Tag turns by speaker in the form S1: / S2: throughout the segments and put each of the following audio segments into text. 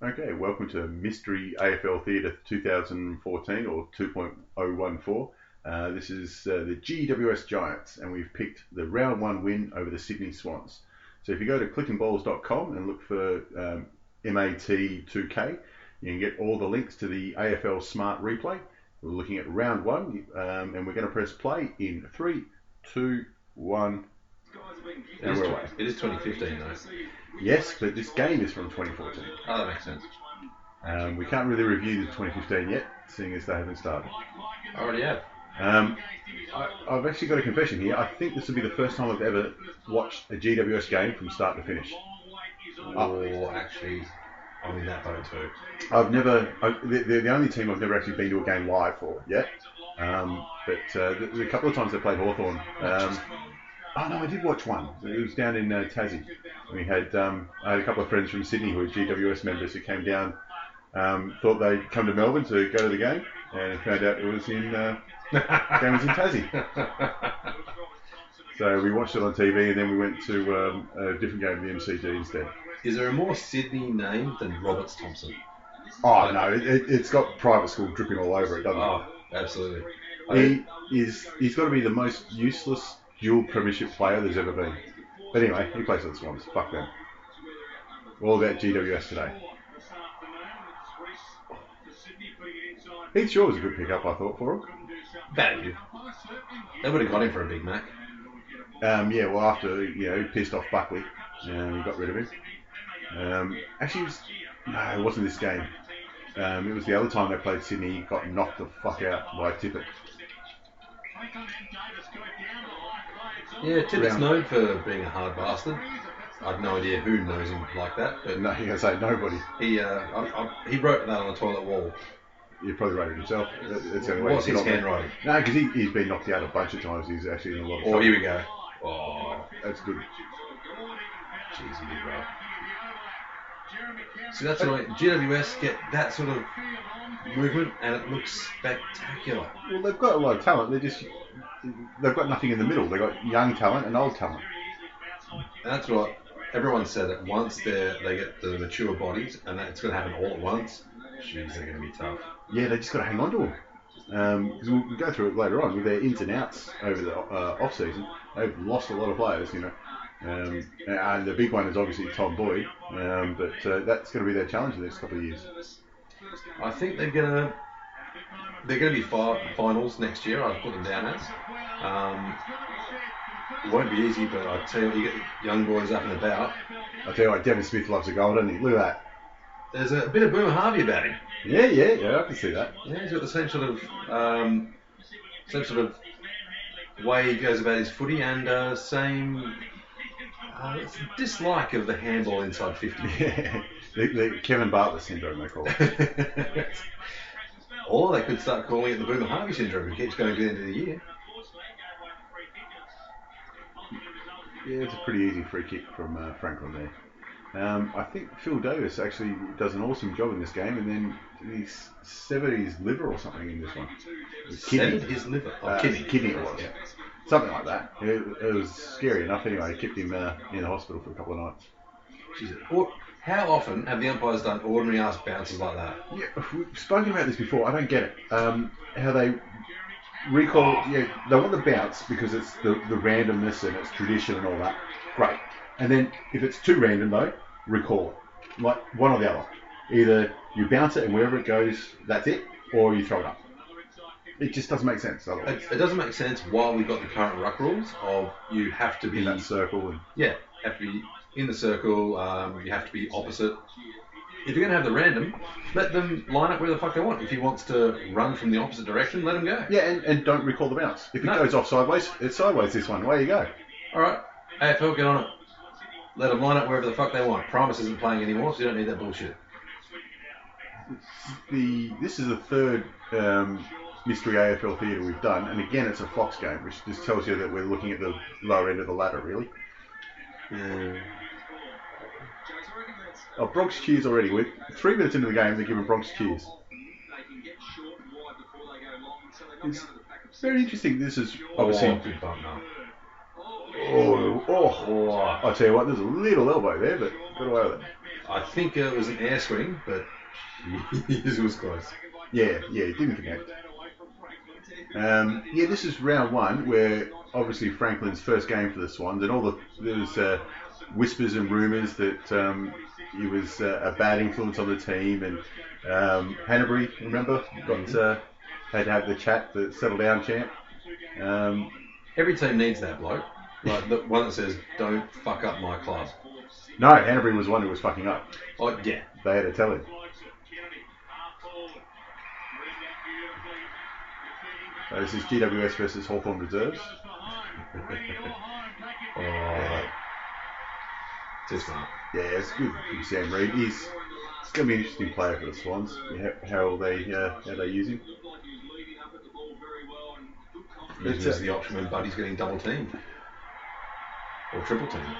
S1: Okay, welcome to Mystery AFL Theatre 2014 or 2.014. This is the GWS Giants, and we've picked the round one win over the Sydney Swans. So if you go to clickandballs.com and look for MAT2K, you can get all the links to the AFL Smart Replay. We're looking at round one, and we're going to press play in 3, 2, 1. And we're away.
S2: It is 2015 though.
S1: Yes, but this game is from 2014.
S2: Oh, that makes sense.
S1: We can't really review the 2015 yet, seeing as they haven't started.
S2: I already have.
S1: I've actually got a confession here. I think this will be the first time I've ever watched a GWS game from start to finish.
S2: Actually, I'm in that boat too.
S1: They're the only team I've never actually been to a game live for yet. But a couple of times they played Hawthorn. Oh no, I did watch one. It was down in Tassie. We had I had a couple of friends from Sydney who were GWS members who came down. Thought they'd come to Melbourne to go to the game, and found out it was in game was in Tassie. So we watched it on TV, and then we went to a different game, the MCG instead.
S2: Is there a more Sydney name than Roberts Thompson?
S1: Oh no, it's got private school dripping all over it, doesn't it?
S2: Oh, absolutely.
S1: He's got to be the most useless dual premiership player there's ever been. But anyway, he plays for the Swans. Fuck them. All about GWS today. Heath Shaw was a good pickup, I thought, for him.
S2: Value. They would have got him for a Big Mac.
S1: Yeah, well, after he pissed off Buckley, we got rid of him. Actually, it wasn't this game. It was the other time they played Sydney. He got knocked the fuck out by Tippett.
S2: Yeah, Tippett's known for being a hard bastard. I've no idea who knows him like that, but
S1: no, you're gonna say nobody.
S2: He wrote that on the toilet wall.
S1: You probably wrote it himself.
S2: What's his handwriting?
S1: No, because he's been knocked out a bunch of times. He's actually in a lot of trouble.
S2: Oh, here we go. Oh,
S1: that's good.
S2: Jeez, you did right. So that's right. GWS get that sort of movement, and it looks spectacular.
S1: Well, they've got a lot of talent. They've got nothing in the middle. They've got young talent and old talent.
S2: And that's what everyone said. That once they get the mature bodies, and it's going to happen all at once. Jeez, they're going to be tough.
S1: Yeah, they just got to hang on to them. Because we'll go through it later on with their ins and outs over the off season. They've lost a lot of players, and the big one is obviously Tom Boyd. But that's going to be their challenge in the next couple of years.
S2: I think they're going to be finals next year. I've put them down as. It won't be easy, but I tell you get the young boys up and about.
S1: I tell you what, Devin Smith loves a goal, doesn't he? Look at that.
S2: There's a bit of Boomer Harvey about him.
S1: Yeah, I can see that.
S2: Yeah, he's got the same sort of way he goes about his footy, and same dislike of the handball inside 50.
S1: Yeah, the Kevin Bartlett syndrome, they call it.
S2: Or they could start calling it the Boomer Harvey syndrome. It keeps going to the end of the year.
S1: Yeah, it's a pretty easy free kick from Franklin there. I think Phil Davis actually does an awesome job in this game, and then he severed his liver or something in this one.
S2: Severed his liver?
S1: Kidney it was. Yeah. Something like that. It was scary enough anyway. It kept him in the hospital for a couple of nights.
S2: Jesus. How often have the umpires done ordinary ass bounces like that?
S1: Yeah, we've spoken about this before. I don't get it. How they recall, they want the bounce because it's the randomness and it's tradition and all that. Great. And then if it's too random though, recall it. Like one or the other. Either you bounce it and wherever it goes, that's it, or you throw it up. It just doesn't make sense otherwise.
S2: It doesn't make sense while we've got the current ruck rules of you have to be
S1: in that circle.
S2: Have to be in the circle. You have to be opposite. If you're going to have the random, let them line up where the fuck they want. If he wants to run from the opposite direction, let him go.
S1: Yeah, and don't recall the bounce. If it goes off sideways, it's sideways this one. Away you go.
S2: All right, AFL, get on it. Let them line up wherever the fuck they want. Promise isn't playing anymore, so you don't need that bullshit.
S1: This is the third Mystery AFL Theatre we've done, and again it's a Fox game, which just tells you that we're looking at the lower end of the ladder, really. Bronx cheers already. We're 3 minutes into the game, they're giving Bronx cheers. It's very interesting. This is obviously...
S2: good bump now.
S1: I'll tell you what, there's a little elbow there, but got away with it.
S2: I think it was an air swing, but it was close.
S1: Yeah, it didn't connect. This is round one, where obviously Franklin's first game for the Swans, and there was whispers and rumours that he was a bad influence on the team, and Hanbury, remember, had to have the chat, the settle down chant.
S2: Every team needs that bloke, like the one that says, "Don't fuck up my club."
S1: No, Hanbury was the one who was fucking up.
S2: Oh yeah,
S1: they had to tell him. This is GWS versus Hawthorn Reserves.
S2: Too smart.
S1: Yeah, it's good for Sam Reid. He's going to be an interesting player for the Swans. How they use him.
S2: It's the option when Buddy's getting double teamed or triple teamed.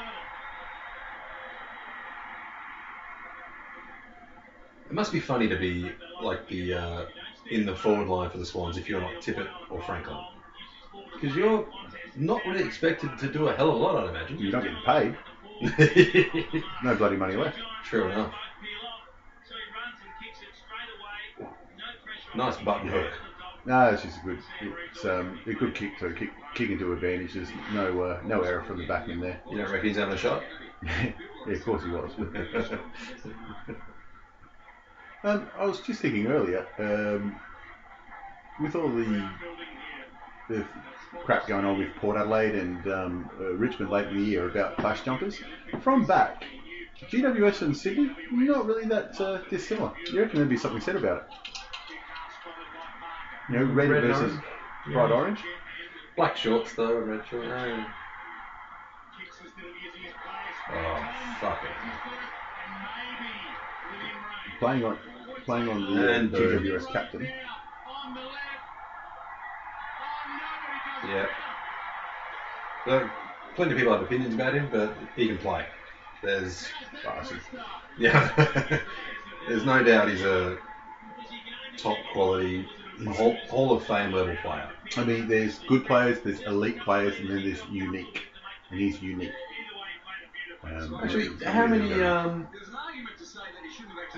S2: It must be funny to be like the in the forward line for the Swans if you're not Tippett or Franklin, because you're not really expected to do a hell of a lot, I'd imagine.
S1: You're not getting paid. No bloody money left.
S2: True enough. Nice button hook.
S1: No, it's just a good kick to kick into advantage. There's no error from the back in there.
S2: You don't reckon he's having a shot?
S1: Yeah, of course he was. I was just thinking earlier, with all the crap going on with Port Adelaide and Richmond late in the year about clash jumpers, from back, GWS and Sydney, not really that dissimilar. You reckon there'd be something said about it? You know, red versus bright orange?
S2: Black shorts though, red shorts. Oh, fuck it.
S1: Playing on the GWS captain.
S2: Yeah. There, plenty of people have opinions about him, but he can play. There's no doubt he's a top quality Hall of Fame level player.
S1: I mean, there's good players, there's elite players, and then there's unique, and he's unique.
S2: Actually, how many?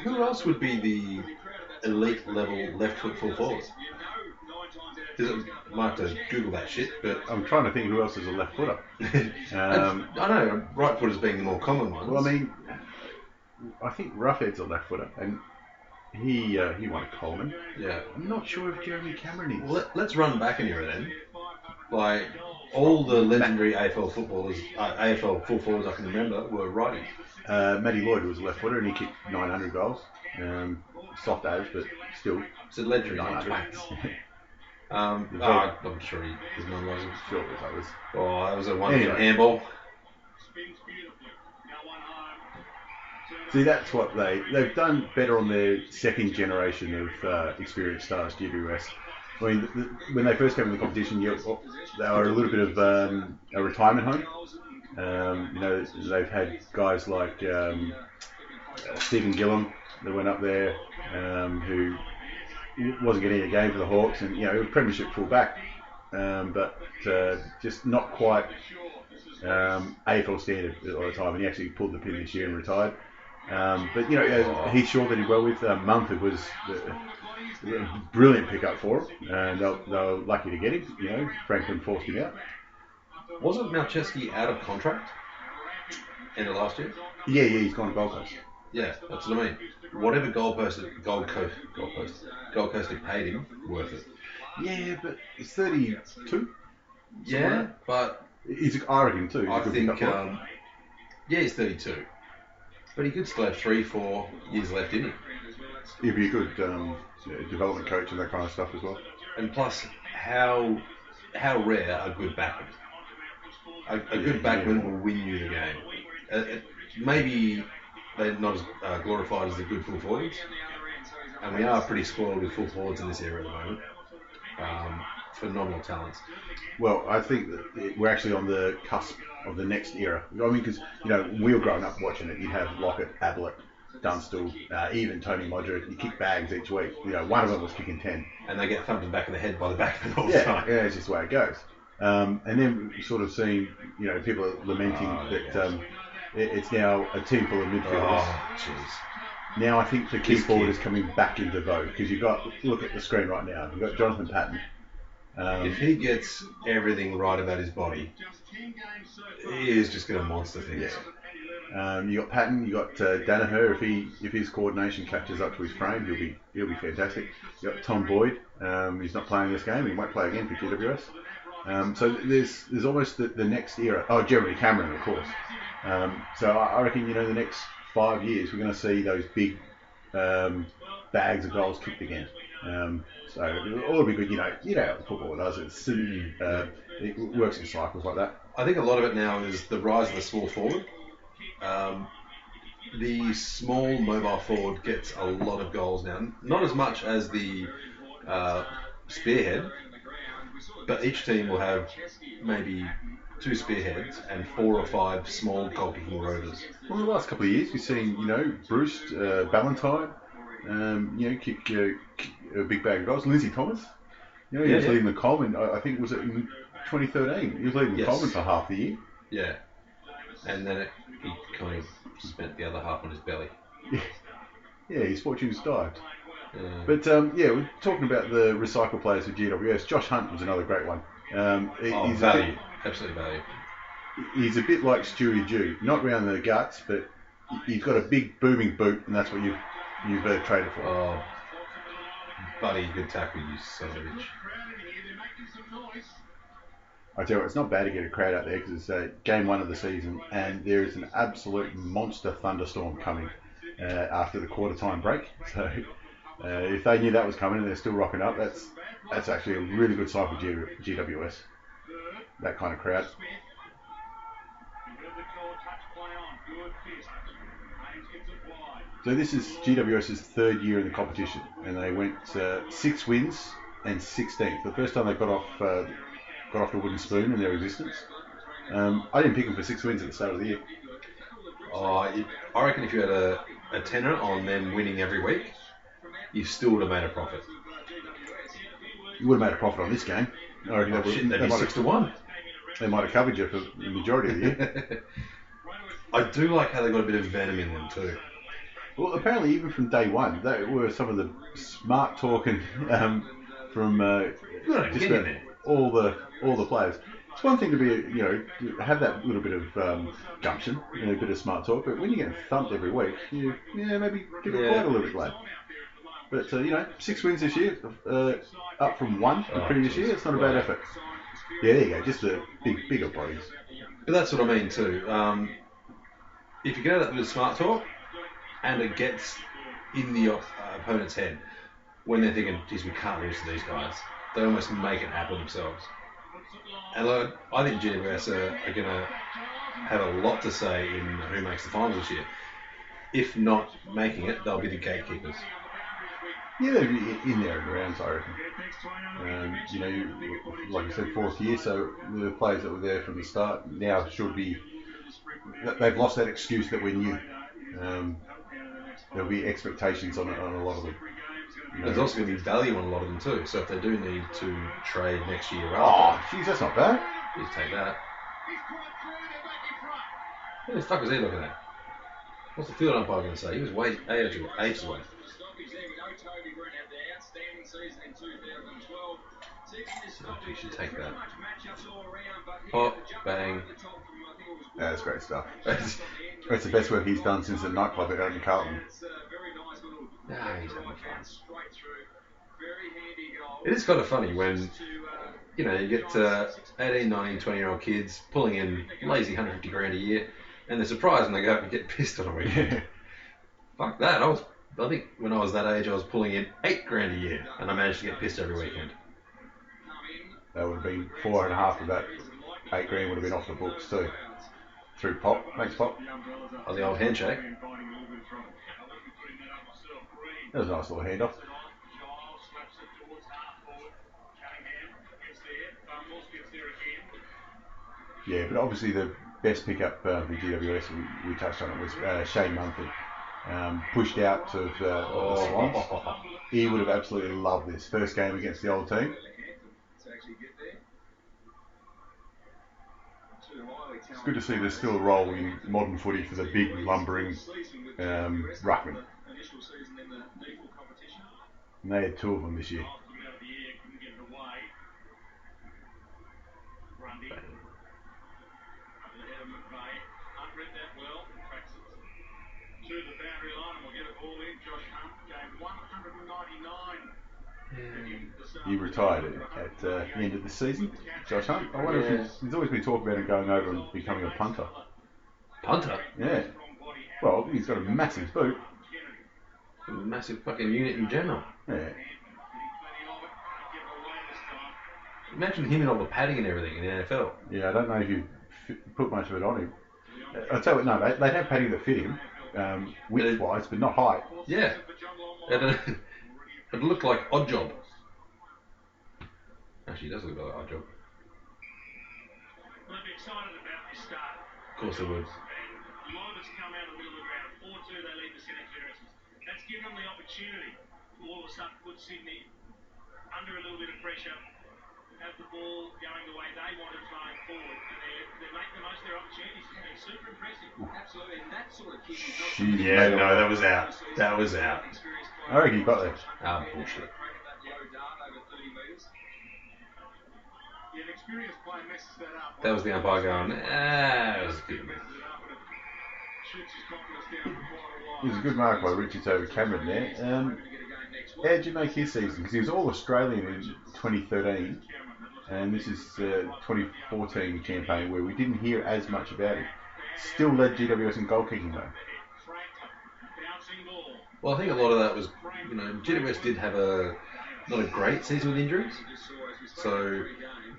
S2: Who else would be the elite level left foot full forward? I might have to Google that shit, but
S1: I'm trying to think who else is a left footer.
S2: I know right footers being the more common ones.
S1: Well, I mean, I think Roughhead's a left footer, and he won a Coleman.
S2: Yeah.
S1: I'm not sure if Jeremy Cameron is.
S2: Well, let's run back an era then. Like all the legendary AFL footballers, AFL full forwards I can remember were righties.
S1: Matty Lloyd was a left footer, and he kicked 900 goals. Soft as, but still.
S2: It's a legendary, not twats. I'm sure his name wasn't.
S1: Sure, that was.
S2: Oh, that was a wonderful handball.
S1: See, that's what they've done better on their second generation of experienced stars, GWS. I mean, when they first came in the competition, they were a little bit of a retirement home. They've had guys like Stephen Gillum that went up there, who wasn't getting a game for the Hawks, and a premiership fullback, but just not quite AFL standard at the time. And he actually pulled the pin this year and retired. Heath Shaw that he well with. Mumford was a brilliant pickup for him, and they were lucky to get him. Franklin forced him out.
S2: Wasn't Malcheski out of contract end of last year?
S1: Yeah, he's gone to Gold Coast.
S2: Yeah, that's what I mean. Whatever Gold Coast had paid him, worth it.
S1: Yeah, but he's 32.
S2: Yeah, but
S1: I reckon too.
S2: I think he's 32. But he could still have 3-4 years left in him.
S1: He'd be a good development coach and that kind of stuff as well.
S2: And plus, how rare a good backman. A good backman will win you the game. Maybe they're not as glorified as the good full forwards. And we are pretty spoiled with full forwards in this era at the moment. Phenomenal talents.
S1: Well, I think that we're actually on the cusp of the next era. I mean, because, we were growing up watching it. You'd have Lockett, Ablett, Dunstall, even Tony Modric. You kick bags each week. One of them was kicking 10.
S2: And they get thumped in the back of the head by the backman all the time.
S1: Yeah, it's just the way it goes. And then we've sort of seen, people are lamenting that It's now a team full of midfielders.
S2: Oh, jeez.
S1: Now I think the key
S2: This
S1: forward
S2: kid.
S1: is coming back into vogue because you've got, look at the screen right now, you've got Jonathan Patton.
S2: If he gets everything right about his body, he is just going to monster things.
S1: You got Patton, you got Danaher. If his coordination catches up to his frame, he'll be fantastic. You got Tom Boyd. He's not playing this game. He won't play again for GWS. So there's almost the next era. Oh, Jeremy Cameron, of course. So I reckon the next 5 years we're going to see those big bags of goals kicked again. So it'll be good. You know how football does. It works in cycles like that.
S2: I think a lot of it now is the rise of the small forward. The small mobile forward gets a lot of goals now. Not as much as the spearhead, but each team will have maybe 2 spearheads and 4 or 5 small goal-kicking rovers.
S1: Well, the last couple of years we've seen, Bruce, Ballantyne, kick a big bag of goals. Lindsay Thomas, he was leading the Coleman. I think was it in 2013. He was leading the Coleman for half the year.
S2: Yeah, and then he kind of spent the other half on his belly.
S1: Yeah, his fortune's dived.
S2: Yeah.
S1: But we're talking about the recycle players for GWS. Josh Hunt was another great one. He's
S2: value, absolute value.
S1: He's a bit like Stewie Jew, not round the guts, but he's got a big booming boot, and that's what you've traded for.
S2: Oh, buddy, good tackle, you son of a bitch.
S1: I tell you what, it's not bad to get a crowd out there because it's game 1 of the season, and there is an absolute monster thunderstorm coming after the quarter time break. So if they knew that was coming and they're still rocking up, that's actually a really good sign for GWS. That kind of crowd. So this is GWS's 3rd year in the competition, and they went 6 wins and 16th. The first time they got off the wooden spoon in their existence. I didn't pick them for 6 wins at the start of the year.
S2: I reckon if you had a tenner on them winning every week, you still would have made a profit.
S1: You would have made a profit on this game. I reckon
S2: they'd be 6-1.
S1: They might have covered you for the majority of the year.
S2: I do like how they got a bit of venom in them too.
S1: Well, apparently even from day one, they were some of the smart talking from just about all the players. It's one thing to be, to have that little bit of gumption, a bit of smart talk, but when you're getting thumped every week, maybe give it quite a little bit glad. But 6 wins this year, up from 1 the previous year. It's not a bad effort. Yeah, there you go. Just the bigger bodies.
S2: But that's what I mean too. If you get that bit of smart talk, and it gets in the opponent's head when they're thinking, geez, we can't lose to these guys, they almost make it happen themselves. And I think GWS are going to have a lot to say in who makes the finals this year. If not making it, they'll be the gatekeepers.
S1: Yeah, they'll be in there and around, I reckon. Like I said, 4th year, so the players that were there from the start now should be. They've lost that excuse that we're new. There'll be expectations on a lot of them.
S2: There's also going to be value on a lot of them too. So if they do need to trade next year,
S1: geez, that's not bad.
S2: Just take that. What the fuck was he looking at? What's the field umpire going to say? He was ages away. You should take that. Pop, bang.
S1: Yeah, that's great stuff. It's the best work he's done since the nightclub at Oden Carlton.
S2: Nah, he's having fun. It is kind of funny when, you get 18, 19, 20-year-old kids pulling in lazy 150 grand a year, and they're surprised when they go up and get pissed on a weekend.
S1: Yeah.
S2: Fuck that. I think when I was that age, I was pulling in 8 grand a year, and I managed to get pissed every weekend.
S1: That would have been 4.5 of that 8 grand would have been off the books too. Through Pop. Thanks, Pop.
S2: Oh, the old handshake.
S1: That was a nice little handoff. Yeah, but obviously the best pickup for GWS, we touched on it, was Shane Mumford. Pushed out of the Swans. He would have absolutely loved this first game against the old team. It's good to see there's still a role in modern footy for the big lumbering ruckman. And they had 2 of them this year. He retired at the end of the season, Josh Hunt. I wonder if he's always been talking about him going over and becoming a punter.
S2: Punter?
S1: Yeah. Well, he's got a massive boot.
S2: A massive fucking unit in general.
S1: Yeah.
S2: Imagine him and all the padding and everything in the NFL.
S1: Yeah, I don't know if you put much of it on him. I'll tell you what, no, they have padding that fit him, width-wise, but not height.
S2: Yeah. It looked like Odd Job. Actually, it does look like Odd Job. Of course it would.
S3: That's given them the opportunity to all of a sudden put Sydney under a little bit of pressure, have the ball going the way they want to try and forward, and they're making the most of their opportunities. It's super impressive. Absolutely, and that sort of kick is
S2: Yeah, no, that was out. That was out.
S1: I reckon he got there.
S2: Bullshit. That was the umpire going, that was good.
S1: It was a good mark by Richards over Cameron there. How did you make his season? Because he was All-Australian in 2013, and this is the 2014 campaign where we didn't hear as much about him. Still led GWS in goal kicking though.
S2: Well, I think a lot of that was, GWS did have not a great season with injuries, so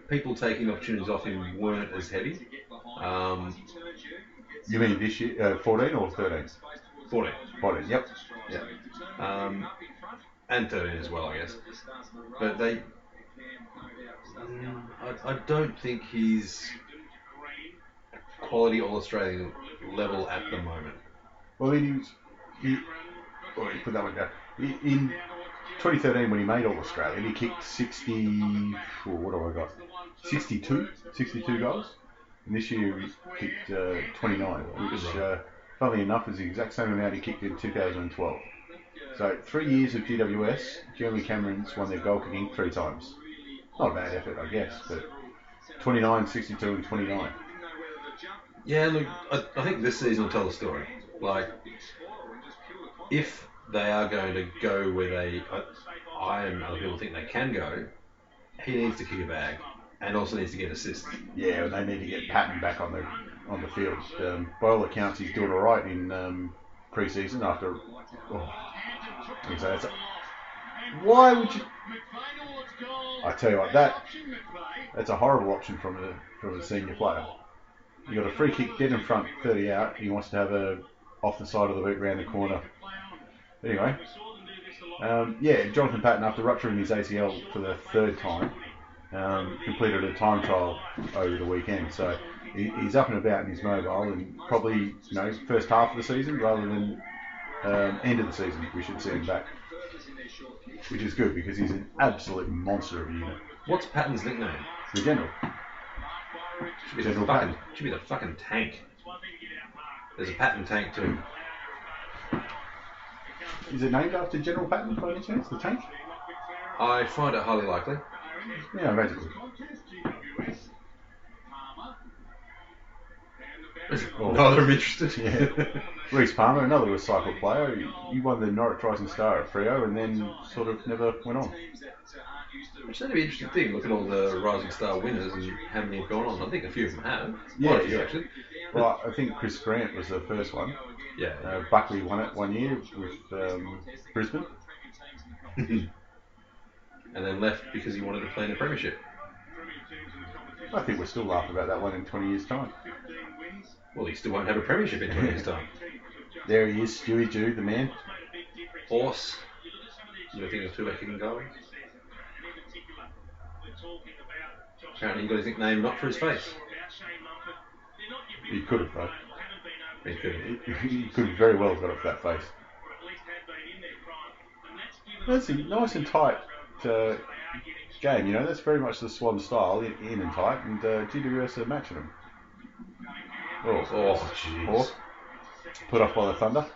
S2: people taking opportunities off him weren't as heavy.
S1: You mean this year, 14 or 13?
S2: 14.
S1: 14, yep.
S2: Yeah. And 13 as well, I guess. But I don't think he's quality All-Australian level at the moment.
S1: Well, you put that one down. In 2013, when he made All-Australian, he kicked 62 goals. And this year he kicked 29, which, funnily enough, is the exact same amount he kicked in 2012. So 3 years of GWS, Jeremy Cameron's won their goal kicking 3 times. Not a bad effort, I guess, but 29, 62 and 29.
S2: Yeah, look, I think this season will tell the story. Like, if they are going to go where I and other people think they can go, he needs to kick a bag. And also needs to get assists.
S1: Yeah, they need to get Patton back on the field. By all accounts, he's doing all right in pre-season after. Why would you? I tell you what, that's a horrible option from a senior player. You got a free kick dead in front, 30 out. He wants to have a off the side of the boot round the corner. Anyway, Jonathan Patton, after rupturing his ACL for the 3rd time. Completed a time trial over the weekend, so he's up and about and he's mobile, and probably first half of the season rather than end of the season we should see him back, which is good because he's an absolute monster of a unit.
S2: What's Patton's nickname?
S1: The General. General Patton.
S2: Should be the fucking tank. There's a Patton tank too.
S1: Is it named after General Patton by any chance? The tank?
S2: I find it highly likely.
S1: Yeah, imagine.
S2: Neither I'm interested.
S1: Yeah. Reece Palmer, another recycled player. He won the Norwich Rising Star at Freo and then sort of never went on.
S2: Which is going to be an interesting thing. Look at all the Rising Star winners and how many have gone on. I think a few of them have.
S1: Yeah,
S2: actually.
S1: Well, I think Chris Grant was the first one.
S2: Yeah.
S1: Buckley won it one year with Brisbane.
S2: And then left because he wanted to play in the Premiership.
S1: I think we'll still laugh about that one in 20 years' time.
S2: Well, he still won't have a Premiership in 20 years' time.
S1: There he is, Stewie Jew, the man.
S2: Horse. You think of 2 kicking goals? Apparently he got his nickname not for his face.
S1: He could have, though.
S2: He could have.
S1: He could very well have got it for that face. That's a nice and tight game, that's very much the Swan style, in and tight, and GWS are matching them.
S2: Oh, jeez.
S1: Four. Put off by the Thunder.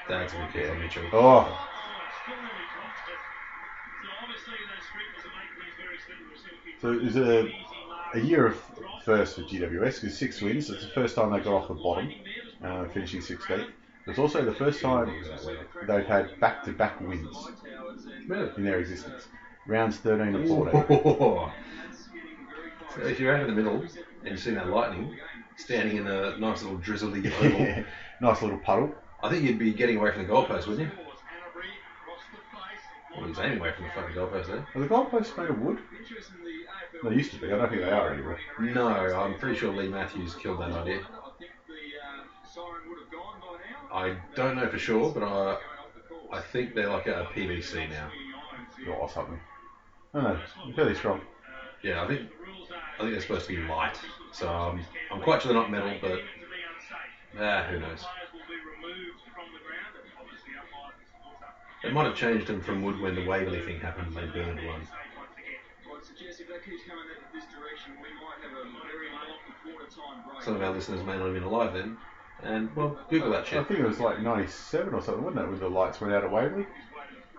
S2: That's a good kick on Mitchell.
S1: Oh, so it was a year of first for GWS because 6 wins. It's the first time they got off the bottom, finishing 16th. It's also the first time they've had back-to-back wins in their existence. Rounds 13 and 14.
S2: Oh. So if you're out in the middle and you've seen that lightning standing in a nice little drizzly oval,
S1: Yeah, nice little puddle.
S2: I think you'd be getting away from the goalpost, wouldn't you? Well, he's aiming away from the fucking goalpost there.
S1: Are the goalposts made of wood? They used to be. I don't think they are anymore.
S2: No, I'm pretty sure Lee Matthews killed that idea. I don't know for sure, but I think they're like a PVC now.
S1: Or something. I don't know. They're fairly strong.
S2: Yeah, I think they're supposed to be light. So I'm quite sure they're not metal, but who knows. They might have changed them from wood when the Waverley thing happened and they burned one. Some of our listeners may not have been alive then. And, well, Google that shit.
S1: I think it was like 97 or something, wasn't it, when the lights went out at Waverley?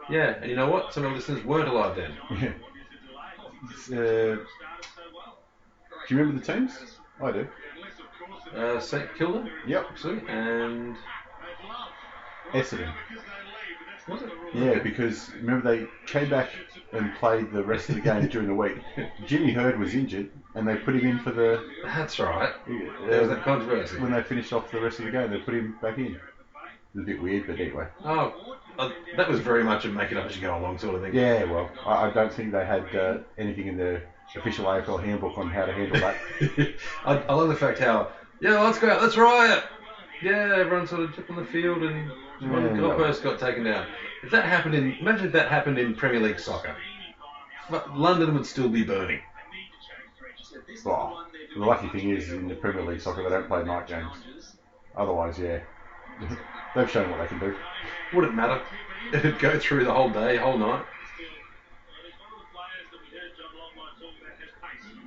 S2: Yeah, and you know what? Some of our listeners weren't alive then.
S1: Yeah. Do you remember the teams? I do.
S2: St Kilda?
S1: Yep.
S2: Absolutely. And
S1: Essendon.
S2: was it?
S1: Yeah, because remember they came back and played the rest of the game during the week. Jimmy Hurd was injured, and they put him in for the.
S2: That's right. There was that controversy.
S1: When they finished off the rest of the game, they put him back in. It was a bit weird, but anyway.
S2: Oh, that was very much a make it up as you go along sort of thing.
S1: Yeah, well, I don't think they had anything in the official AFL handbook on how to handle that.
S2: I love the fact how, yeah, let's go out, let's riot. Yeah, everyone sort of took on the field and one goalpost got taken down. If that happened imagine if that happened in Premier League soccer. London would still be burning.
S1: Well, the lucky thing is in the Premier League soccer they don't play night games. Otherwise, yeah, they've shown what they can do.
S2: Wouldn't matter. It'd go through the whole day, whole night.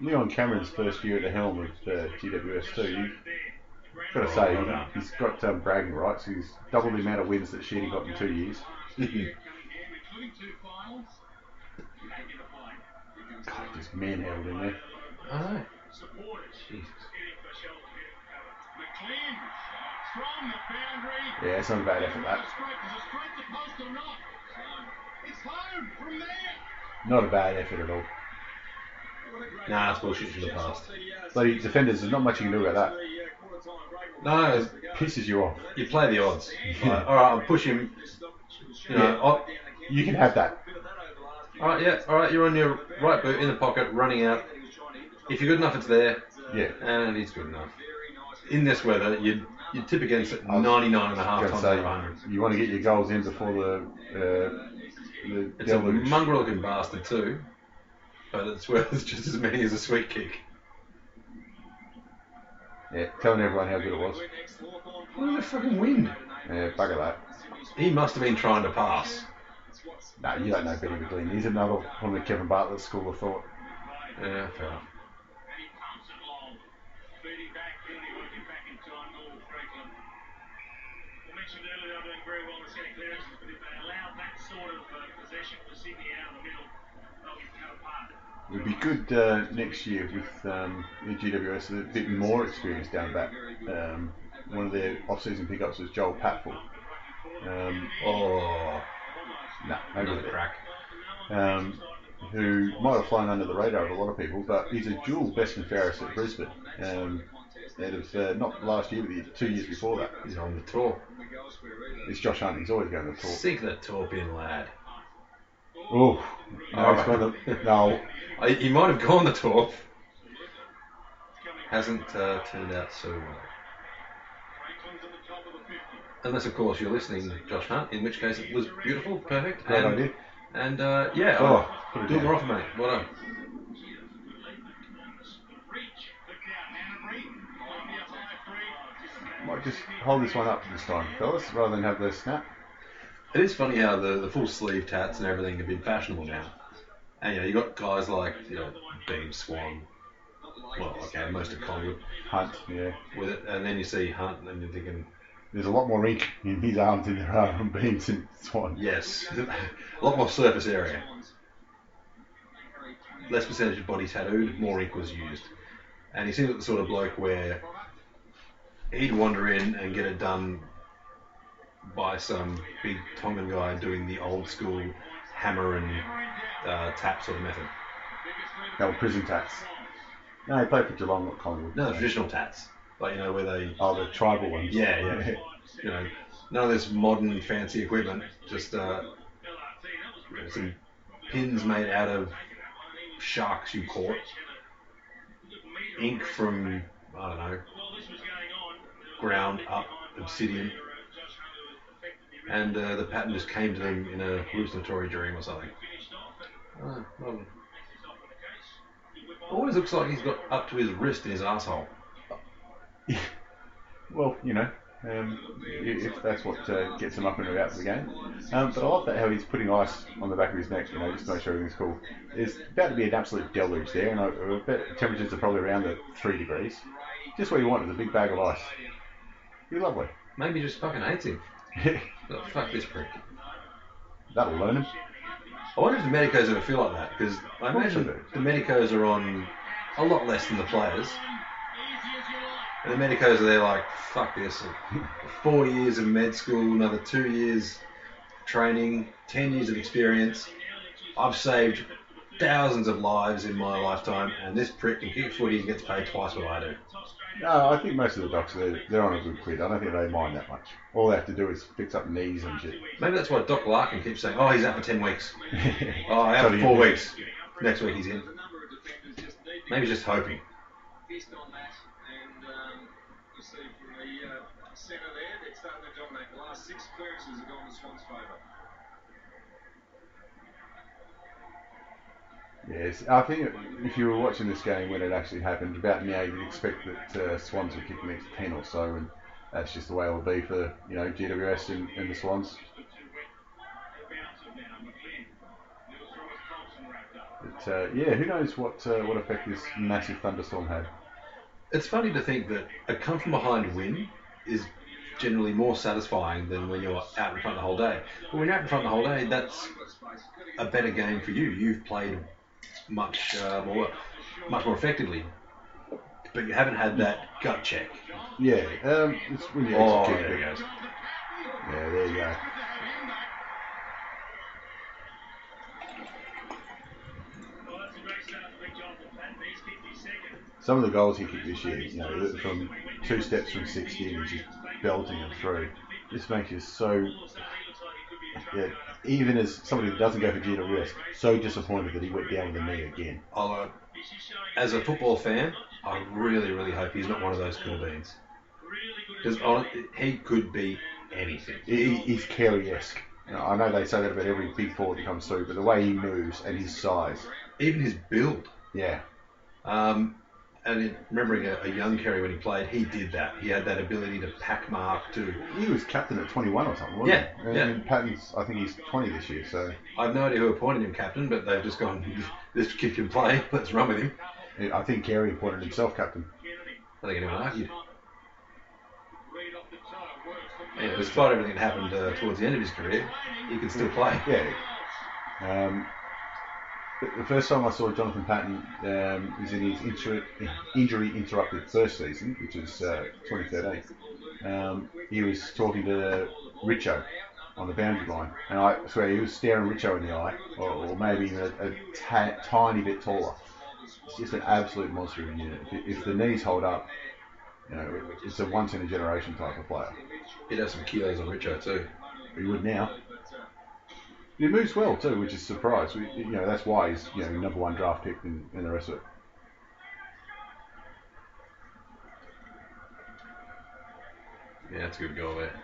S1: Leon Cameron's first year at the helm of GWS too. Got to say, he's got bragging rights. He's doubled the amount of wins that Sheedy got in 2 years. God, just manhandled in there.
S2: I know. Jesus.
S1: Yeah, it's not a bad effort, that. Not a bad effort at all.
S2: Nah, that's bullshit from the past.
S1: Bloody defenders, there's not much you can do about that.
S2: No,
S1: It pisses you off.
S2: you play the odds. Like, alright, I'll push him. You know,
S1: You can have that.
S2: Alright, you're on your right boot in the pocket, running out. If you're good enough, it's there.
S1: Yeah.
S2: And he's good enough. In this weather, you'd tip against it 99.5 times out of 100.
S1: You want to get your goals in before the
S2: It's a mongrel-looking bastard too, but it's worth just as many as a sweet kick.
S1: Yeah, telling everyone how good it was.
S2: Look at the fucking wind.
S1: Yeah, bugger that.
S2: He must have been trying to pass.
S1: No, you don't know Benny McLean. He's another one of the Kevin Bartlett's school of thought.
S2: Yeah, fair enough.
S1: It would be good next year with the GWS a bit more experience down back. One of their off-season pickups was Joel Patfull.
S2: Maybe the crack.
S1: Who might have flown under the radar of a lot of people, but he's a dual best and fairest at Brisbane. Out of not last year, but the 2 years before that.
S2: He's on the tour.
S1: It's Josh Hunt. He's always going to the tour.
S2: Sink that torp in, lad.
S1: Oh, no, no.
S2: He might have gone the torp. Hasn't turned out so well. Unless, of course, you're listening, Josh Hunt, in which case it was beautiful, perfect.
S1: Great idea.
S2: And,
S1: put it
S2: do
S1: down.
S2: more often, mate. Well done.
S1: Might just hold this one up this time, fellas, rather than have the snap.
S2: It is funny how the full sleeve tats and everything have been fashionable now. And you got guys like Beam, Swan. Well, okay, most of Collingwood
S1: Hunt, yeah.
S2: with it, and then you see Hunt, and then you're thinking,
S1: there's a lot more ink in his arms than there are on Beams and Swan.
S2: yes, a lot more surface area, less percentage of body tattooed, more ink was used, and he seems like the sort of bloke where he'd wander in and get it done by some big Tongan guy doing the old school hammer and tap sort of method.
S1: That were prison tats. No, he played for Geelong, not Collingwood.
S2: No, the traditional tats, like where they.
S1: Oh, the tribal ones.
S2: Yeah. None of this modern fancy equipment. Just some pins made out of sharks you caught, ink from I don't know, ground up obsidian, and the pattern just came to them in a hallucinatory dream or something. Always looks like he's got up to his wrist in his asshole.
S1: Well, if that's what gets him up and about for the game. But I like that how he's putting ice on the back of his neck, just to make sure everything's cool. There's about to be an absolute deluge there, and I bet temperatures are probably around the 3 degrees. Just what you want is a big bag of ice. Be lovely.
S2: Maybe he just fucking hates him. But fuck this prick.
S1: That'll learn him.
S2: I wonder if the medicos ever feel like that, because I imagine the medicos are on a lot less than the players. And the medicos are there like, fuck this. 4 years of med school, another 2 years training, 10 years of experience. I've saved thousands of lives in my lifetime, and this prick can kick footy and gets paid twice what I do.
S1: No, I think most of the docs, they're on a good quid. I don't think they mind that much. All they have to do is fix up knees and shit.
S2: Maybe that's why Doc Larkin keeps saying, he's out for 10 weeks. Out for 4 weeks. Next week he's in. Maybe he's just hoping.
S3: Centre there, they're starting to dominate. The last 6 clearances have gone to Swans' favour.
S1: Yes, I think if you were watching this game when it actually happened, about now you'd expect that Swans would kick the next 10 or so, and that's just the way it will be for GWS and the Swans. But who knows what effect this massive thunderstorm had.
S2: It's funny to think that a come from behind win is generally more satisfying than when you're out in front the whole day. But when you're out in front the whole day, that's a better game for you. You've played much more effectively, but you haven't had that gut check.
S1: Yeah, it's when you execute. There it goes. Yeah, there you go. Some of the goals he kicked this year, from 2 steps from 60 and he's just belting them through. This makes you so, even as somebody that doesn't go for GWS, so disappointed that he went down with a knee again.
S2: As a football fan, I really, really hope he's not one of those cool beans. Because he could be anything.
S1: He's Carey-esque. I know they say that about every big forward that comes through, but the way he moves and his size.
S2: Even his build.
S1: Yeah.
S2: And remembering a young Kerry when he played, he did that. He had that ability to pack mark too.
S1: He was captain at 21 or something, wasn't he?
S2: Yeah.
S1: And Patton's, I think he's 20 this year, so...
S2: I have no idea who appointed him captain, but they've just gone, this kid can play, let's run with him.
S1: I think Carey appointed himself captain.
S2: I think anyone argued. Yeah, despite everything that happened towards the end of his career, he can still play.
S1: Yeah. The first time I saw Jonathan Patton was in his injury-interrupted first season, which was 2013. He was talking to Richo on the boundary line, and I swear he was staring Richo in the eye, or maybe even a tiny bit taller. It's just an absolute monster of a unit. If the knees hold up, it's a once-in-a-generation type of player.
S2: He'd have some kilos on Richo too.
S1: He would now. He moves well too, which is a surprise. That's why he's number 1 draft pick and the rest of it.
S2: Yeah, that's a good goal there.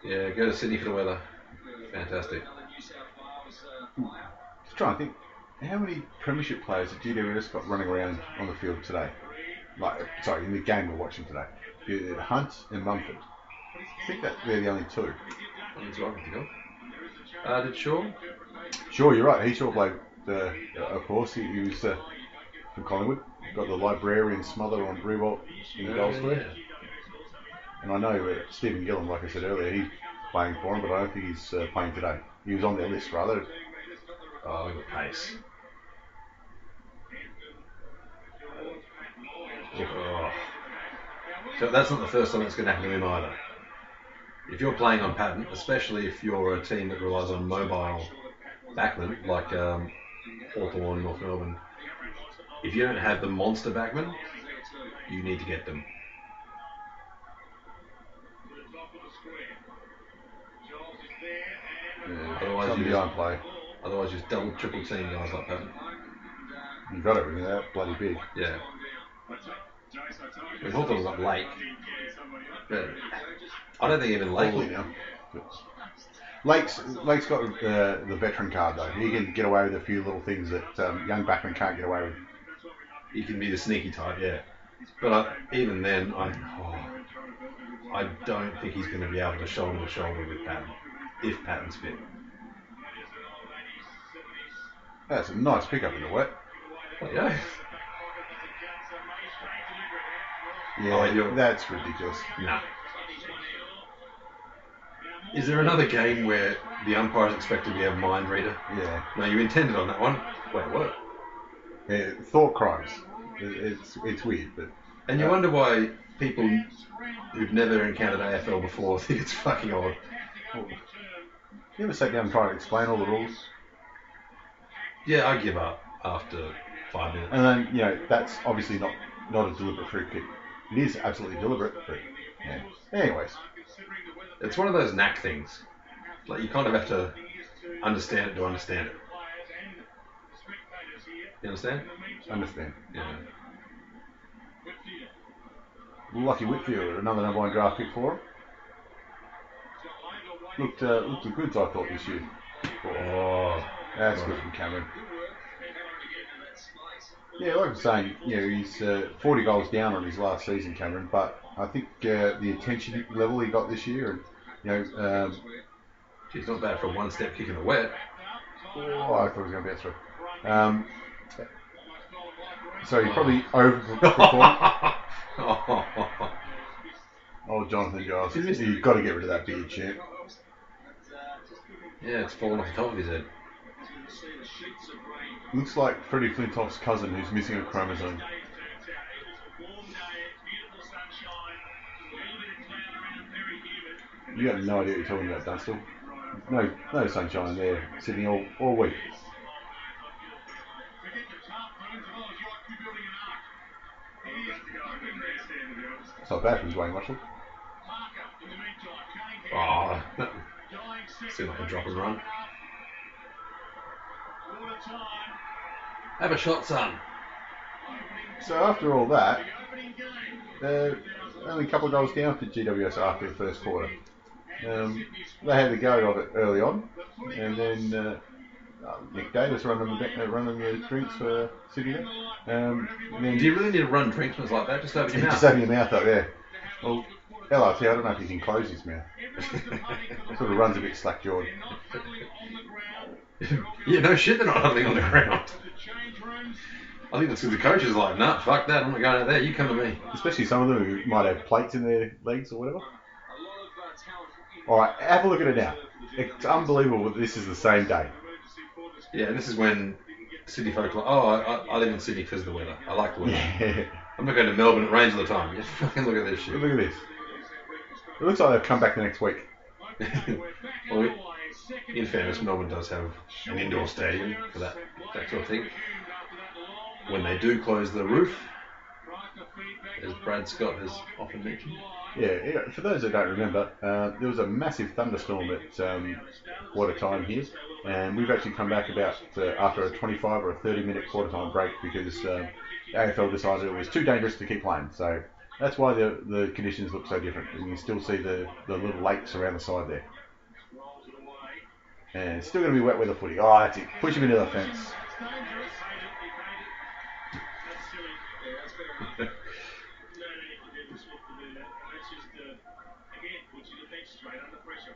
S2: Yeah, go to Sydney for the weather. Fantastic.
S1: Just trying to think, how many premiership players have GWS got running around on the field today? In the game we're watching today. Hunt and Mumford. I think that they're the only 2.
S2: He's right with you, Did Shaw?
S1: Sure, you're right. He sure played, of course. He was from Collingwood. Got the librarian smother on Rewalt in the goal square.
S2: Yeah.
S1: And I know Stephen Gillam, like I said earlier, he's playing for him, but I don't think he's playing today. He was on their list, rather.
S2: Oh, look at pace. Oh. So that's not the first time it's going to happen to him either. If you're playing on pattern, especially if you're a team that relies on mobile backmen, like Hawthorn, North Melbourne, if you don't have the monster backmen, you need to get them.
S1: Yeah,
S2: Otherwise, just double, triple team guys like that.
S1: You got it, that bloody big.
S2: Yeah. We Hawthorn got Lake. But I don't think even Lake will.
S1: Now. Lake's got the veteran card though. He can get away with a few little things that young backmen can't get away with.
S2: He can be the sneaky type, yeah. But even then, I don't think he's going to be able to shoulder with Patton, if Patton's fit.
S1: That's a nice pickup in the wet.
S2: Yeah.
S1: Yeah, that's ridiculous.
S2: Nah. Is there another game where the umpire is expected to be a mind reader?
S1: Yeah.
S2: No, you intended on that one. Wait, what?
S1: Yeah, thought crimes. It's weird, but.
S2: And you wonder why people who've never encountered AFL before think it's fucking odd.
S1: You ever sat down and tried to explain all the rules?
S2: Yeah, I give up after 5 minutes.
S1: And then, that's obviously not a deliberate free kick. It is absolutely deliberate, but yeah. Anyways.
S2: It's one of those knack things. Like, you kind of have to understand it to understand it. You understand?
S1: Understand.
S2: Yeah.
S1: Lucky Whitfield, another number one draft pick for him. Looked the goods, I thought, this year.
S2: Oh,
S1: that's good from Cameron. Yeah, like I'm saying, he's 40 goals down on his last season, Cameron. But I think the attention level he got this year, and
S2: he's not bad for a one-step kick in the wet.
S1: Oh, I thought he was going to bounce through. So he probably overperformed. Oh, Jonathan Giles. You've got to get rid of that beard, champ.
S2: Yeah, it's fallen off the top of his head.
S1: Looks like Freddie Flintoff's cousin who's missing a chromosome. You have no idea what you're talking about, Dunstall. No sunshine there, sitting all week. It's not bad from Dwayne Russell.
S2: Oh, seems like a drop and run. Have a shot, son.
S1: So after all that, only a couple of goals down for GWS after the first quarter. They had the go of it early on, and then Nick Davis running the drinks for City there.
S2: Do you really need to run drinks like that? Just open your mouth.
S1: Just open your mouth up, yeah. Well, LRT, I don't know if he can close his mouth. Sort of runs a bit slack-jawed.
S2: Yeah, no shit, they're not huddling on the ground. I think that's because the coach is like, nah, fuck that, I'm not going out there, you come to me.
S1: Especially some of them who might have plates in their legs or whatever. Alright, have a look at it now. It's unbelievable that this is the same day.
S2: Yeah, this is when Sydney folk are like, I live in Sydney because of the weather. I like the weather. Yeah. I'm not going to Melbourne, it rains all the time. Just fucking look at this shit.
S1: Look at this. It looks like they'll come back the next week.
S2: Well, in fairness, Melbourne does have an indoor stadium for that sort of thing. When they do close the roof, as Brad Scott has often mentioned.
S1: Yeah, for those that don't remember, there was a massive thunderstorm at quarter time here, and we've actually come back about after a 25 or a 30-minute quarter time break because the AFL decided it was too dangerous to keep playing. So that's why the conditions look so different. And you still see the little lakes around the side there. And it's still going to be wet weather footy. Oh, that's it. Push him into the fence.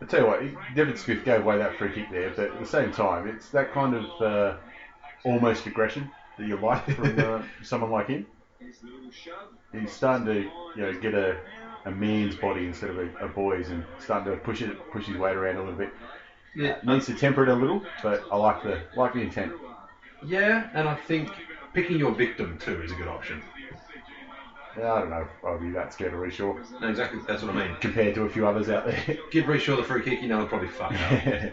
S1: I tell you what, Devon Smith gave away that free kick there, but at the same time, it's that kind of almost aggression that you like from someone like him. He's starting to get a man's body instead of a boy's, and starting to push his weight around a little bit.
S2: Yeah,
S1: needs to temper it a little, but I like the intent.
S2: Yeah, and I think picking your victim too is a good option.
S1: Yeah, I don't know if I'd be that scared of Reshaw.
S2: No, exactly. That's what I mean.
S1: Compared to a few others out there.
S2: Give Reshaw the free kick, he'll probably fuck it up.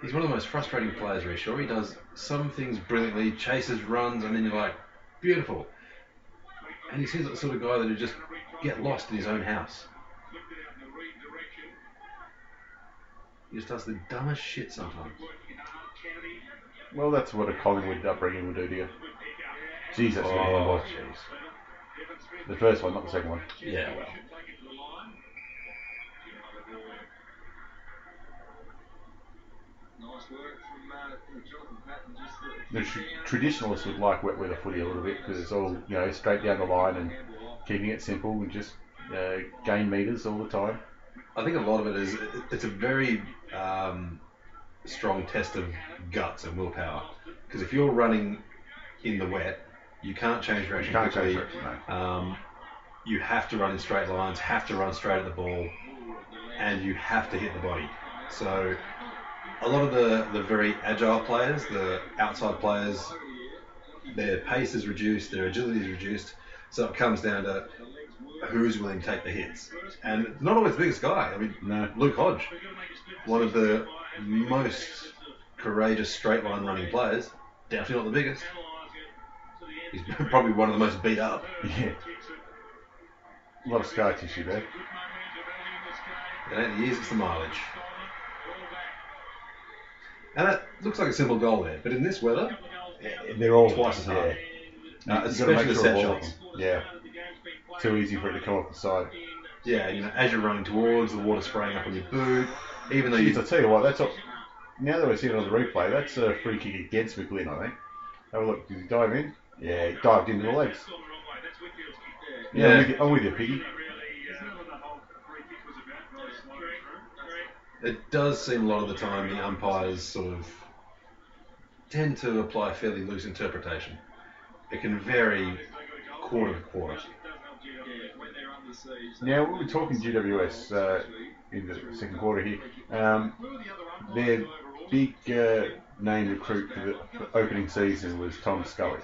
S2: He's one of the most frustrating players, Reshaw. He does some things brilliantly, chases, runs, and then you're like, beautiful. And he seems like the sort of guy that would just get lost in his own house. He just does the dumbest shit sometimes.
S1: Well, that's what a Collingwood upbringing would do to you. Jeez, that's really handball. Jeez. The first one, not the second one.
S2: Yeah, well.
S1: The traditionalists would like wet weather footy a little bit because it's all straight down the line and keeping it simple and just gain meters all the time.
S2: I think a lot of it is it's a very strong test of guts and willpower. Because if you're running in the wet, you can't change direction quickly. You have to run in straight lines, have to run straight at the ball, and you have to hit the body. So a lot of the very agile players, the outside players, their pace is reduced, their agility is reduced. So it comes down to who's willing to take the hits. And not always the biggest guy. I mean, Luke Hodge, one of the most courageous straight line running players, definitely not the biggest. He's probably one of the most beat up.
S1: Yeah. A lot of scar tissue there.
S2: It ain't the years, it's the mileage. And that looks like a simple goal there, but in this weather,
S1: they're all
S2: twice as hard.
S1: Yeah.
S2: Especially the set shots.
S1: Yeah. Too easy for it to come off the side.
S2: Yeah, as you're running towards, the water spraying up on your boot. Even though
S1: I tell you what, now that we're seeing it on the replay, that's a free kick against McGlynn, I think. Have a look. Did he dive in? Yeah, he dived into the legs. Yeah. I'm with you, Piggy.
S2: It does seem a lot of the time the umpires sort of tend to apply a fairly loose interpretation. It can vary quarter to quarter.
S1: Now, we were talking GWS in the second quarter here. Their big name recruit for the opening season was Tom Scully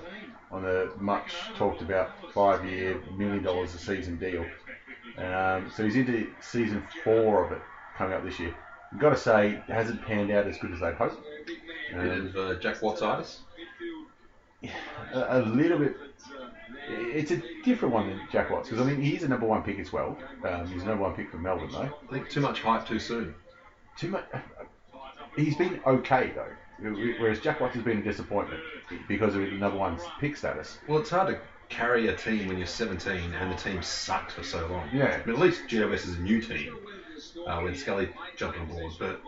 S1: on a much talked about 5-year, $1 million a season deal. So he's into season 4 of it coming up this year. I've got to say, it hasn't panned out as good as they'd hoped.
S2: Bit of Jack Watts-itis?
S1: A little bit. It's a different one than Jack Watts, because he's a number 1 pick as well. He's a number 1 pick for Melbourne though.
S2: I think too much hype too soon.
S1: Too much. He's been okay though, whereas Jack Watts has been a disappointment because of the number 1 pick status.
S2: Well, it's hard to carry a team when you're 17 and the team sucked for so long.
S1: Yeah.
S2: But at least GWS is a new team when Scully jumped on board. But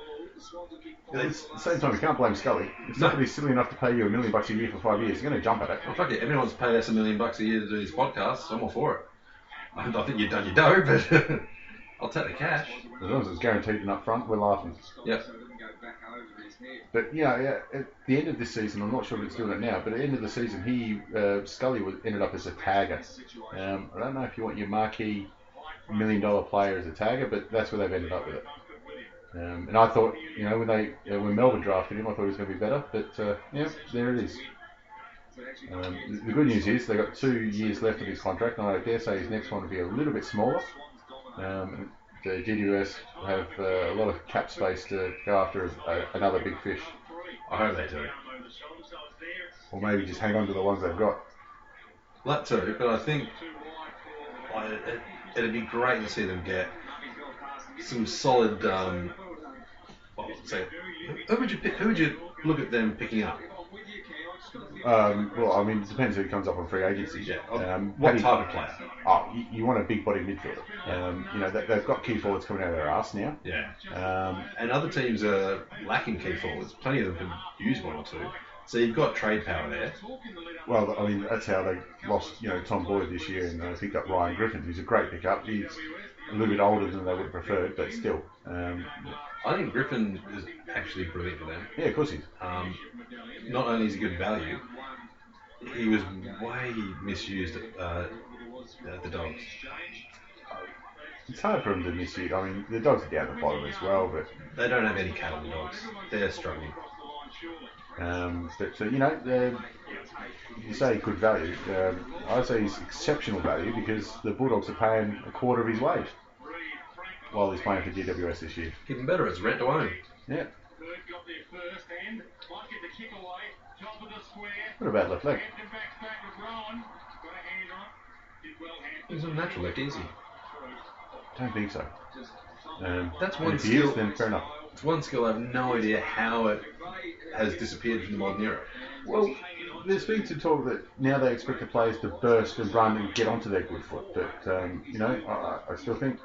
S1: at the same time, you can't blame Scully. If somebody's silly enough to pay you $1 million a year for 5 years, you're going to jump at it.
S2: Well, fuck it. Everyone's paid us $1 million a year to do these podcasts, so I'm all for it. I think you've done your dough, but I'll take the cash.
S1: As long as it's guaranteed and up front, we're laughing.
S2: Yep.
S1: But at the end of this season, I'm not sure if it's doing it now, but at the end of the season, Scully ended up as a tagger. I don't know if you want your marquee $1 million player as a tagger, but that's where they've ended up with it. And I thought, when Melbourne drafted him, I thought he was going to be better, but there it is. The good news is they've got 2 years left of his contract, and I dare say his next one will be a little bit smaller. The GWS have a lot of cap space to go after another big fish.
S2: I hope they do.
S1: Or maybe just hang on to the ones they've got.
S2: That too, but I think it'd be great to see them get some solid. Who would you pick? Who would you look at them picking up?
S1: It depends who comes up on free agency.
S2: Yeah. What type of player?
S1: You want a big body midfielder. They've got key forwards coming out of their arse now.
S2: Yeah. And other teams are lacking key forwards. Plenty of them can use one or two. So you've got trade power there.
S1: Well, I mean, that's how they lost, Tom Boyd this year, and picked up Ryan Griffin, who's a great pickup. He's a little bit older than they would have preferred, but still.
S2: I think Griffin is actually brilliant for them.
S1: Yeah, of course he is.
S2: Not only is he good value, he was way misused at the Dogs.
S1: It's hard for them to misuse. I mean, the Dogs are down the bottom as well, but
S2: they don't have any cattle, the Dogs. They're struggling.
S1: You say good value. I'd say he's exceptional value because the Bulldogs are paying a quarter of his wage while he's playing for GWS this year.
S2: Even better, it's rent to own.
S1: Yeah. What about left leg?
S2: He's a natural left, is he?
S1: Don't think so.
S2: That's one
S1: if
S2: skill.
S1: He is, then fair enough.
S2: It's one skill. I have no idea how it has disappeared from the modern era.
S1: Well, there's been some talk that now they expect the players to burst and run and get onto their good foot. But I still think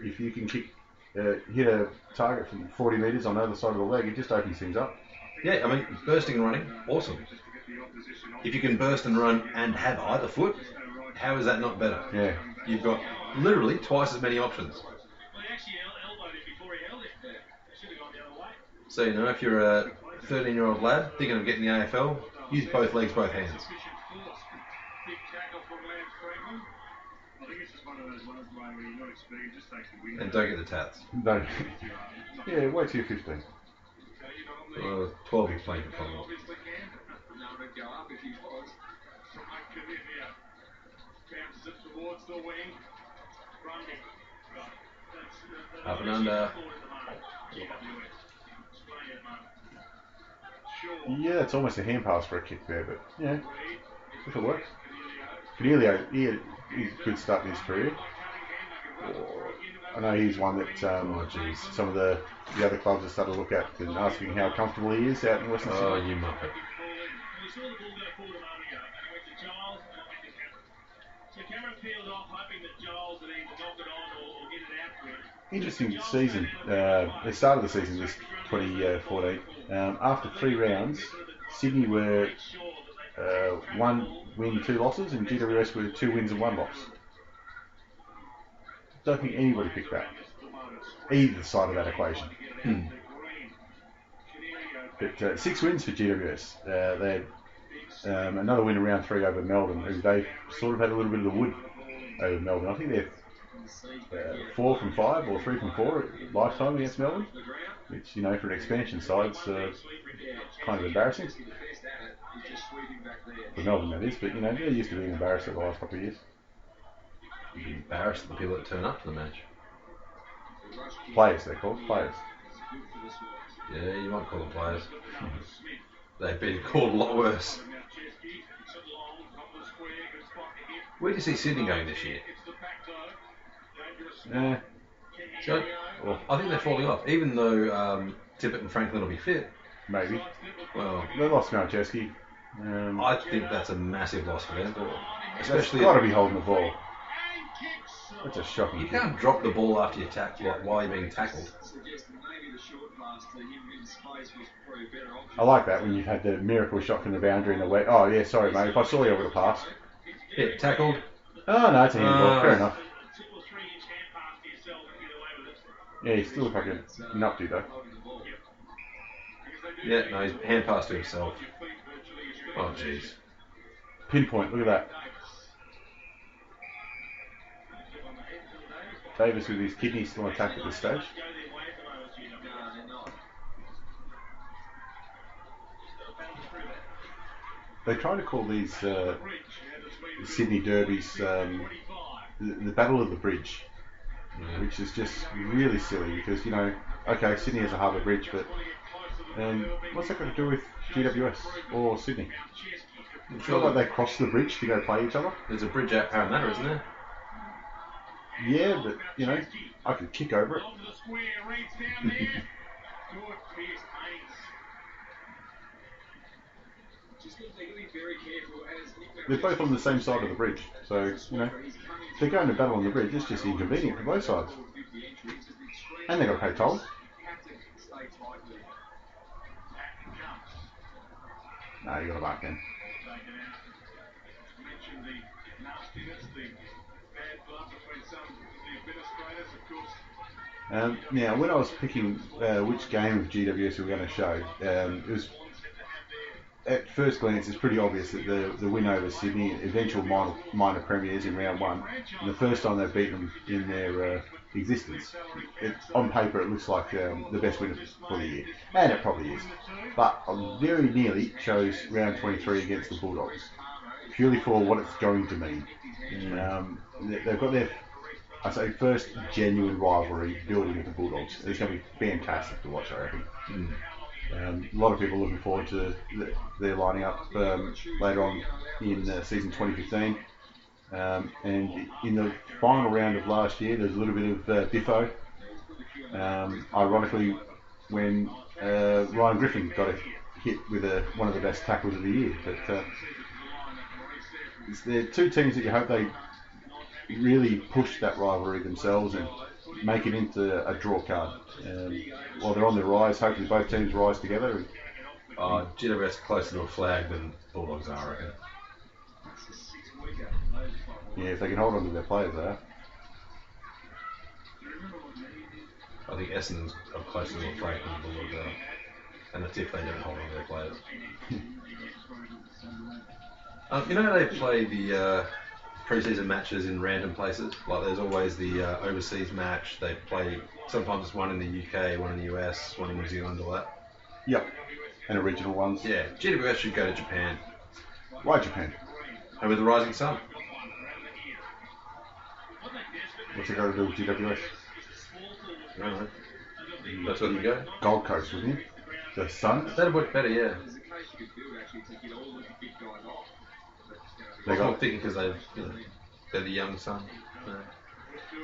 S1: if you can hit a target from 40 metres on the other side of the leg, it just opens things up.
S2: Yeah, I mean, bursting and running, awesome. If you can burst and run and have either foot, how is that not better?
S1: Yeah.
S2: You've got literally twice as many options. So, if you're a 13-year-old lad thinking of getting the AFL, use both legs, both hands. And don't get the tats.
S1: No. Yeah, wait till you're 15.
S2: 12 you're playing for Collingwood. Up and under.
S1: Yeah, it's almost a hand pass for a kick there, but yeah, if it works. Cornelio, he had a good start in his career. I know he's one that some of the other clubs have started to look at and asking how comfortable he is out in Western Sydney.
S2: Oh, you muppet.
S1: Interesting season. The start of the season, this 2014. After 3 rounds, Sydney were 1 win, 2 losses, and GWS were 2 wins and 1 loss. Don't think anybody picked that. Either side of that equation. But 6 wins for GWS. They had another win in round 3 over Melbourne, who they sort of had a little bit of the wood over Melbourne. I think they're 4 from 5 or 3 from 4 at lifetime against Melbourne, which, for an expansion side, is kind of embarrassing. For Melbourne, that is, but they're used to being embarrassed over the last couple of years.
S2: You'd be embarrassed at the people that turn up to the match.
S1: Players, they're called players.
S2: Yeah, you might call them players. They've been called a lot worse. Where do you see Sydney going this year? So, I think they're falling off, even though Tippett and Franklin will be fit.
S1: Maybe.
S2: Well,
S1: they lost Malcheski.
S2: I think that's a massive loss for them.
S1: Especially got to be holding the ball. That's a shocking.
S2: You can't drop the ball after you while you're being tackled.
S1: I like that when you've had the miracle shot from the boundary in the way. Oh yeah, sorry mate. If I saw you, I would have passed.
S2: Yeah, tackled.
S1: Oh no, it's a handball. Fair enough. Yeah, he's still fucking numpty though.
S2: Yeah, no, he's hand passed to himself. Oh jeez.
S1: Pinpoint. Look at that. Davis with his kidney still intact at this stage. They try to call these Sydney derbies the Battle of the Bridge, which is just really silly because, okay, Sydney has a harbour bridge, but what's that got to do with GWS or Sydney? It's not like they cross the bridge to go play each other.
S2: There's a bridge out Parramatta, isn't there?
S1: Yeah, but, I could kick over it. They're both on the same side of the bridge, so, if they're going to battle on the bridge, it's just inconvenient for both sides. And they've got to pay tolls. No, you got to mark then. Now, when I was picking which game of GWS we were going to show, it was at first glance it's pretty obvious that the win over Sydney, eventual minor premiers in round one, and the first time they've beaten them in their existence. On paper, it looks like the best win for the year, and it probably is. But I very nearly chose round 23 against the Bulldogs, purely for what it's going to mean. They've got their, I say, first genuine rivalry building with the Bulldogs. It's going to be fantastic to watch, I reckon. A lot of people are looking forward to their lining up later on in season 2015. And in the final round of last year, there's a little bit of biffo. Ironically, when Ryan Griffin got a hit with one of the best tackles of the year. But they're two teams that you hope they really push that rivalry themselves and make it into a draw card. While they're on the rise, hopefully both teams rise together.
S2: GWS closer to a flag than Bulldogs are, I reckon.
S1: Yeah, if they can hold on to their players there.
S2: I think Essendon's are closer to a flag than the Bulldogs are. And that's if they don't hold on to their players. You know they play the pre-season matches in random places? Like there's always the overseas match. They play, sometimes it's one in the UK, one in the US, one in New Zealand, all that.
S1: Yep. And original ones.
S2: Yeah. GWS should go to Japan.
S1: Why Japan?
S2: Over the rising sun.
S1: What's it got to do with GWS?
S2: I don't know. That's where you go.
S1: Gold Coast, wouldn't you? The sun?
S2: That'd work better, yeah.
S1: They
S2: I'm
S1: got
S2: thinking because they're the young sun.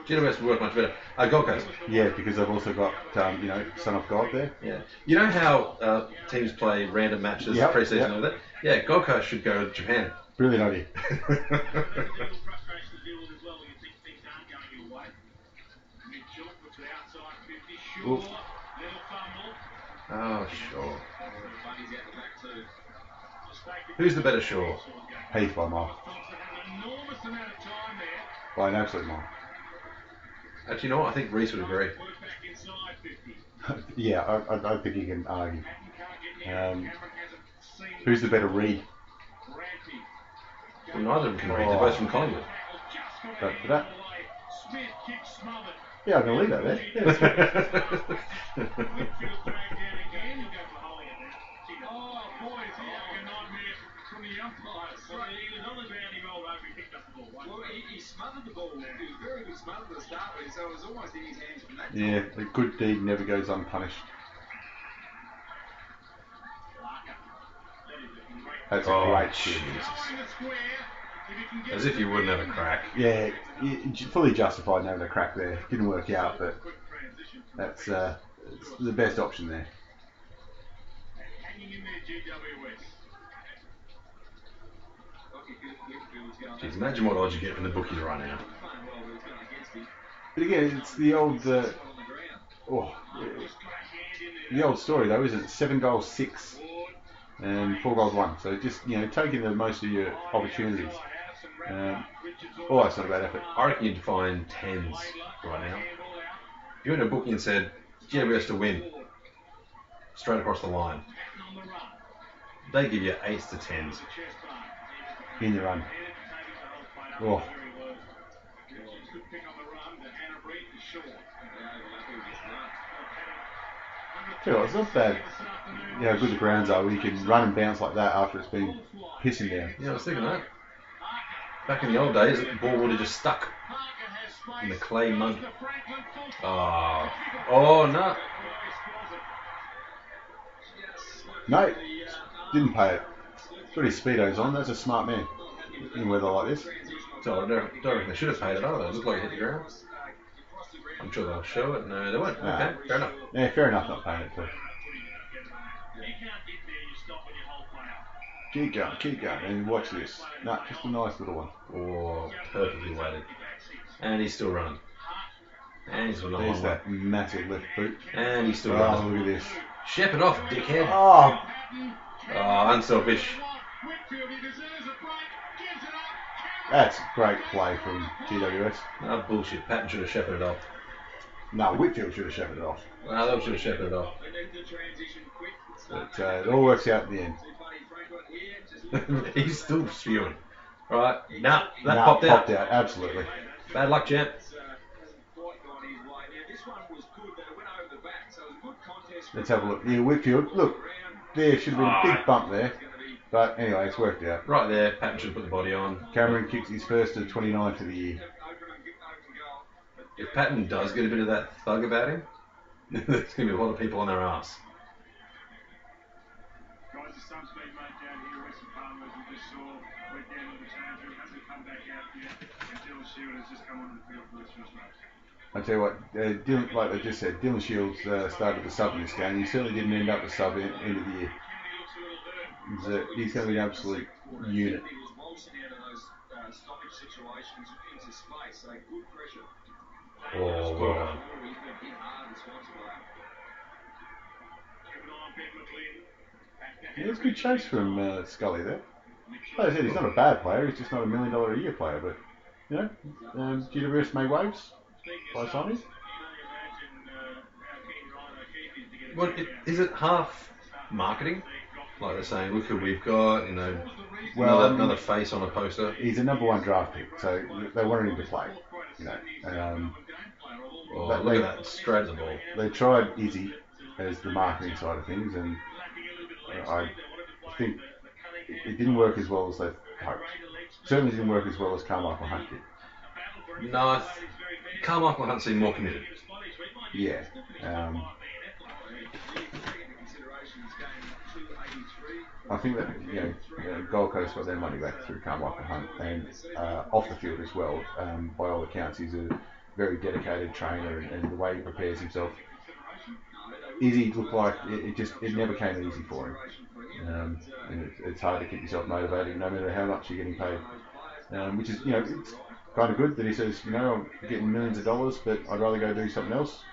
S2: GWS would work much better. Gold Coast.
S1: Yeah, because they've also got Son of God there.
S2: Yeah. You know how teams play random matches pre-season and all that? Yeah, Gold Coast should go to Japan.
S1: Brilliant idea.
S2: Oh, sure. Who's the better Shaw?
S1: Heath by a mile. By an absolute mile.
S2: Actually, you know what? I think Reece would agree.
S1: Yeah, I don't think you can argue. Who's the better Reed?
S2: Well, neither of them can read. They're both from Collingwood.
S1: But for that. Yeah, I'm going to leave that there.
S3: He smothered the ball. He was very good smothered to start with, so it was almost in his hands from that.
S1: Yeah, a good deed never goes unpunished. That's a great shit.
S2: As if you wouldn't have a crack.
S1: Yeah, fully justified having a crack there. Didn't work out, but that's it's the best option there.
S2: Jeez, imagine what odds you get when the bookies run out.
S1: But again, it's the old the old story though, isn't it? 7 goals 6 and 4 goals 1. So just taking the most of your opportunities. All that's not a bad effort.
S2: I reckon you'd find 10s right now. If you went to a bookie and said GWS to win straight across the line, they give you 8s to 10s.
S1: In the run. Oh. It's not bad how good the grounds are where you can run and bounce like that after it's been pissing down.
S2: Yeah, I was thinking that. Back in the old days, the ball would have just stuck in the clay mud. Oh no.
S1: No, didn't pay it. Got his speedos on. That's a smart man in weather like this.
S2: So I don't reckon they should have paid it either. It looked like it hit the ground. I'm sure they'll show it. No, they won't. Okay, fair enough.
S1: Yeah, fair enough not paying it too. Keep going, and watch this. No, just a nice little one.
S2: Oh, perfectly weighted. And he's still running. And he's still not
S1: There's that massive left boot.
S2: And he's still running.
S1: Oh, look at this.
S2: Shep it off, dickhead.
S1: Oh,
S2: Oh, unselfish.
S1: That's great play from GWS.
S2: Oh, bullshit. Patton should have shepherded off.
S1: No, Whitfield should have shepherded it off.
S2: No, they should have shepherded off.
S1: But it all works out in the end.
S2: He's still spewing. Right. Nah, that
S1: Nah,
S2: popped out.
S1: Absolutely.
S2: Bad luck, champ.
S1: Let's have a look. Yeah, Whitfield. Look, there should have been a big bump there. But anyway, it's worked out.
S2: Right there, Patton should put the body on.
S1: Cameron kicks his first to 29 for the year.
S2: If Patton does get a bit of that thug about him, there's going to be a lot of people on their ass.
S3: Guys, the sub's been made down here. Weston Palmer, as we just saw, went down to the change room, hasn't come back out yet, and Dylan Shield has just come onto the field for this first match.
S1: I tell you what, Dylan, like I just said, Dylan Shields started the sub in this game. He certainly didn't end up the sub end of the year. He's going to be an absolute unit.
S2: Oh, wow.
S1: Yeah, it's a good chase from Scully there. Like I said, he's not a bad player. He's just not $1 million a year player. But you know, GWS made waves by signing.
S2: What is it? Half marketing? Like they're saying, look who we've got. You know,
S1: Well,
S2: another face on a poster.
S1: He's a number 1 draft pick, so they wanted him to play. You know,
S2: Look at that, straight at the ball.
S1: They tried Izzy as the marketing side of things, and I think it didn't work as well as they hoped. Certainly didn't work as well as Carmichael Hunt did.
S2: No, Carmichael Hunt seemed more committed.
S1: Yeah. I think that Gold Coast got their money back through Carmichael Hunt, and off the field as well. By all accounts, he's a very dedicated trainer, and the way he prepares himself. Izzy looked like it never came easy for him, and it's hard to keep yourself motivated no matter how much you're getting paid. Which is it's kind of good that he says I'm getting millions of dollars, but I'd rather go do something else.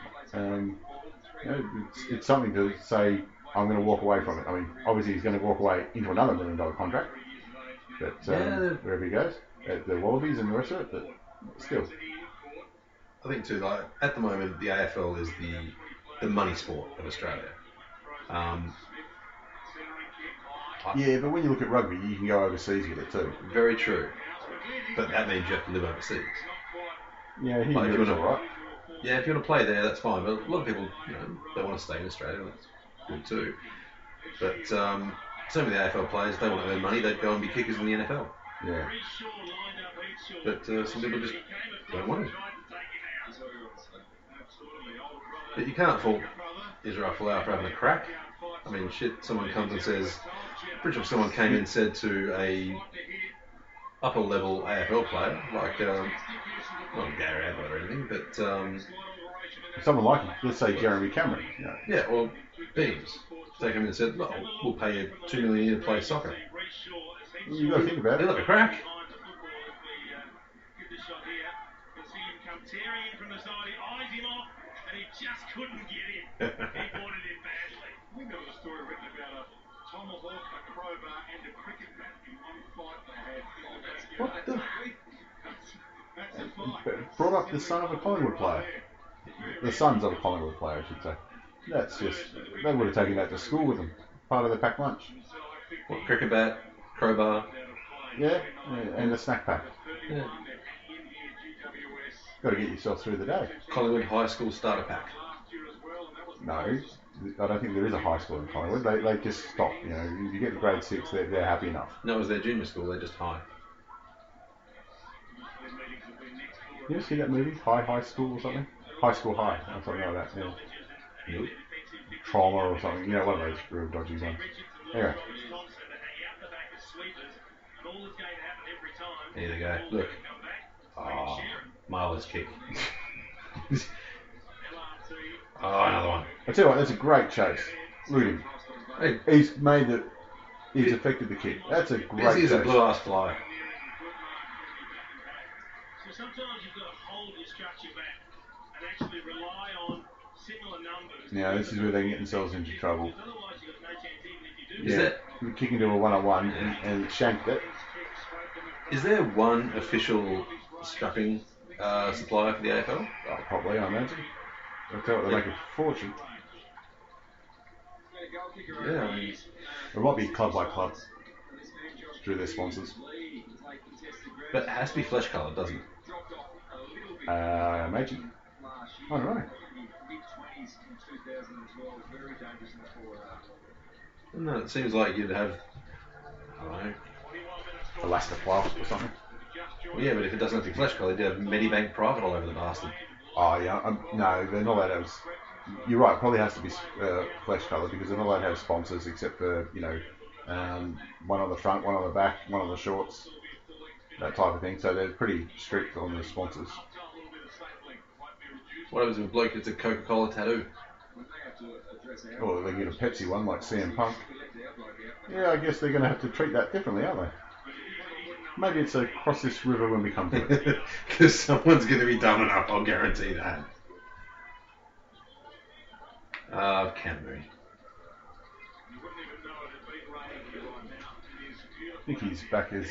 S1: It's something to say. I'm going to walk away from it. I mean, obviously he's going to walk away into another $1 million contract, but wherever he goes, at the Wallabies and the rest of it, but still.
S2: I think too, like at the moment, the AFL is the money sport of Australia.
S1: Yeah, but when you look at rugby, you can go overseas with it too.
S2: Very true, but that means you have to live overseas.
S1: Yeah, he was all right.
S2: Yeah, if you want to play there, that's fine. But a lot of people, they want to stay in Australia. That's good too. But some of the AFL players, if they want to earn money, they'd go and be kickers in the NFL.
S1: Yeah.
S2: But some people just don't want to. But you can't fault Israel Folau for having a crack. I mean, shit, someone comes and says, pretty sure someone came and said to a upper level AFL player, like, not Gary Ablett or anything, but
S1: someone like him, let's say Jeremy Cameron.
S2: Yeah, or Beams. They came in and said, look, we'll pay you $2 million a year to play soccer.
S1: You've got to think about it.
S2: They're like a crack.
S3: And he just couldn't get in. He wanted it badly. We got a story written about a tomahawk, a crowbar, and a cricket bat in one fight they had.
S1: What the?
S3: That's a fight.
S1: Brought up the son of a Collingwood player. The sons of a Collingwood player, I should say. That's just, they would have taken that to school with them. Part of their packed lunch.
S2: What, cricket bat, crowbar?
S1: Yeah, and a snack pack.
S2: Yeah.
S1: Got to get yourself through the day.
S2: Collingwood High School starter pack.
S1: No, I don't think there is a high school in Collingwood. They just stop. If you get to grade 6, they're happy enough.
S2: No, it was their junior school. They're just high.
S1: You ever see that movie, High School or something? High School High, or something like that. Yeah.
S2: Nope.
S1: Trauma or something. One of those real dodgy ones. Anyway.
S2: There you go. Look. Oh, Marla's kick. Oh, another one.
S1: I tell you what, that's a great chase. Look at him.
S2: Hey.
S1: He's made it. He's affected the kick. That's a great chase.
S2: He's a blue ass fly.
S3: So sometimes you've got to hold your structure back and actually rely on similar numbers.
S1: Now this is where they get themselves into trouble.
S3: Otherwise, you've got no chance even if you do.
S2: Is
S1: Yeah,
S2: that
S1: we kick into a one-on-one and shanked it.
S2: is there one official strapping supplier for the AFL?
S1: Oh, probably, I imagine. I tell you what, they make a fortune.
S2: Yeah, I mean,
S1: It might be club by club through their sponsors.
S2: but it has to be flesh coloured, doesn't it?
S1: Imagine. I don't know.
S2: No, it seems like you'd have, I don't know.
S1: Elastoplast or something.
S2: Well, yeah, but if it doesn't have to be flesh coloured, you'd have Medibank Private all over the bastard.
S1: Oh yeah, no, they're not allowed to have. You're right. It probably has to be flesh coloured because they're not allowed to have sponsors except for one on the front, one on the back, one on the shorts, that type of thing. So they're pretty strict on the sponsors.
S2: What happens if a bloke gets a Coca-Cola tattoo?
S1: Or they get a Pepsi one like CM Punk. Yeah, I guess they're going to have to treat that differently, aren't they? Maybe it's across this river when we come to it.
S2: Because someone's going to be dumb enough, I'll guarantee that. Canterbury.
S1: I think he's back as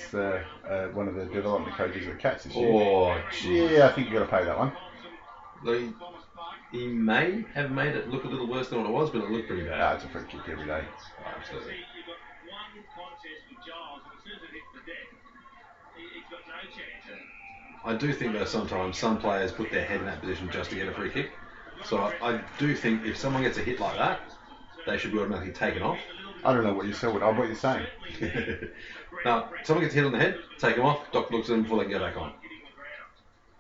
S1: one of the development coaches at Cats this year.
S2: Oh, gee.
S1: Yeah, I think you've got to pay that one.
S2: He may have made it look a little worse than what it was, but it looked pretty bad.
S1: Nah, it's a free kick every day.
S2: Oh, absolutely. I do think though sometimes some players put their head in that position just to get a free kick. So I do think if someone gets a hit like that, they should be automatically taken off.
S1: I don't know what you said. What you're saying.
S2: Now, someone gets hit on the head, take them off. Doctor looks at them before they can go back on.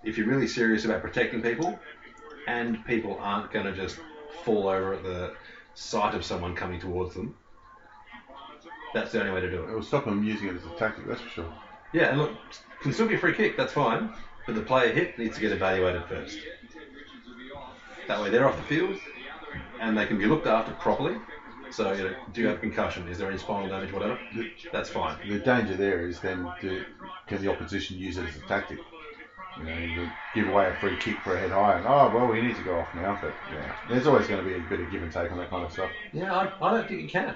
S2: If you're really serious about protecting people, and people aren't going to just fall over at the sight of someone coming towards them, that's the only way to do it.
S1: It will stop them using it as a tactic, that's for sure.
S2: Yeah, and look, can still be a free kick, that's fine, but the player hit needs to get evaluated first. That way they're off the field, and they can be looked after properly. So, do you have concussion? Is there any spinal damage, whatever? That's fine.
S1: The danger there is then can the opposition use it as a tactic? You give away a free kick for a head high, and well, he needs to go off now. But yeah, there's always going to be a bit of give and take on that kind of stuff.
S2: Yeah, I don't think you can.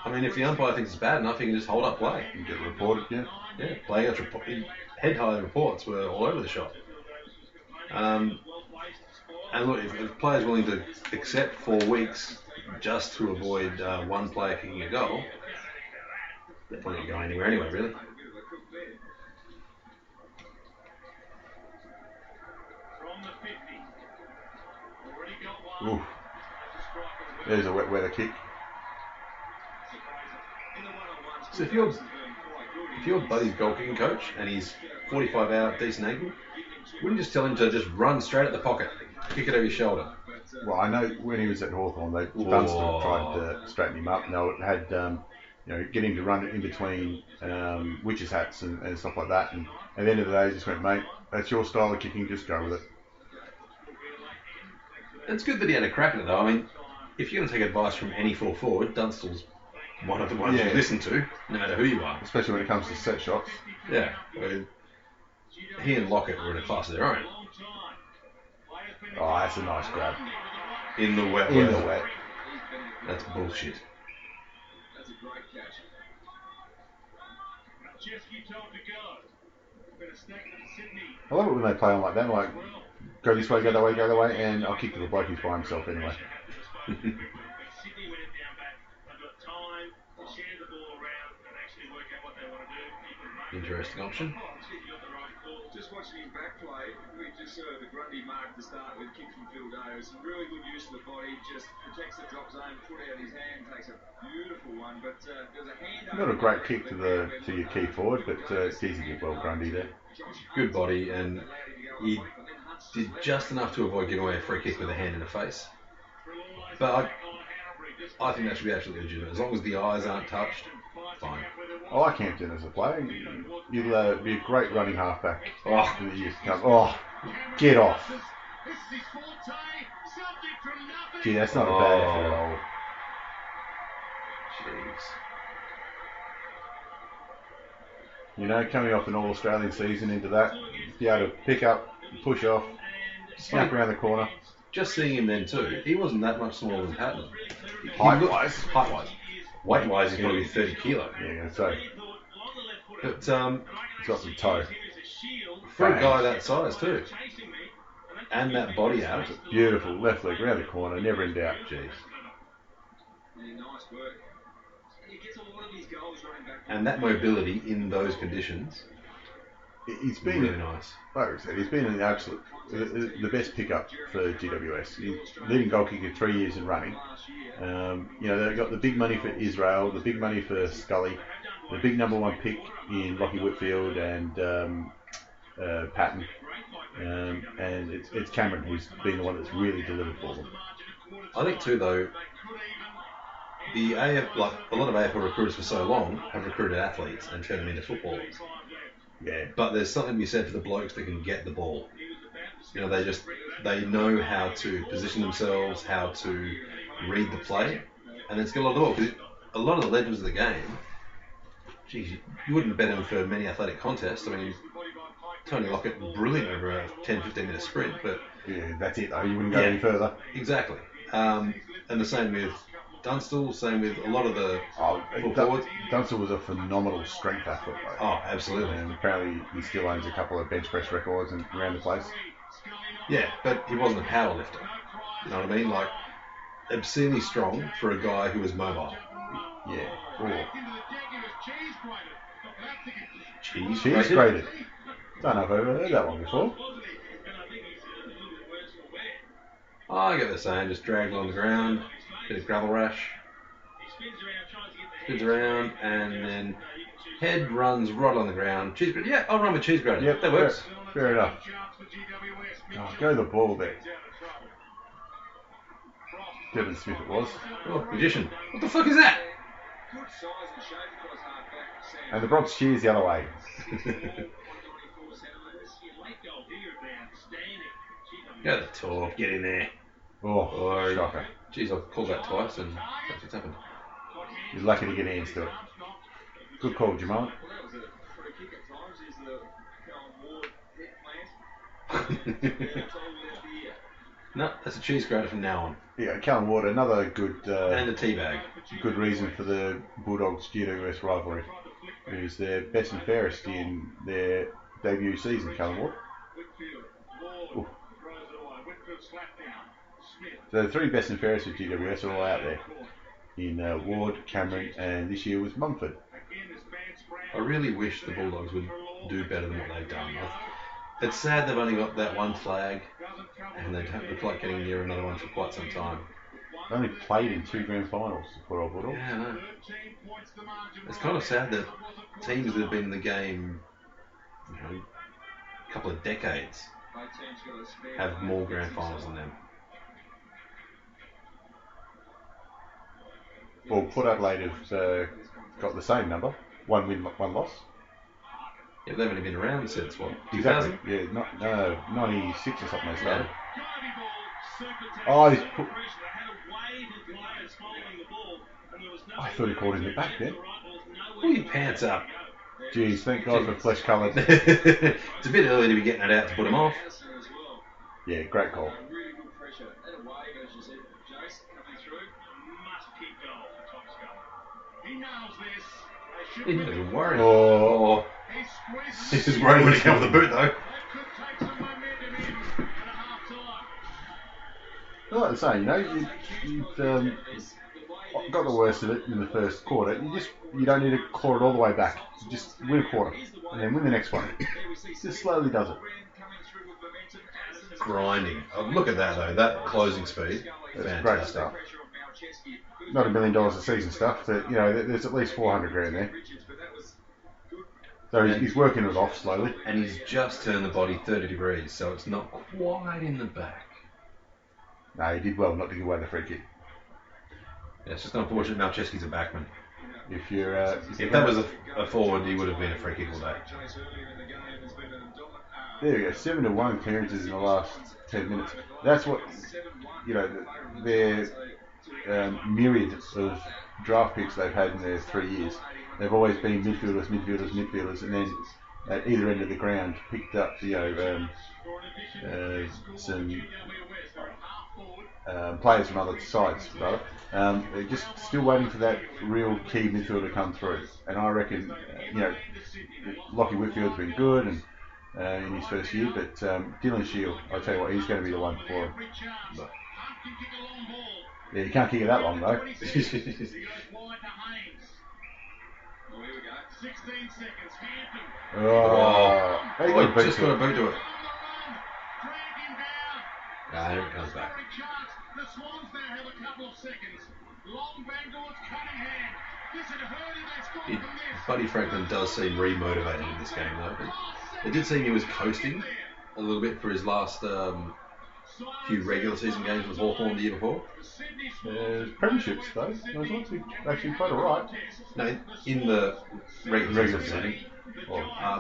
S2: I mean, if the umpire thinks it's bad enough, he can just hold up play.
S1: You get reported, yeah.
S2: Yeah, playing head high reports were all over the shop. And look, if players willing to accept 4 weeks just to avoid one player kicking a goal, they're probably not going anywhere anyway, really.
S1: Ooh. There's a wet weather kick.
S2: So if your buddy's goal kicking coach and he's 45 out, decent angle, wouldn't you just tell him to just run straight at the pocket, kick it over your shoulder?
S1: Well, I know when he was at Hawthorn, Dunstall tried to straighten him up. And they had, get him to run in between witches' hats and stuff like that. And at the end of the day, he just went, mate, that's your style of kicking, just go with it.
S2: It's good that he had a crack at it, though. I mean, if you're going to take advice from any full forward, Dunstall's one of the ones you listen to, no matter who you are.
S1: Especially when it comes to set shots.
S2: Yeah. I mean, he and Lockett were in a class of their own.
S1: Oh, that's a nice grab.
S2: In the wet.
S1: In the wet.
S2: That's bullshit.
S1: I love it when they play on like that, like, go this way, go that way, and I'll kick to the bloke who's by himself anyway.
S2: Interesting option.
S4: Just watching him back play, we just saw the Grundy mark to start with, kick from field A. It was really good use of the body, just protects the drop zone, put out his hand, takes a beautiful one, but there's a hand.
S1: Not a great kick to your key forward, but it's easy to get well Grundy there.
S2: Good body, and he did just enough to avoid giving away a free kick with a hand in the face. But I think that should be absolutely legitimate. As long as the eyes aren't touched, fine.
S1: I like Hampton as a player. He'll be a great running halfback
S2: Oh.
S1: in the years to come. Oh, get off. Gee, that's not a bad effort at all.
S2: Jeez.
S1: Coming off an All-Australian season into that, be able to pick up, push off, snap around the corner.
S2: Just seeing him then too, he wasn't that much smaller than Patton.
S1: Height-wise.
S2: Weight-wise, he's probably 30 kilo.
S1: Yeah, so
S2: But
S1: he's got some toe.
S2: for a guy that size too, and that body out,
S1: Beautiful left leg around the corner, never in doubt. Jeez.
S4: Yeah, nice work. He gets a lot of his goals running back.
S2: and that mobility in those conditions,
S1: He's been
S2: really nice.
S1: Like I said, he's been an absolute the best pickup for GWS. He's leading goal kicker 3 years in running. They've got the big money for Israel, the big money for Scully, the big #1 pick in Lockie Whitfield and Patton, and it's Cameron who's been the one that's really delivered for them.
S2: I think too though, the a lot of AFL recruiters for so long have recruited athletes and turned them into footballers.
S1: Yeah.
S2: But there's something to be said for the blokes that can get the ball. You know, they know how to position themselves, how to read the play, and it's got a lot of ball. Because a lot of the legends of the game, geez, you wouldn't bet them for many athletic contests. I mean, Tony Lockett, brilliant over a 10-15 minute sprint, but
S1: yeah, that's it though. You wouldn't go any further.
S2: Exactly. And the same with Dunstall, same with a lot of the forwards.
S1: Dunstall was a phenomenal strength athlete though.
S2: Oh, absolutely.
S1: And apparently he still owns a couple of bench press records and around the place.
S2: Yeah, but he wasn't a power lifter. You know what I mean? Like, obscenely strong for a guy who was mobile.
S1: Yeah. Oh.
S2: Cheese
S1: grated. Don't know if I've ever heard that one before.
S2: Oh, I get the saying, just dragged along the ground, bit of gravel rash, spins around, and then head runs right on the ground. Cheese grater. Yeah, I'll run with cheese grater.
S1: Yep,
S2: that works.
S1: Fair enough. Oh, go the ball there. Devin Smith it was.
S2: Oh, magician. What the fuck is that?
S1: And the Bronx cheers the other way.
S2: Go the talk, get in there.
S1: Oh, shocker.
S2: Jeez, I've called that twice and that's what's happened.
S1: He's lucky to get hands to it. Good call, Jamal.
S2: No, that's a cheese grater from now on.
S1: Yeah, Callum Ward, another good
S2: and a tea bag.
S1: Good reason for the Bulldogs GWS rivalry. Who's their best and fairest in their debut season, Callum Ward. Ooh. So the three best and fairest of GWS are all out there. In Ward, Cameron, and this year was Mumford.
S2: I really wish the Bulldogs would do better than what they've done. It's sad they've only got that one flag, and they don't look like getting near another one for quite some time.
S1: They only played in 2 grand finals for old Bulldogs.
S2: Yeah, I know. It's kind of sad that teams that have been in the game, a couple of decades, have more grand finals than them.
S1: Well, Port Adelaide have got the same number. 1 win, 1 loss.
S2: Yeah, they've only been around since what?
S1: Exactly.
S2: 2000?
S1: Yeah, 96 or something they started. Oh, he's put... I thought he called him the back then.
S2: Pull your pants up.
S1: Jeez, thank God for flesh coloured.
S2: It's a bit early to be getting that out to put him off.
S1: Yeah, great call.
S2: He didn't even worry.
S1: Oh.
S2: He was worried when he came with the boot though.
S1: Like I say, you've got the worst of it in the first quarter. You don't need to claw it all the way back. You just win a quarter and then win the next one. Just slowly does it.
S2: Grinding. Oh, look at that though. That closing speed.
S1: That's great stuff. Not $1 million a season stuff, but there's at least 400 grand there. So he's working it off slowly.
S2: And he's just turned the body 30 degrees, so it's not quite in the back.
S1: No, he did well not to give away the free kick.
S2: Yeah, it's just unfortunate Malcheski's a backman.
S1: If
S2: that was a forward, he would have been a free kick all day.
S1: There we go, 7-1 clearances in the last 10 minutes. That's what, their myriad of draft picks they've had in their 3 years. They've always been midfielders, and then at either end of the ground picked up, some players from other sides, rather. They're just still waiting for that real key midfielder to come through. And I reckon, Lockie Whitfield's been good and in his first year, but Dylan Shield, I'll tell you what, he's going to be the one for him. But, yeah, you can't kick it that long, though.
S2: He just got a boot to it. Here it comes back.
S3: The Swans now have a couple of seconds. Long bang towards Cunningham. This had hurt if they scored from this.
S2: Buddy Franklin does seem re-motivated in this game, though. It did seem he was coasting a little bit for his last few regular season games with Hawthorn the year before.
S1: Premierships, though. He actually played all right.
S2: No, in the regular season.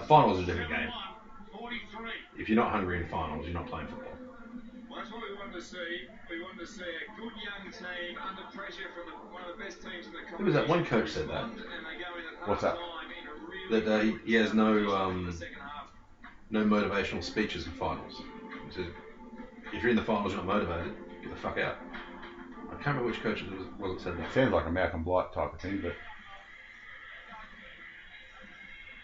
S2: Finals are a different game. If you're not hungry in finals, you're not playing football.
S4: Well, that's what we wanted to see. We wanted to see a good young team under pressure from one of the best teams in the country.
S2: Who was that? One coach said that.
S1: What's that?
S2: That he has no motivational speeches in finals. He said, if you're in the finals, you're not motivated, get the fuck out. I can't remember which coach it was that said that.
S1: Sounds like a Malcolm Blight type of thing, but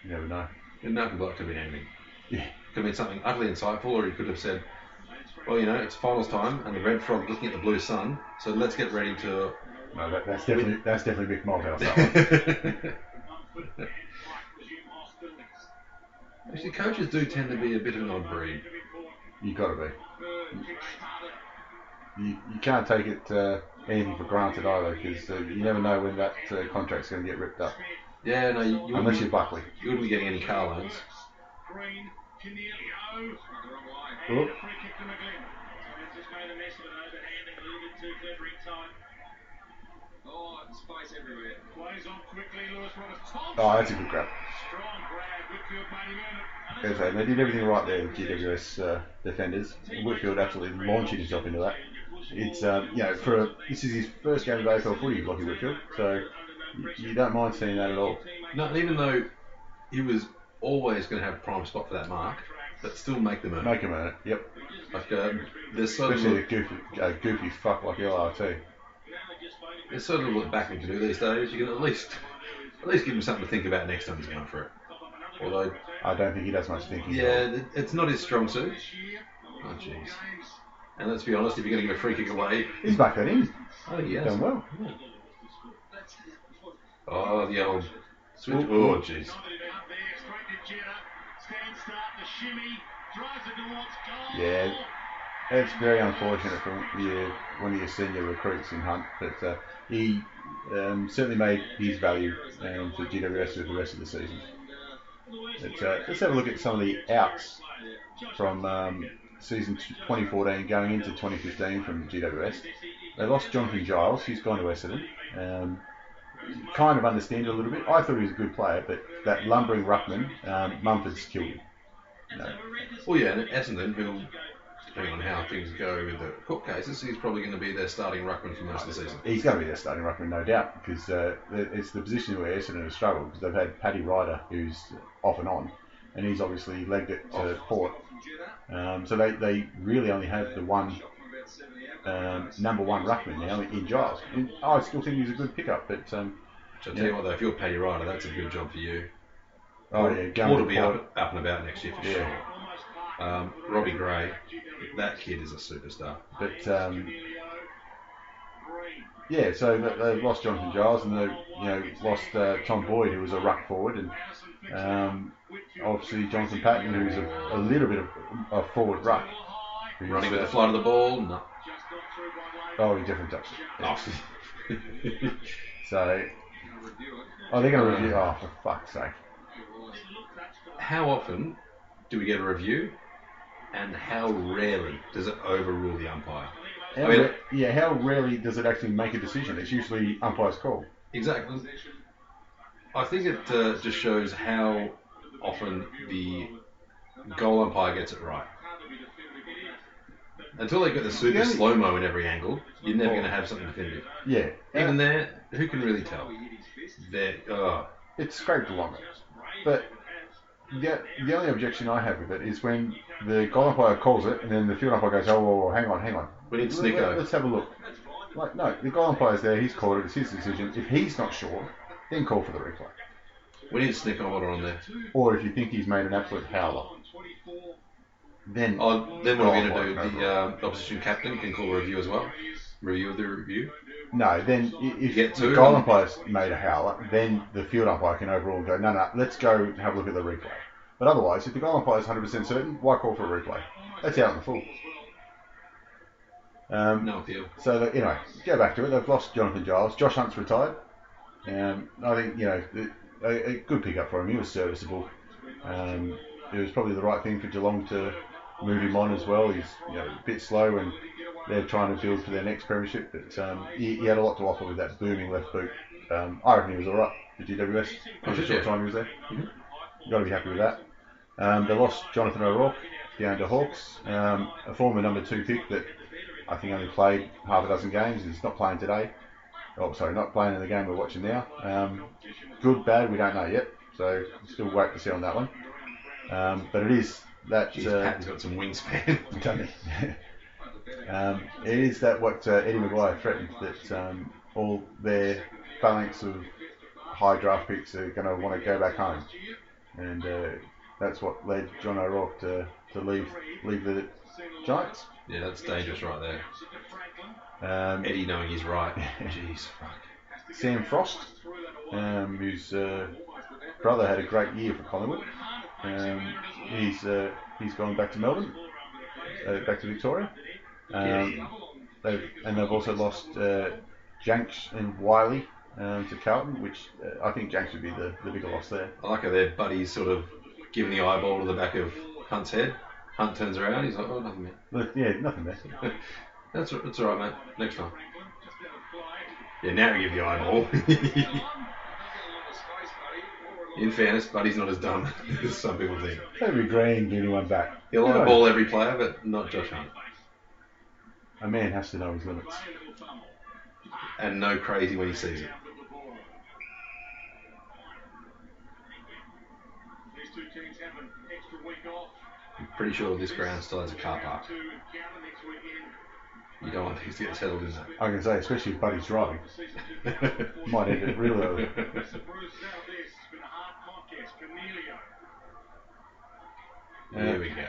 S1: you never know.
S2: And Malcolm Blight could have been anything.
S1: Yeah.
S2: Could have been something utterly insightful, or he could have said, well, it's finals time, and the red frog looking at the blue sun, so let's get ready to...
S1: No, that's definitely Mick Malthouse, that one.
S2: Actually, coaches do tend to be a bit of an odd breed.
S1: You got to be. You can't take it anything for granted either, because you never know when that contract's going to get ripped up.
S2: Yeah, no,
S1: unless you're Buckley.
S2: You wouldn't be getting any car loans.
S1: Oh.
S4: Space everywhere.
S1: Oh, that's a good grab. They did everything right there, the GWS defenders. Whitfield absolutely launching himself into that. It's this is his first game of AFL footy, Lockie Whitfield, so you don't mind seeing that at all.
S2: No, even though he was always going to have a prime spot for that mark, but still make them earn it.
S1: Make them earn it, yep.
S2: Like, there's sort
S1: especially
S2: of
S1: a goofy fuck like LRT.
S2: There's sort of what backing can do these days. You can at least give him something to think about next time he's going for it. Although
S1: I don't think he does much thinking.
S2: Yeah, it's not his strong suit. Oh jeez. And let's be honest, if you're going to give a free kick away,
S1: he's back that in.
S2: Oh yes.
S1: Done well.
S2: Yeah. Oh, the old switch. Oh jeez.
S1: Yeah, it's very unfortunate for one of your senior recruits in Hunt, but he certainly made his value for GWS for the rest of the season. But, let's have a look at some of the outs from season 2014 going into 2015 from GWS. They lost Jonathan Giles, he's gone to Essendon. Kind of understand it a little bit. I thought he was a good player, but that lumbering ruckman, Mumford's killed him. No.
S2: Well, yeah, and Essendon, who, depending on how things go with the court cases, he's probably going to be their starting ruckman for most of the season.
S1: He's going to be their starting ruckman, no doubt, because it's the position where Essendon has struggled, because they've had Paddy Ryder, who's off and on, and he's obviously legged it to Port. So they really only have the one number one ruckman now in Giles. And I still think he's a good pickup, but...
S2: I'll tell you what, though, if you're Paddy Ryder, that's a good job for you.
S1: Oh, yeah,
S2: Port will be up and about next year for sure. Robbie Gray, that kid is a superstar.
S1: But so they've lost Jonathan Giles and they've lost Tom Boyd, who was a ruck forward, and obviously Jonathan Patton, who's a little bit of a forward ruck.
S2: Running with the flight of the ball, no.
S1: Oh, he definitely touched it.
S2: Oh.
S1: So, they're going to review. Oh, for fuck's sake.
S2: How often do we get a review, and how rarely does it overrule the umpire?
S1: How rarely does it actually make a decision? It's usually umpire's call.
S2: Exactly. I think it just shows how often the goal umpire gets it right. Until they get the super slow-mo in every angle, you're never going to have something definitive.
S1: Yeah.
S2: Even there, who can really tell?
S1: It's scraped along it. But the only objection I have with it is when the goal umpire calls it and then the field umpire goes, oh, hang on.
S2: We need Snicko.
S1: Let's have a look. Like, no, the goal umpire's there, he's called it, it's his decision. If he's not sure, then call for the replay.
S2: We need Snicko order on there.
S1: Or if you think he's made an absolute howler, then...
S2: Then what are we going to do? The opposition captain can call a review as well? Review of the review?
S1: No, then if the goal umpire's made a howler, then the field umpire can overrule and go, no, let's go have a look at the replay. But otherwise, if the goal umpire is 100% certain, why call for a replay? That's out in the full.
S2: No appeal.
S1: So, anyway, go back to it. They've lost Jonathan Giles. Josh Hunt's retired. I think, a good pickup for him. He was serviceable. It was probably the right thing for Geelong to move him on as well. He's a bit slow and they're trying to build for their next premiership. But he had a lot to offer with that booming left boot. I reckon he was all right for GWS. For the short time he was there. You've got to be happy with that. They lost Jonathan O'Rourke down to Hawks, a former number 2 pick that I think only played half a dozen games. He's not playing today. Oh, sorry, not playing in the game we're watching now. Good, bad, we don't know yet. So still wait to see on that one. But it is that...
S2: Patton's got some wingspan.
S1: It is that what Eddie Maguire threatened, that all their phalanx of high draft picks are going to want to go back home. And that's what led John O'Rourke to leave the Giants.
S2: Yeah, that's dangerous right there. Eddie knowing he's right. Jeez, fuck.
S1: Sam Frost, whose brother had a great year for Collingwood. He's gone back to Melbourne, back to Victoria. They've also lost Janks and Wiley to Carlton, which I think Janks would be the bigger loss there.
S2: I like how their buddies sort of giving the eyeball to the back of Hunt's head. Hunt turns around, he's like, oh, nothing, man.
S1: Yeah, nothing there.
S2: That's all right, mate. Next time. Yeah, now you give the eyeball. In fairness, Buddy's not as dumb as some people think.
S1: Every green, get anyone back.
S2: He'll eyeball every player, but not Josh Hunt.
S1: A man has to know his limits.
S2: And know crazy when he sees it. I'm pretty sure this ground still has a car park. You don't want things to get settled in that.
S1: I can say, especially if Buddy's driving. Might end it real early.
S2: There we go.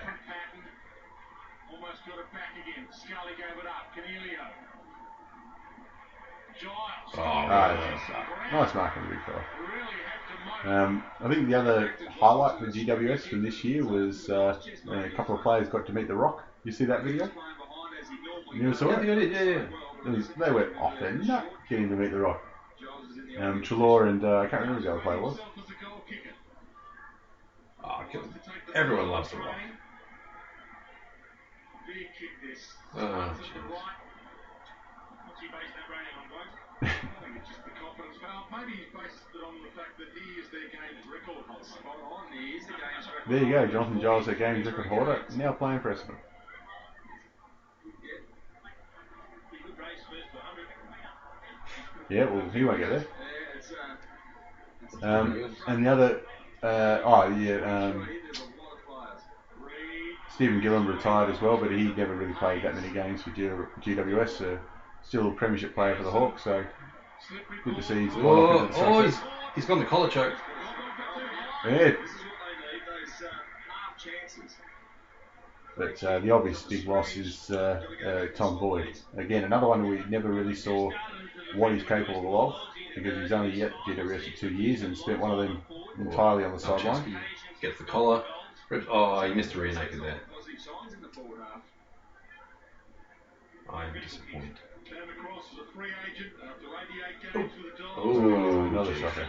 S3: Almost got it back again. Scully gave it up. Canelio. Giles.
S1: Nice mark on the big fella. I think the other highlight for GWS from this year was a couple of players got to meet The Rock. You see that video? You saw it?
S2: Yeah.
S1: They went off their nut getting to meet The Rock. Trelaw and I can't remember who the other player was.
S2: Everyone loves The Rock. Oh,
S3: What's he based that rating on, guys? I think it's just the confidence foul. Maybe he's based it on the fact that he is their game's record holder. Spot on, he is the game's record holder.
S1: There you go, Jonathan Giles, their game's record holder, now playing for Essendon. Yeah, well, he won't get there. And the other, Stephen Gillam retired as well, but he never really played that many games for GWS. So still a premiership player for the Hawks, so good to see he's
S2: he's gone the collar choke.
S1: Yeah. But the obvious big loss is Tom Boyd. Again, another one we never really saw what he's capable of, because he's only at GWS for 2 years and spent one of them entirely on the sideline.
S2: Gets the collar. Oh, he missed a rear naked there. I'm disappointed.
S1: Oh, another shocker.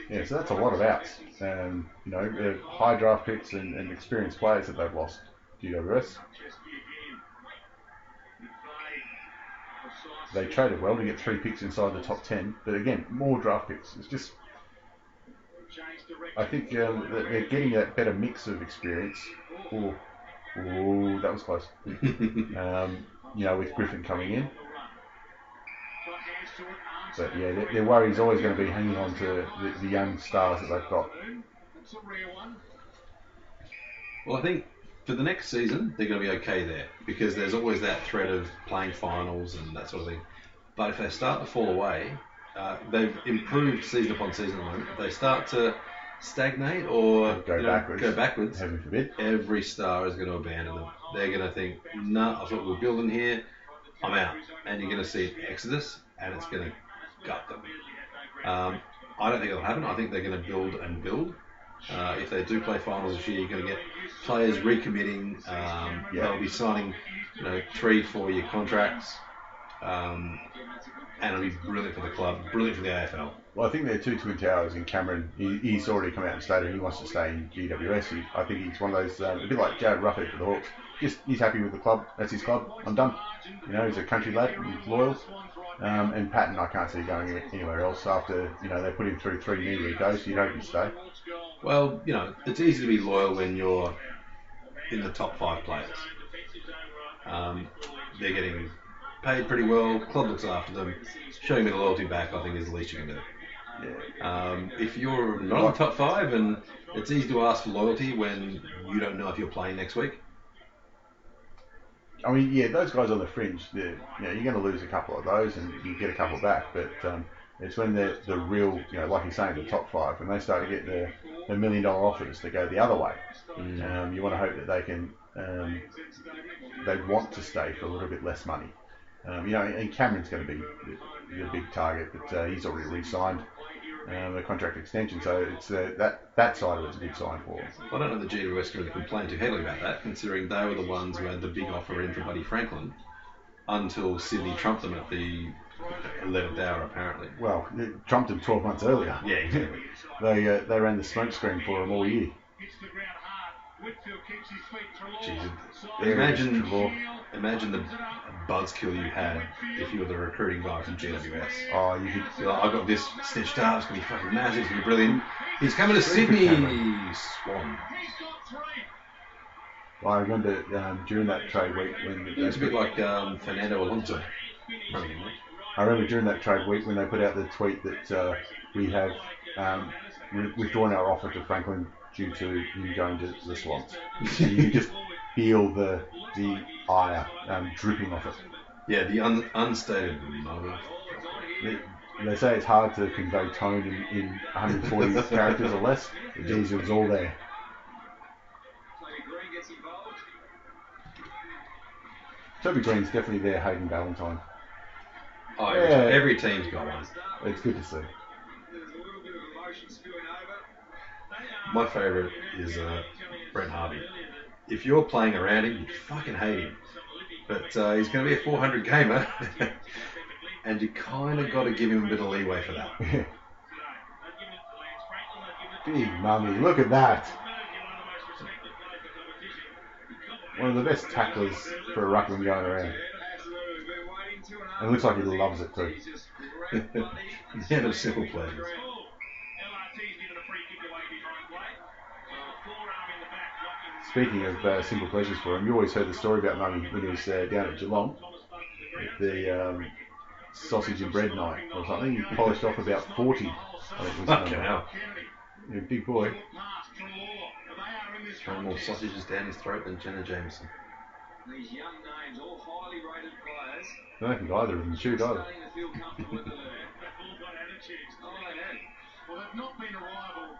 S1: Yeah, so that's a lot of outs. High draft picks and experienced players that they've lost. GWS. They traded well to get 3 picks inside the top 10, but again, more draft picks. It's just, I think they're getting that better mix of experience. Oh, that was close. With Griffin coming in. But yeah, their worry is always going to be hanging on to the young stars that they've got.
S2: Well, I think for the next season, they're going to be okay there because there's always that threat of playing finals and that sort of thing. But if they start to fall away, they've improved season upon season at the moment. If they start to stagnate or
S1: go backwards, heaven forbid,
S2: every star is going to abandon them. They're going to think, no, I thought we were building here, I'm out. And you're going to see an exodus and it's going to gut them. I don't think it'll happen. I think they're going to build and build. If they do play finals this year, you're going to get players recommitting. They'll be signing 3-4 year contracts. And it'll be brilliant for the club, brilliant for the AFL.
S1: Well, I think there are two twin towers in Cameron. He's already come out and stated he wants to stay in GWS. I think he's one of those, a bit like Jared Ruffett for the Hawks. He's happy with the club. That's his club. I'm done. He's a country lad. He's loyal. And Patton, I can't see going anywhere else after, they put him through 3 knee recos. You'd hope he'd stay.
S2: Well, it's easy to be loyal when you're in the top 5 players. They're getting paid pretty well. Club looks after them. Showing me the loyalty back, I think, is the least you can do.
S1: Yeah.
S2: If you're not in the top 5, and it's easy to ask for loyalty when you don't know if you're playing next week.
S1: I mean, yeah, those guys on the fringe, you're going to lose a couple of those and you get a couple back, but it's when the real, like you're saying, the top 5, when they start to get the $1 million offers to go the other way. You want to hope that they can, they want to stay for a little bit less money. And Cameron's going to be the big target, but he's already re-signed the contract extension, so it's that side of it's a good sign for him.
S2: I don't know the GWS really complained too heavily about that, considering they were the ones who had the big offer in for Buddy Franklin until Sydney trumped them at the 11th hour, apparently.
S1: Well, it trumped them 12 months earlier.
S2: Yeah, exactly.
S1: They ran the smoke screen for him all year.
S2: Jeez, imagine the buzzkill you had if you were the recruiting guy from GWS.
S1: Oh, you could.
S2: I got this stitched up. It's gonna be fucking massive. It's gonna be brilliant. He's coming to Sydney. Swans.
S1: Well, I remember during that trade week when
S2: it's a bit like Fernando Alonso.
S1: I remember during that trade week when they put out the tweet that we have withdrawn our offer to Franklin due to him going to the Swans. And you just feel the ire dripping off it.
S2: Yeah, the unstated moment.
S1: They say it's hard to convey tone in 140 characters or less. Geez, it was all there. Toby Green's definitely there, Hayden Valentine.
S2: Oh, every team's got one.
S1: It's good to see.
S2: My favourite is Brent Harvey. If you're playing around him, you fucking hate him. But he's going to be a 400 gamer, and you kind of got to give him a bit of leeway for that.
S1: Big mummy, look at that. One of the best tacklers for a ruckman going around. And it looks like he loves it too.
S2: Yeah, those simple pleasures.
S1: Speaking of simple pleasures for him, you always heard the story about Mummy when he was down at Geelong at the sausage and bread night or something. He polished off about 40, I think was the number. Yeah, big boy.
S2: Throwing more sausages down his throat than Jenna Jameson.
S4: These young names, all highly rated players.
S1: I don't think either of them shoot either.
S3: Well, they've not been a rival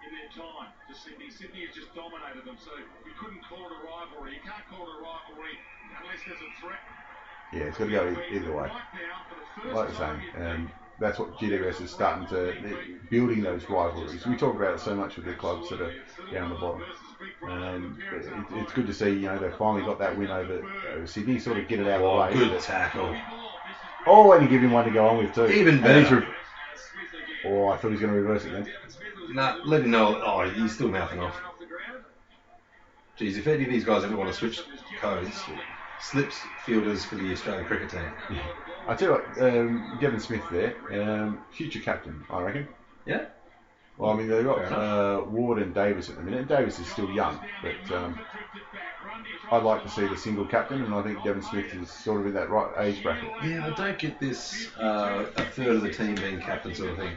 S3: in their time to Sydney. Sydney has just dominated them, so you couldn't call it a rivalry. You can't call it a rivalry unless there's a threat.
S1: Yeah, it's got to go either way. Like you're saying, that's what GWS is starting to, building those rivalries. We talk about it so much with the clubs that are down the bottom. It's good to see, they finally got that win over Sydney, sort of get it out of the way.
S2: Good tackle.
S1: Oh, and you give him one to go on with too.
S2: Even better.
S1: I thought he was going to reverse it then.
S2: Nah, let him know. Oh, he's still mouthing off. Geez, if any of these guys ever want to switch codes, slips fielders for the Australian cricket team.
S1: Yeah. I tell you what, Devon Smith there, future captain, I reckon.
S2: Yeah?
S1: Well, I mean, they've got Ward and Davis at the minute. Davis is still young, but I'd like to see the single captain, and I think Devon Smith is sort of in that right age bracket.
S2: Yeah, I don't get this a third of the team being captain sort of thing.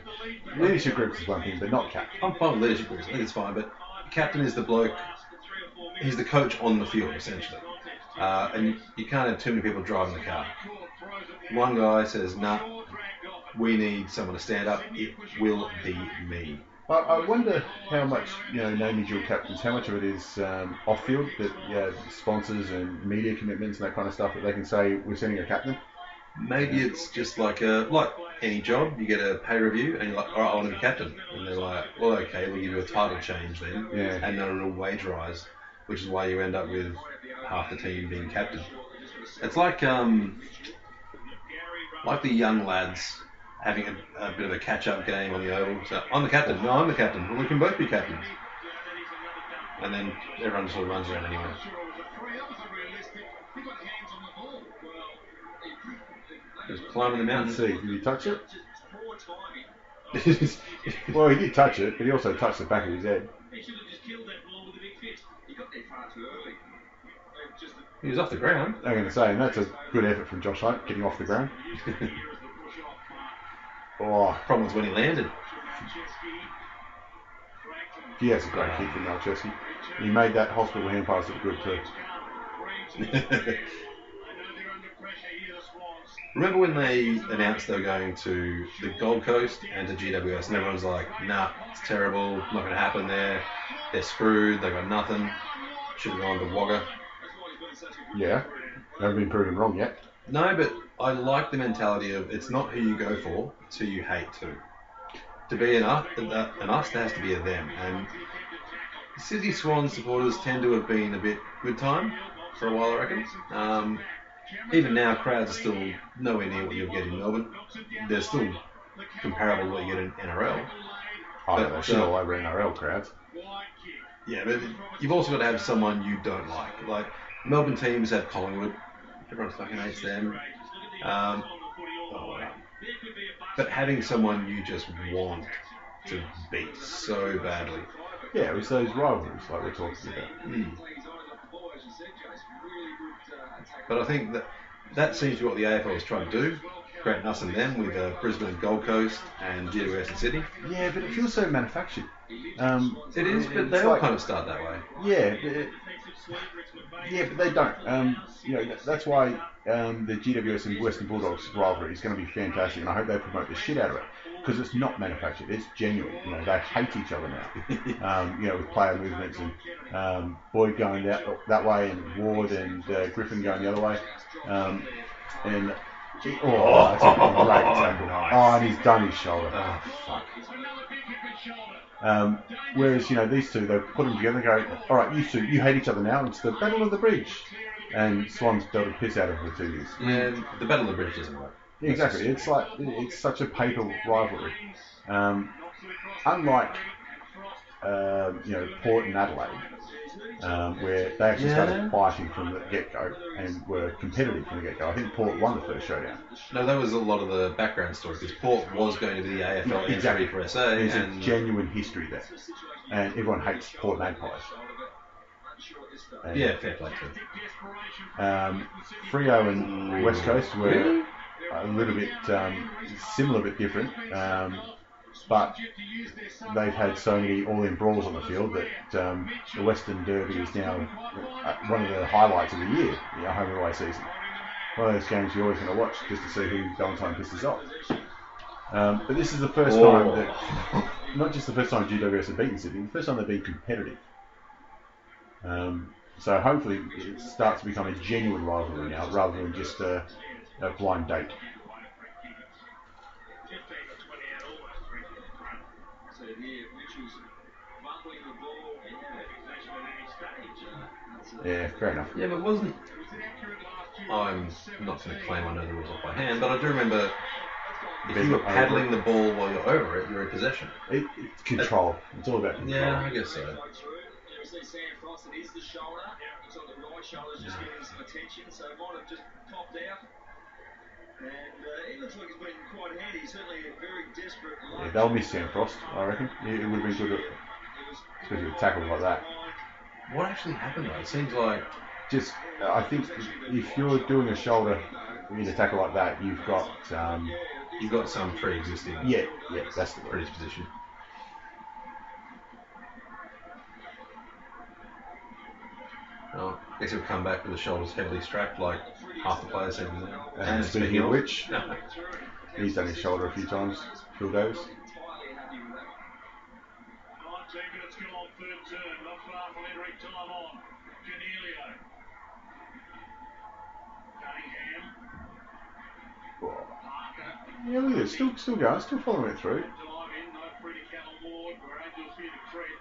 S1: Leadership groups is one thing, but not captain.
S2: I'm fine with leadership groups. I think it's fine, but captain is the bloke. He's the coach on the field, essentially. And you can't have too many people driving the car. One guy says, nah, we need someone to stand up. It will be me.
S1: I wonder how much, naming dual captains, how much of it is off-field, that sponsors and media commitments and that kind of stuff that they can say, we're sending a captain?
S2: Maybe it's just like any job, you get a pay review and you're like, all right, I want to be captain. And they're like, well, okay, we'll give you a title change then, and not a real wage rise, which is why you end up with half the team being captain. It's like the young lads having a bit of a catch-up game on the oval. So, I'm the captain. No, I'm the captain. Well, we can both be captains. And then everyone sort of runs around anyway. Just climbing the mountain.
S1: Let's see, did he touch it? Well, he did touch it, but he also touched the back of his head.
S2: He was off the ground.
S1: I'm going to say, and that's a good effort from Josh Hunt, getting off the ground.
S2: Problem was when he landed.
S1: He has a great kick from Malcheski. He made that hospital hand pass look good too.
S2: Remember when they announced they were going to the Gold Coast and to GWS, and everyone's like, nah, it's terrible, not going to happen there. They're screwed, they got nothing. Should have gone to Wagga.
S1: Yeah, they haven't been proven wrong yet.
S2: No, but I like the mentality of it's not who you go for, it's who you hate too. To be an us, there has to be a them. And Sydney Swans supporters tend to have been a bit good time for a while, I reckon. Even now, crowds are still nowhere near what you'll get in Melbourne. They're still comparable to what you get in NRL.
S1: Oh, they're shit all over NRL crowds.
S2: Yeah, but you've also got to have someone you don't like. Like, Melbourne teams have Collingwood. Everyone fucking hates them. But having someone you just want to beat so badly.
S1: Yeah, it was those rivalries like we're talking about.
S2: But I think that seems to be what the AFL is trying to do. Create us and them with Brisbane and Gold Coast and GWS and Sydney.
S1: Yeah, but it feels so manufactured.
S2: It is, but they all kind of start that way.
S1: Yeah, but they don't. That's why the GWS and Western Bulldogs rivalry is going to be fantastic, and I hope they promote the shit out of it because it's not manufactured; it's genuine. They hate each other now. With player movements and Boyd going that way, and Ward and Griffin going the other way, and that's a great tackle. Oh, and he's done his shoulder. Oh, fuck. Whereas, these two, they put them together and go, all right, you two, you hate each other now. It's the Battle of the Bridge. And Swans built a piss out of it for 2 years.
S2: Yeah, the Battle of the Bridge doesn't work.
S1: Exactly. It's such a paper rivalry. Unlike, Port and Adelaide, where they actually started fighting from the get-go and were competitive from the get-go. I think Port won the first showdown.
S2: No, that was a lot of the background story because Port was going to be the AFL entry for SA.
S1: There's a genuine history there. And everyone hates Port Magpies.
S2: Yeah, fair play too.
S1: Freo and West Coast were a little bit similar but different. But they've had so many all-in brawls on the field that the Western Derby is now one of the highlights of the year, home and away season. One of those games you're always going to watch just to see who Valentine pisses off. But this is the first time that, not just the first time GWS have beaten Sydney, the first time they've been competitive. So hopefully it starts to become a genuine rivalry now rather than just a blind date. Yeah, fair enough.
S2: Yeah, but wasn't... I'm not going to claim I know the rules off by hand, but I do remember if you were paddling the ball while you're over it, you're in possession.
S1: It's control. It's all about control.
S2: Yeah, I guess so.
S4: He looks like he's been quite handy. Certainly a very desperate.
S1: Yeah, they'll miss Sam Frost, I reckon. It would have been good, especially with a tackle like that.
S2: What actually happened though? It seems like
S1: Just, I think if you're doing a shoulder in a tackle like that, you've got
S2: some pre-existing
S1: yeah, that's the
S2: predisposition. Well, I guess he'll come back with the shoulders heavily strapped like half the players seem to do.
S1: And speaking of which, he's done his shoulder a few times, Phil Davis.
S3: 19 minutes go on third turn, not far from entering time on. Canelio. Cunningham. Parker.
S1: Yeah, look at it, still going, still following it through.
S3: Time in, no free to Callum Ward, where Angels here to tread.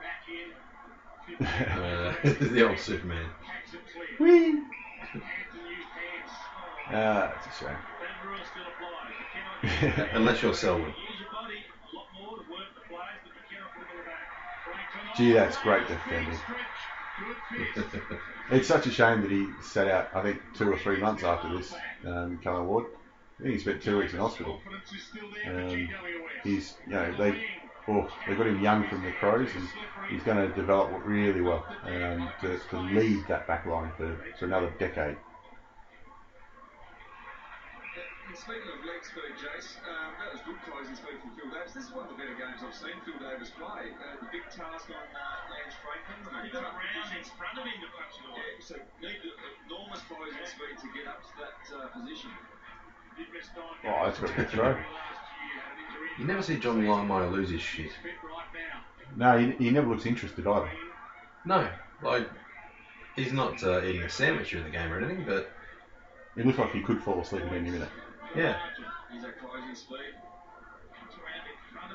S3: Back in.
S2: The old Superman.
S3: Hacks it clear.
S1: Whee!
S3: Hampton used hands.
S1: That's a shame.
S3: That rule still applies. You cannot
S2: Unless you're Selwyn.
S3: use your body a lot more to work the players, but you cannot put them in the back.
S1: Gee, that's great defending. It's such a shame that he sat out, I think, 2 or 3 months after this, Callum Ward. I think he spent 2 weeks in hospital. He's, they got him young from the Crows, and he's going to develop really well to lead that back line for another decade.
S4: Speaking of leg speed, Jace, that was good closing speed from Phil Davis. This is one of the better games I've seen Phil Davis play. The big task on Lance Franklin.
S3: He's got round in front of him to punch it away.
S4: Yeah, so need enormous closing speed to get up to that position.
S1: Oh, that's got a good throw.
S2: You never see John Longmire lose his shit.
S1: No, he never looks interested either.
S2: No, like he's not eating a sandwich during the game or anything, but
S1: He looks like he could fall asleep at any minute.
S2: yeah.
S4: Is that closing speed?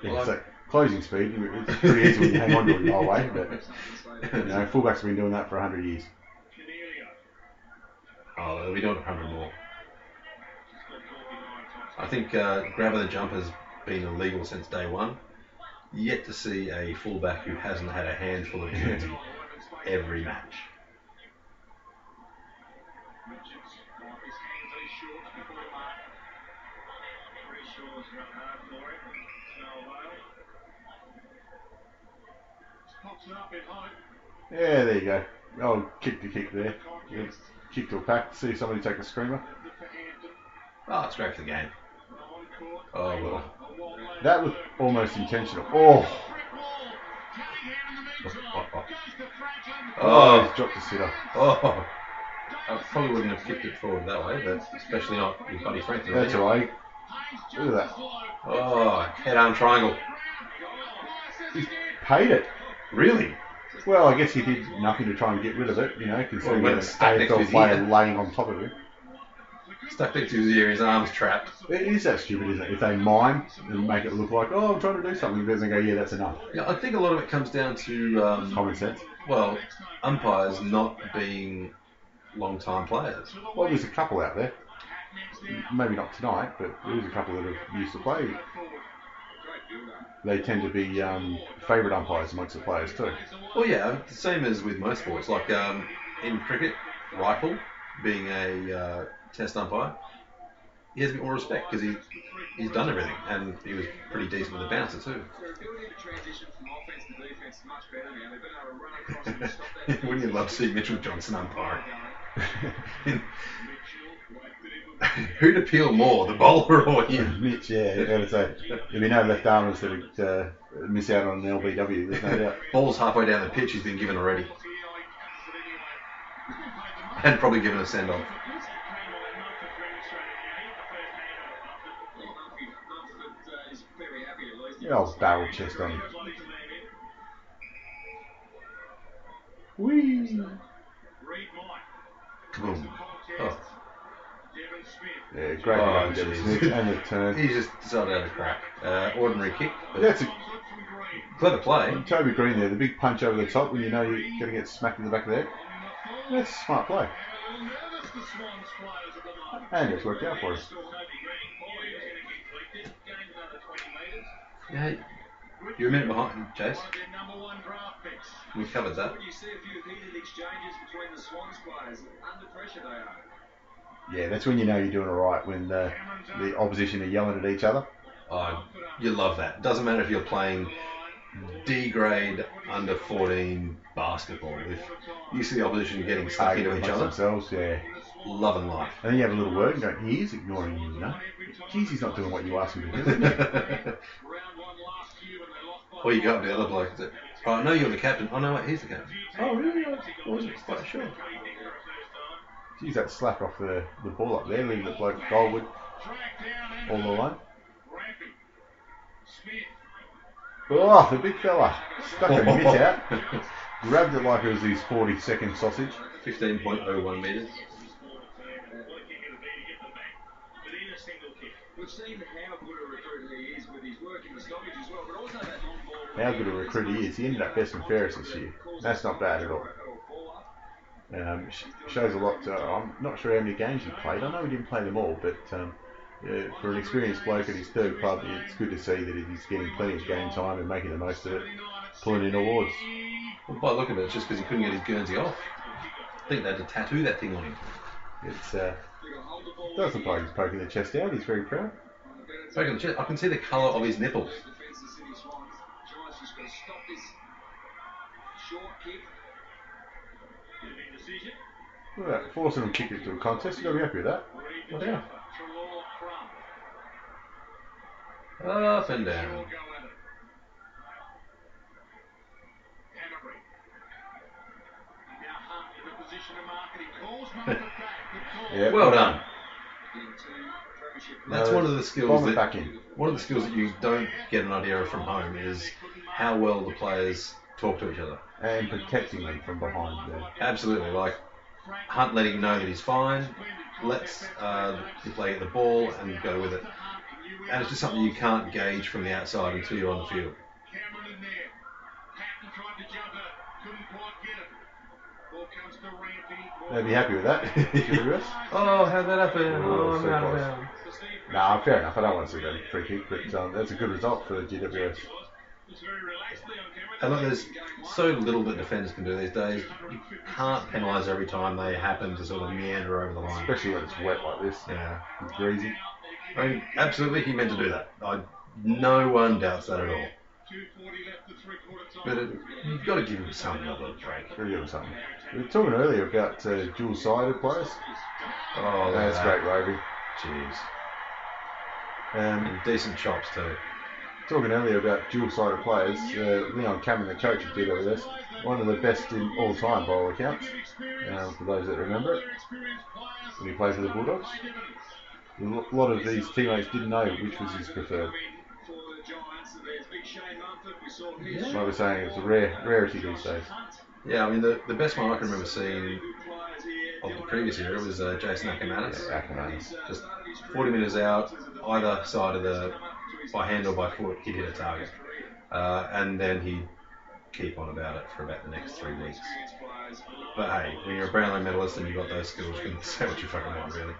S1: Yeah, it's like closing speed. It's pretty easy when you hang on to it the whole way, but fullbacks have been doing that for 100 years.
S2: Oh, they'll be doing 100 more. I think grab of the jump has been illegal since day one. Yet to see a fullback who hasn't had a handful of jersey every match.
S1: Yeah, there you go. Oh, kick there. Yeah, kick to a pack. See somebody take a screamer.
S2: Oh, it's great for the game. Oh, well.
S1: That was almost intentional. Oh, he's dropped the sitter.
S2: Oh. I probably wouldn't have kicked it forward that way, but especially not with Buddy Franklin.
S1: That's alright. Look at that.
S2: Oh, head arm triangle.
S1: He's paid it.
S2: Really?
S1: Well, I guess he did nothing to try and get rid of it, considering
S2: Well,
S1: an
S2: it's stuck next to
S1: AFL
S2: his
S1: player
S2: ear.
S1: laying on top of him.
S2: Stuck next to his ear, his arm's trapped.
S1: It is that stupid, isn't it? If they mime and make it look like, oh, I'm trying to do something, then they go, yeah, that's enough.
S2: Yeah, I think a lot of it comes down to,
S1: Common sense.
S2: well, umpires not being long-time players.
S1: Well, there's a couple out there. Maybe not tonight, but there's a couple that have used to play. They tend to be favourite umpires amongst the players too.
S2: Well, yeah, the same as with most sports. Like in cricket, Rifle being a test umpire, he has a bit more respect because he's done everything, and he was pretty decent with the bouncer too. Wouldn't you love to see Mitchell Johnson umpiring? Who'd appeal more, the bowler or him?
S1: Mitch, yeah, I gotta say, there'd be no left armers that would miss out on an LBW, there's no doubt.
S2: Ball's halfway down the pitch, he's been given already. And probably given a send-off.
S1: Yeah, I'll barrel chest on him. Whee!
S2: Kaboom. Oh.
S1: Yeah, great run, Devin Smith, and the turn.
S2: He just decided to have a crack. Ordinary kick. But
S1: That's a
S2: clever play.
S1: Toby Green there, the big punch over the top when you know you're going to get smacked in the back of the head. That's a smart play. And it's worked out for us.
S2: Yeah, you're a minute behind, Chase. We covered that.
S4: You see a few heated exchanges between the Swans players. Under pressure they are.
S1: Yeah, that's when you know you're doing all right, when the opposition are yelling at each other.
S2: Oh, you love that. Doesn't matter if you're playing D grade under 14 basketball. If you see the opposition getting stuck into each other,
S1: themselves, yeah.
S2: Love and life.
S1: And then you have a little word and go, he is ignoring you, you know. Geez, he's not doing what you asked him to do, isn't he?
S2: Or you go up to the other bloke and say, oh, I know you're the captain. Oh, no, wait, he's the captain. Oh, really? I wasn't quite sure.
S1: Geez, that slap off the ball up there, leaving the bloke Goldwood all alone. Oh, the big fella stuck a mitt out, grabbed it like it was his 40-second sausage.
S2: 15.01 metres.
S4: We've seen how good a recruit he is with his work in the stoppage as well, but also that non-ball.
S1: How good a recruit he is. He ended up best and fairest this year. That's not bad at all. Shows a lot. I'm not sure how many games he played. I know he didn't play them all, but for an experienced bloke at his third club, it's good to see that he's getting plenty of game time and making the most of it, pulling in awards.
S2: Well, by the look of it, it's just because he couldn't get his Guernsey off. I think they had to tattoo that thing on him.
S1: It does look like he's poking the chest out. He's very proud.
S2: Poking the chest. I can see the colour of his nipples.
S1: Look at that, forcing him to kick it to a contest. You've got to be happy with that.
S2: What yeah. Up and down.
S1: Yeah,
S2: well done. That's
S1: No,
S2: one of the skills that
S1: back in.
S2: One of the skills that you don't get an idea of from home is how well the players talk to each other.
S1: And protecting them from behind there.
S2: Absolutely, like Hunt letting him know that he's fine, lets the player get the ball and go with it. And it's just something you can't gauge from the outside until you're on the field.
S1: They'd be happy with that. GWS.
S2: Oh, how'd that happen?
S1: Oh,
S2: I'm
S1: so
S2: out of
S1: close.
S2: bounds.
S1: Nah, fair enough. I don't want to see that free kick, but that's a good result for GWS.
S2: And look, there's so little that defenders can do these days. You can't penalise every time they happen to sort of meander over the line.
S1: Especially when it's wet like this.
S2: Yeah.
S1: It's greasy.
S2: I mean, absolutely, he meant to do that. No one doubts that at all. But you've got to give him some level of break.
S1: Gotta give him something. We were talking earlier about dual-sided players.
S2: Oh,
S1: That's great, Roby.
S2: Jeez. And decent chops too.
S1: Talking earlier about dual-sided players, Leon Cameron, the coach of GWS, one of the best in all time by all accounts, for those that remember it, when he played for the Bulldogs. A lot of these teammates didn't know which was his preferred.
S2: Yeah.
S1: Like we're saying, it's a rarity these days.
S2: Yeah, I mean, the best one I can remember seeing of the previous era was Jason Ackermanis.
S1: Yeah, Ackermanis.
S2: Just 40 metres out, either side of the, by hand or by foot, he'd hit a target. And then he'd keep on about it for about the next 3 weeks. But hey, when you're a Brownlow medalist and you've got those skills, you can say what you fucking want, really.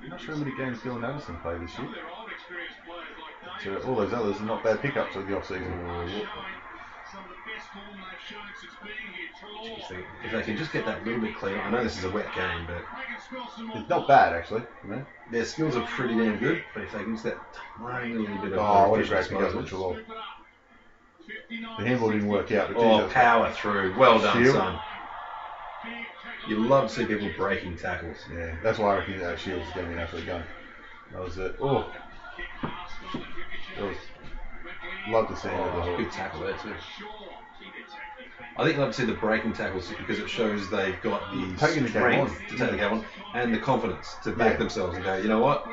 S1: I'm not sure how many games Dylan Addison played this year. But, all those others are not bad pickups of the off-season.
S2: If they can just get that little bit cleaner, I know this is a wet game, but
S1: It's not bad, actually. You know?
S2: their skills are pretty damn good. But if they can just that tiny little bit of
S1: What a great pickup from Trelaw. The handball didn't work out, but
S2: oh,
S1: geez,
S2: power through. Well done,
S1: Shield.
S2: son. You love to see people breaking tackles.
S1: yeah, that's why I reckon that Shields is going to be an absolute gun. That was it. Oh. Love to see him at the
S2: Good
S1: hook.
S2: tackle there too. I think love to see the breaking tackles because it shows they've got the
S1: Taking the game
S2: strength
S1: on.
S2: to take the game on and the confidence to back
S1: Yeah.
S2: themselves and go, you know what?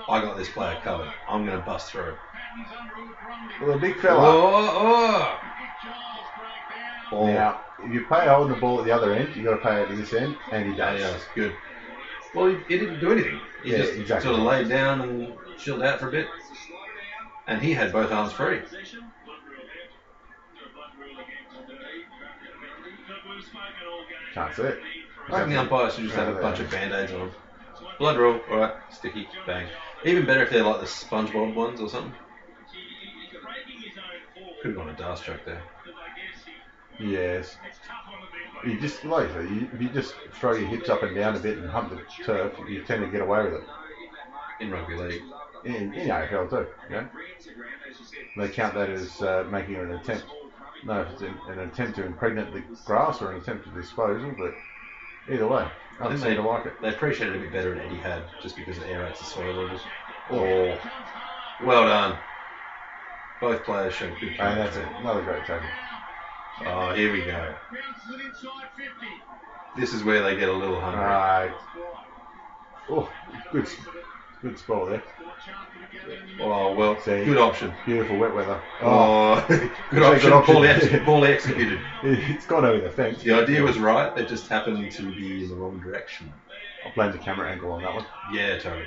S2: I got this player covered. I'm going to bust through.
S1: Well, a big fella.
S2: Oh.
S1: Now, if you pay holding the ball at the other end, you've got to pay it at this end, and he does.
S2: Yeah, that's good. Well, he didn't do anything. He
S1: Yeah,
S2: just
S1: exactly.
S2: sort of laid down and chilled out for a bit. And he had both arms free.
S1: Can't see it.
S2: I reckon the umpires should just have a bunch of band-aids on them. Blood rule, alright, sticky, bang. Even better if they're like the SpongeBob ones or something. Could have gone a dast joke there.
S1: Yes. You just like if you just throw your hips up and down a bit and hump the turf, you tend to get away with it.
S2: In rugby league.
S1: In AFL too, yeah. They count that as making an attempt. No, if it's an attempt to impregnate the grass or an attempt to disposal, but either way, I don't seem to like it.
S2: They appreciate it a bit better than Eddie had, just because it aerates the soil levels. Oh, well done. Both players showed good
S1: And
S2: character.
S1: that's it. Another great tackle.
S2: Oh, here we go. This is where they get a little hungry.
S1: Right. Oh, good spot there.
S2: Oh, well,
S1: See,
S2: good option.
S1: Beautiful wet weather.
S2: Oh, good option. Poorly executed.
S1: It's gone over the fence.
S2: The idea was right, it just happened to be in the wrong direction.
S1: I'll blame the camera angle on that one.
S2: Yeah, totally.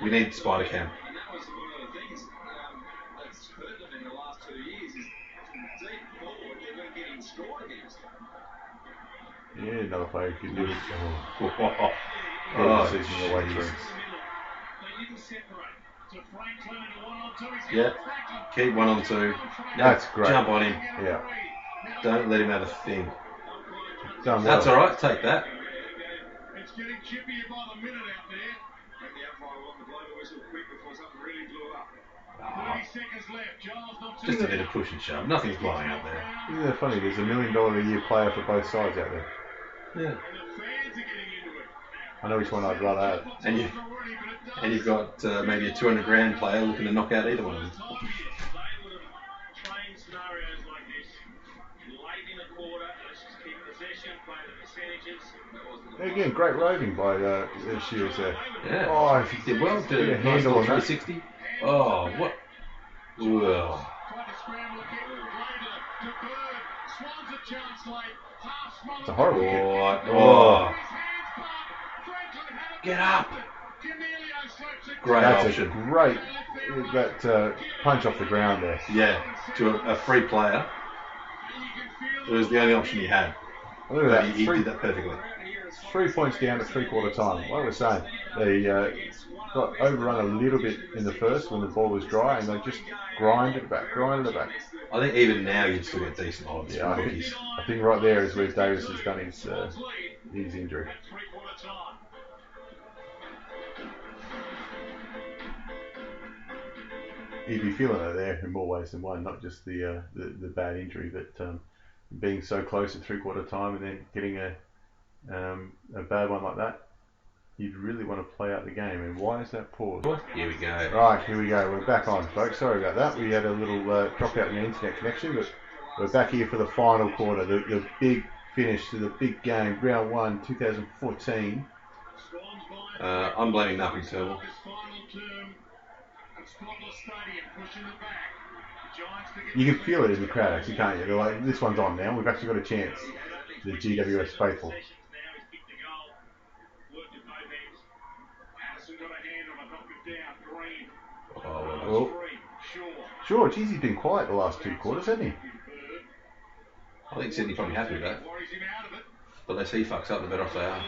S2: We need spider cam.
S4: And that was one of the things that's hurt them in the last 2 years is deep forward, they've been getting scored against.
S1: Yeah, another player who can do it.
S2: Oh,
S1: Season the way through.
S2: Yeah, keep 1 on 2.
S1: That's great.
S2: Jump on him.
S1: Yeah.
S2: Don't let him have a thing.
S1: Done well.
S2: That's all right. Take that.
S3: It's getting chippier by the minute out there.
S4: And the umpire wanted to blow the whistle quick before something really blew up.
S3: 30 seconds left. Giles not too
S2: Just a bit of push and shove. Nothing's blowing out there.
S1: Isn't that funny? There's $1 million a year player for both sides out there.
S2: Yeah.
S3: And the fans are getting into it.
S1: I know which one I'd rather have.
S2: And you've got maybe a 200 grand player looking to knock out either one of them.
S3: They would have trained scenarios like this. Late in the quarter, let's just keep possession, play the percentages.
S1: Again, great roving by Shields there.
S2: Yeah.
S1: Oh,
S2: Did well. Did
S1: a
S2: a nice
S1: handle
S2: little
S1: on that.
S2: 360. Oh, what? Ugh.
S3: Tried to scramble again. Later to Bird. Swans a chance late. Half smothered.
S1: It's a horrible kick.
S2: Oh. Get up. Great
S1: That's
S2: option.
S1: a great punch off the ground there.
S2: Yeah, to a free player. It was the only option he had.
S1: Look at
S2: But
S1: that.
S2: he did that perfectly.
S1: 3 points down at three-quarter time. Like I was saying, they got overrun a little bit in the first when the ball was dry, and they just grinded it back.
S2: I think even now you'd still get decent odds
S1: Yeah,
S2: from rookies.
S1: I think right there is where Davis has done his injury. He'd be feeling it there in more ways than one, not just the bad injury, but being so close at three-quarter time and then getting a bad one like that. You'd really want to play out the game. And why is that paused?
S2: Here we go.
S1: Right, here we go. We're back on, folks. Sorry about that. We had a little drop out in the internet connection, but we're back here for the final quarter, the big finish to the big game, round 1, 2014.
S2: I'm blaming nothing Turnbull.
S1: You can feel it in the crowd, actually, can't you? They're like, this one's on now. We've actually got a chance. The GWS faithful.
S2: Oh,
S1: Sure, geez, he's been quiet the last 2 quarters, hasn't he?
S2: I think Sydney probably happy with that. But they see fucks up, the better off they are.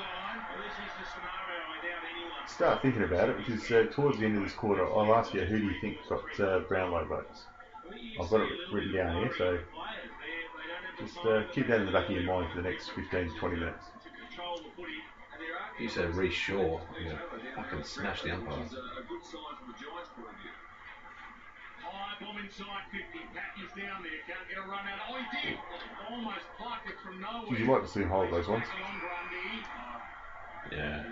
S1: Start thinking about it, because towards the end of this quarter, I'll ask you, who do you think got Brownlow votes? I've got it written down here, so just keep that in the back of your mind for the next 15 to 20 minutes.
S2: You said Reece Shaw. I'm going to fucking smash the umpire.
S4: A good sign from the Giants' point of view.
S3: High bomb inside 50. Patton's down there. Can't get a run out. Oh, he did. Almost plucked it from nowhere.
S1: Would you like to see him hold those ones?
S2: Yeah.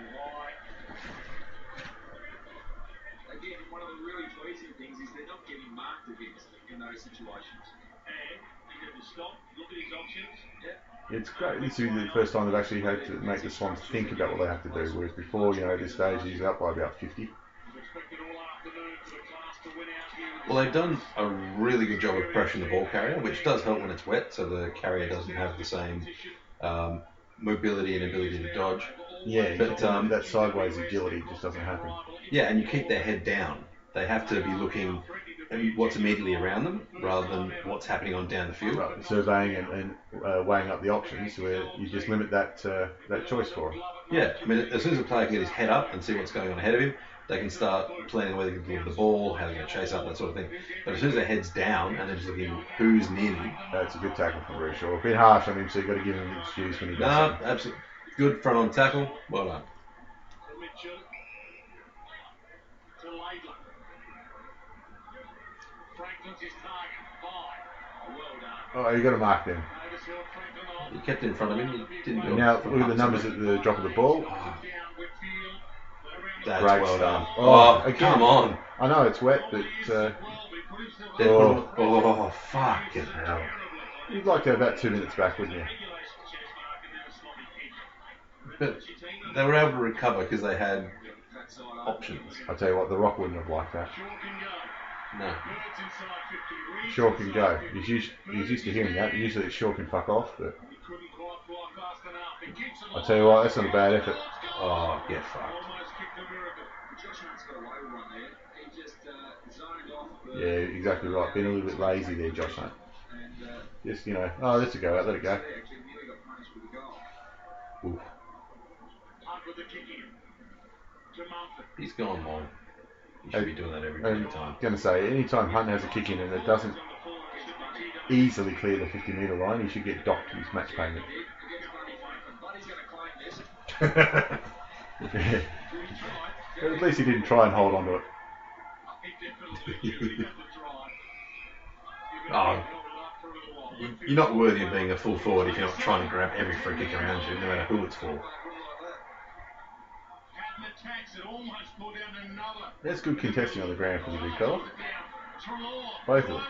S4: Again, one of the really pleasing things is they're not getting marked against in those situations.
S3: And he had to stop, look at his options.
S1: It's great. This is the first time they've actually had to make the Swans think about what they have to do, whereas before, at this stage, he's up by about 50.
S2: Well, they've done a really good job of pressuring the ball carrier, which does help when it's wet, so the carrier doesn't have the same mobility and ability to dodge.
S1: Yeah,
S2: but
S1: that sideways agility just doesn't happen.
S2: Yeah, and you keep their head down. They have to be looking at what's immediately around them rather than what's happening on down the field.
S1: Right, surveying and weighing up the options, where you just limit that choice for him.
S2: Yeah, I mean, as soon as a player can get his head up and see what's going on ahead of him, they can start planning where they can deliver the ball, how they're going to chase up, that sort of thing. But as soon as their head's down and they're just looking who's near me.
S1: That's a good tackle from Brayshaw. A bit harsh on him, so you've got to give him an excuse when he does
S2: No,
S1: something.
S2: absolutely. Good front on tackle. Well done.
S3: Mitchell to Laidler. Franklin's his target. 5. Oh, well done.
S1: Oh, you got to mark them.
S3: Davis held Franklin on.
S2: He kept it in front of him. He didn't do
S1: And
S2: it.
S1: now
S2: for
S1: look at the
S2: fuck's
S1: numbers
S2: sake.
S1: at the drop of the ball.
S3: Down Whitfield.
S2: That's
S1: Great
S2: well
S1: stuff.
S2: done.
S1: Oh,
S2: Oh,
S1: again.
S2: come on.
S1: I know it's wet, but
S2: Oh, fucking hell.
S1: you'd like to have that 2 minutes back, wouldn't you?
S2: But they were able to recover because they had options.
S1: I'll tell you what, the Rock wouldn't have liked that.
S2: No.
S1: Shaw can go. He's used to hearing that. Usually it's Shaw can fuck off, but I'll tell you what, that's not a bad effort.
S2: Oh, get fucked.
S4: Josh Hunt's got a low run there. He just zoned off.
S1: Yeah, exactly right. Being a little bit lazy there, Josh Hunt. Just, oh, let's go out, let it go.
S4: Actually, nearly got punished with a goal.
S1: Oof.
S2: He's gone long. He should be doing that every
S1: I'm
S2: time.
S1: going to say, anytime Hunt has a kick in and it doesn't easily clear the 50-metre line, he should get docked his match payment.
S4: Buddy's going to claim this.
S1: But at least he didn't try and hold on to it.
S2: Oh, you're not worthy of being a full forward if you're not trying to grab every free kick around you, no matter who it's for.
S1: That's good contesting on the ground for the big fella. Both of them.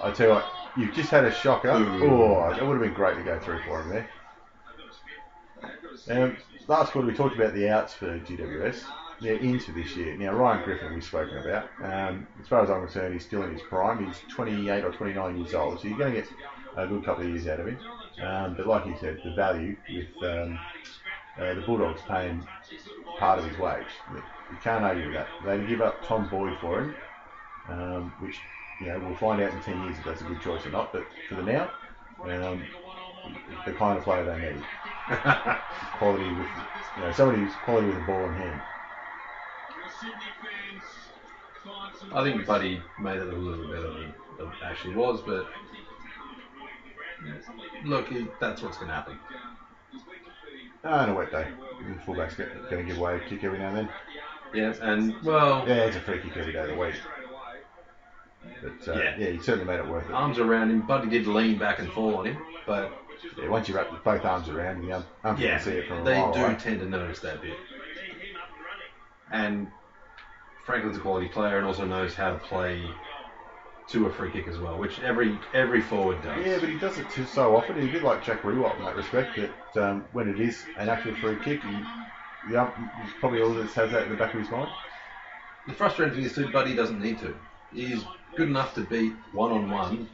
S1: I tell you what, you've just had a shocker. Oh, that would have been great to go through for him there. Last quarter we talked about the outs for GWS. They're into this year. Now Ryan Griffin we've spoken about. As far as I'm concerned, he's still in his prime. He's 28 or 29 years old, so you're going to get a good couple of years out of him. But like you said, the value with the Bulldogs paying part of his wage, you can't argue with that. They give up Tom Boyd for him, which we'll find out in 10 years if that's a good choice or not. But for the now, the kind of player they need. Quality with somebody who's quality with the ball in hand.
S2: I think Buddy made it a little better than it actually was, but look, that's what's going to happen.
S1: On a wet day, the fullback's going to give away a kick every now and then.
S2: Yeah, and well,
S1: yeah, it's a free kick every day of the week. But yeah, he certainly made it worth it.
S2: Arms around him. Buddy did lean back and fall on him, but
S1: yeah, once you wrap both arms around him, you can see it from a mile
S2: they
S1: away.
S2: do tend to notice that bit. And Franklin's a quality player and also knows how to play to a free kick as well, which every forward does.
S1: Yeah, but he does it so often. He's a bit like Jack Rewalt in that respect, that when it is an actual free kick, he's probably always has that in the back of his mind.
S2: The frustrating thing is too, Buddy doesn't need to. He's good enough to beat one-on-one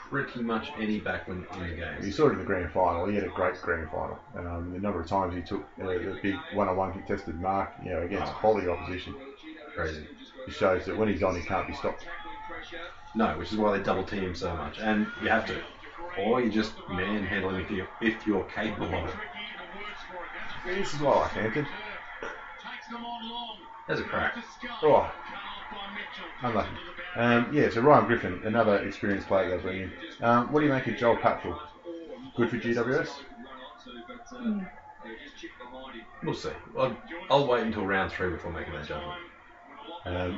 S2: pretty much any backman in the game.
S1: You saw it in the grand final. He had a great grand final. The number of times he took the big one-on-one contested mark, against quality opposition.
S2: Crazy.
S1: It shows that when he's on, he can't be stopped.
S2: No, which is why they double team him so much, and you have to, or you just manhandle him if you're capable of it.
S1: This is what I like Hampton.
S2: There's a crack.
S1: Oh, unlucky. So Ryan Griffin, another experienced player they bring in. What do you make of Joel Patfull? Good for GWS?
S2: We'll see. I'll wait until round 3 before making that judgment.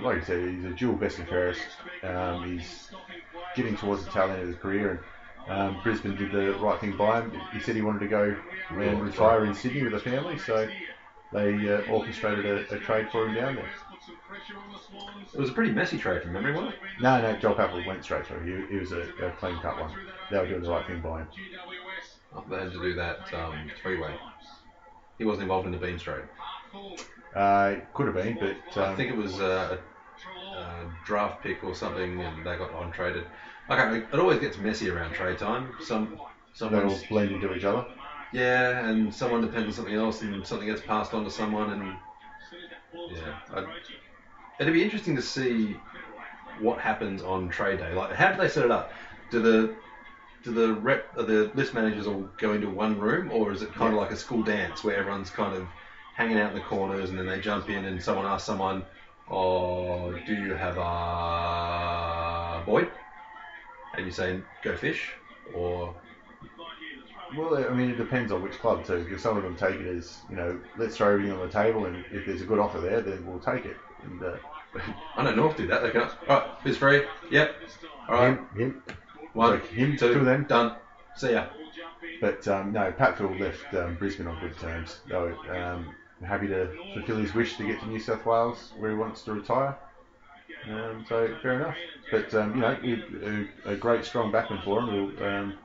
S1: Like you said, he's a dual best and fairest. He's getting towards the tail end of his career, and Brisbane did the right thing by him. He said he wanted to go and retire in Sydney with a family, so they orchestrated a trade for him down there.
S2: It was a pretty messy trade from memory, wasn't it?
S1: No, Joel Patfull went straight through. He was a clean cut one. They were doing the right thing by him.
S2: Oh, they had to do that 3-way. He wasn't involved in the Beans trade.
S1: Could have been, but
S2: I think it was a draft pick or something, and they got on-traded. Okay, it always gets messy around trade time.
S1: they all blend into each other.
S2: Yeah, and someone depends on something else, and something gets passed on to someone, and it'd be interesting to see what happens on trade day. Like, how do they set it up? Do the list managers all go into one room, or is it kind of like a school dance where everyone's kind of hanging out in the corners, and then they jump in, and someone asks someone, "Oh, do you have a Boyd?" And you say, "Go fish," or...
S1: Well, I mean, it depends on which club too, because some of them take it as, let's throw everything on the table, and if there's a good offer there, then we'll take it. And
S2: I know North do that. They go, "All right, it's free. Yep. All right.
S1: Him.
S2: One,
S1: Like him,
S2: two
S1: of them.
S2: Done. See ya."
S1: But no, Patfield left Brisbane on good terms. They were happy to fulfil his wish to get to New South Wales, where he wants to retire. So fair enough. But a great strong backman for him.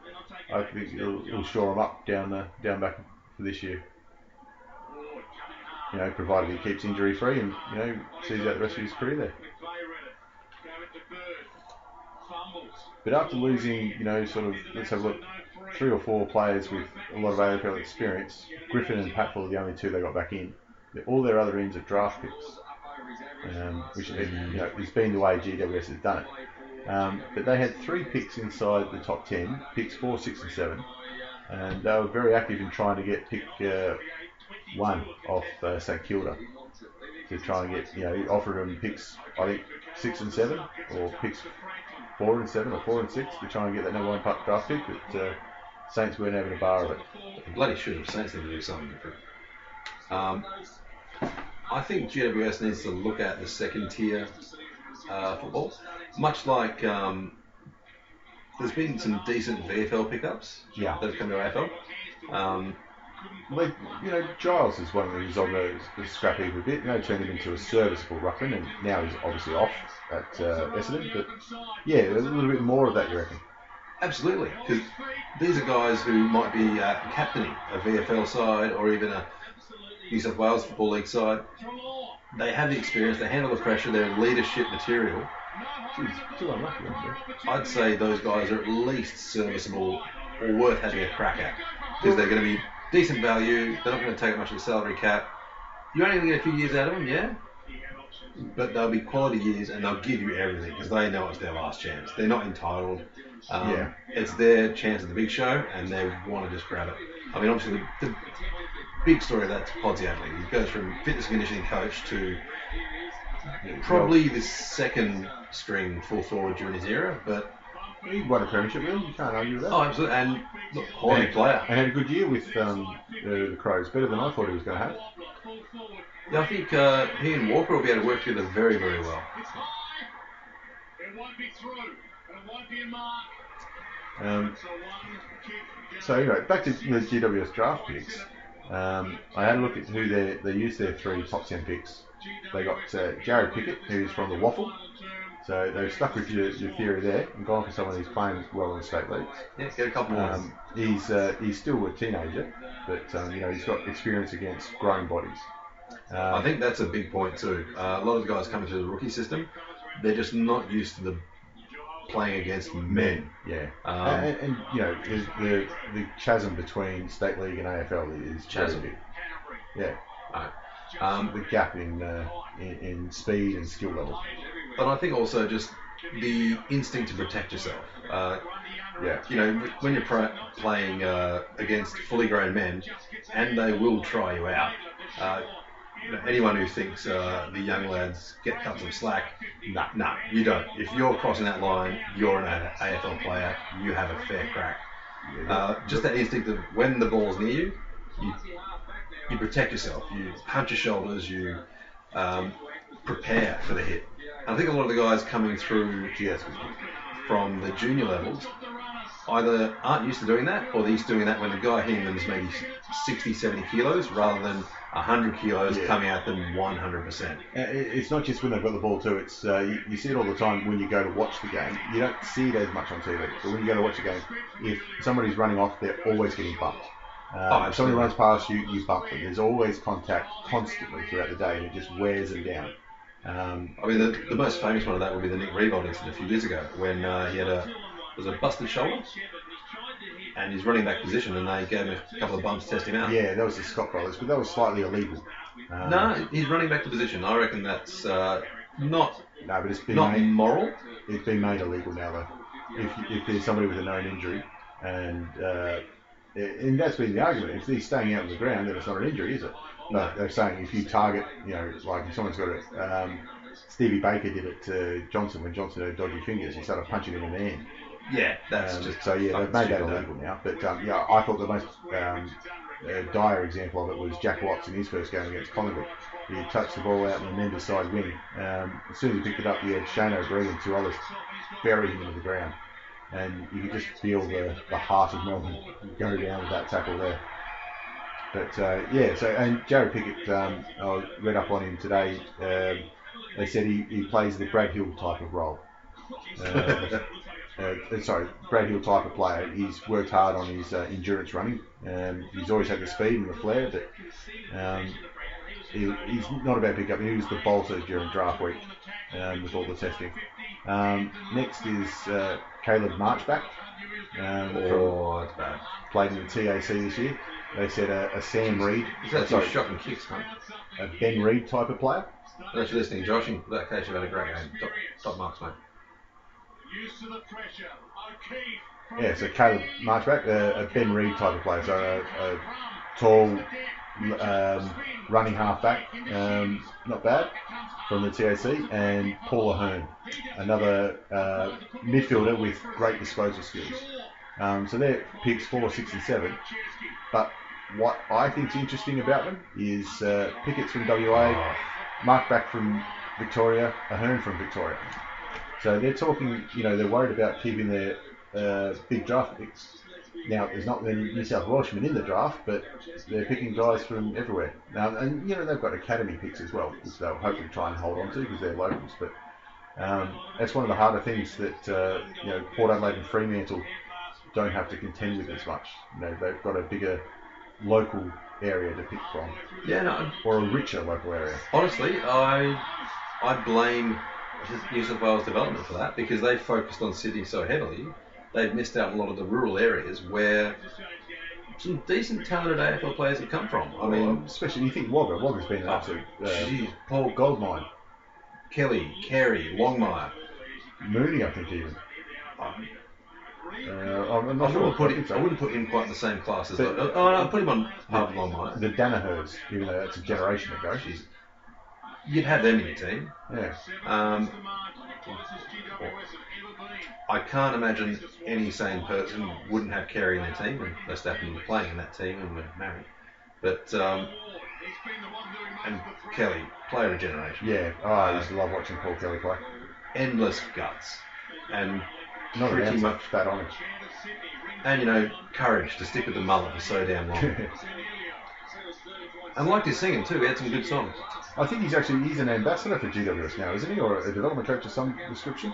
S1: I think it'll shore him up down back for this year. Provided he keeps injury free and sees out the rest of his career there. But after losing, sort of, let's have a look, 3 or 4 players with a lot of AFL experience, Griffin and Patfield are the only 2 they got back in. All their other ins are draft picks, which has been the way GWS has done it. But they had 3 picks inside the top 10, picks 4, 6 and 7, and they were very active in trying to get pick 1 off St Kilda to try and get, offered them picks, I think 6 and 7, or picks 4 and 7 or 4 and 6 to try and get that number 1 draft pick, but Saints weren't able to borrow it.
S2: Bloody should have. Saints need to do something different. I think GWS needs to look at the second tier football. Much like there's been some decent VFL pickups that have come to AFL.
S1: Giles is one of these on the scrap heap a bit. Turned him into a serviceable ruckman, and now he's obviously off at Essendon. But yeah, a little bit more of that, you reckon?
S2: Absolutely, because these are guys who might be captaining a VFL side or even a New South Wales Football League side. They have the experience, they handle the pressure, they're leadership material.
S1: Jeez, too unlucky,
S2: I'd say those guys are at least serviceable or worth having a crack at, because they're going to be decent value, they're not going to take much of the salary cap. You're only going to get a few years out of them, yeah? But they'll be quality years and they'll give you everything because they know it's their last chance. They're not entitled. It's their chance at the big show and they want to just grab it. I mean, obviously, the big story of that's Podziatli. He goes from fitness and conditioning coach to probably the second string full forward during his era, but
S1: he won a premiership, really. You can't argue with that.
S2: Oh, absolutely. And look, quality player.
S1: And had a good year with the Crows. Better than I thought he was going to have.
S2: Yeah, I think he and Walker will be able to work together very, very well.
S1: So anyway, back to the GWS draft picks. I had a look at who they used their 3 top 10 picks. They got Jared Pickett, who's from the Waffle. So they've stuck with your theory there and gone for someone who's playing well in state leagues.
S2: Yeah, get a couple more.
S1: He's still a teenager, but he's got experience against grown bodies.
S2: I think that's a big point too. A lot of the guys coming through the rookie system, they're just not used to the playing against men.
S1: Yeah. And the chasm between state league and AFL is
S2: chasm.
S1: Big. Yeah.
S2: Right.
S1: The gap in speed and skill level.
S2: But I think also just the instinct to protect yourself. When you're playing against fully grown men, and they will try you out. Anyone who thinks the young lads get cut some slack, nah, you don't. If you're crossing that line, you're an AFL player. You have a fair crack. Just that instinct of when the ball's near you, you protect yourself. You punch your shoulders. You prepare for the hit. I think a lot of the guys coming through from the junior levels either aren't used to doing that, or they're used to doing that when the guy hitting them is maybe 60, 70 kilos rather than 100 kilos coming at them 100%.
S1: It's not just when they've got the ball too. It's you see it all the time when you go to watch the game. You don't see it as much on TV. So when you go to watch the game, if somebody's running off, they're always getting bumped. If somebody runs past you, you bump them. There's always contact constantly throughout the day, and it just wears them down.
S2: I mean, the most famous one of that would be the Nick Rebold incident a few years ago when he had a busted shoulder, and his running back position, and they gave him a couple of bumps to test him out.
S1: Yeah, that was the Scott brothers, but that was slightly illegal.
S2: No, his running back position. I reckon that's not.
S1: No, but it's been
S2: not moral.
S1: It's been made illegal now, though. If there's somebody with a known injury and and that's been the argument. If he's staying out on the ground, then it's not an injury, is it? But they're saying if you target, like if someone's got it, Stevie Baker did it to Johnson when Johnson had dodgy fingers. He started punching him in the hand.
S2: Yeah, that's just
S1: so. Yeah, they've made that illegal now. But I thought the most dire example of it was Jack Watts in his first game against Collingwood. He touched the ball out in the Mendes side wing. As soon as he picked it up, he had Shane O'Brien and 2 others bury him into the ground. And you could just feel the heart of Melbourne go down with that tackle there. But and Jared Pickett, I read up on him today. They said he plays the Brad Hill type of role. Brad Hill type of player. He's worked hard on his endurance running. He's always had the speed and the flair, but he's not a bad pickup. He was the bolter during draft week with all the testing. Next is Caleb Marchback.
S2: That's bad.
S1: Played in the TAC this year. They said a Sam Reed.
S2: Is that some shocking kicks, mate?
S1: A Ben Reed type of player.
S2: Thanks for listening, Josh. In that case, you've had a great game. Top marks, mate.
S1: Yeah, so Caleb Marchback, a Ben Reed type of player. So a tall, running halfback, not bad, from the TAC. And Paul Ahern, another midfielder with great disposal skills. So they're picks 4, 6 and 7. But what I think's interesting about them is Pickett's from WA, Marchback from Victoria, Ahern from Victoria. So they're talking, they're worried about keeping their big draft picks. Now, there's not many New South Welshmen in the draft, but they're picking guys from everywhere. Now, and they've got academy picks as well, which they'll hopefully try and hold on to because they're locals. But that's one of the harder things that Port Adelaide and Fremantle don't have to contend with as much. They've got a bigger local area to pick from. Or a richer local area.
S2: Honestly, I blame New South Wales development for that because they focused on Sydney so heavily. They've missed out on a lot of the rural areas where some decent talented AFL players have come from. I mean,
S1: especially you think Wagga's been an absolute
S2: Paul
S1: goldmine.
S2: Kelly, Carey, Longmire,
S1: Mooney, I think even.
S2: I wouldn't put him quite in the same class as. I'll put him on half Longmire.
S1: The Danahers, even though that's a generation ago.
S2: You'd have them in your team.
S1: Yeah.
S2: I can't imagine any sane person wouldn't have Carey in their team, and they happened to be playing in that team and were married. But and Kelly, player of generation.
S1: Yeah. I used to love watching Paul Kelly play.
S2: Endless guts and
S1: not pretty much that on it.
S2: And courage to stick with the mullet for so damn long. And liked his singing too. He had some good songs.
S1: I think he's an ambassador for GWS now, isn't he? Or a development coach of some description?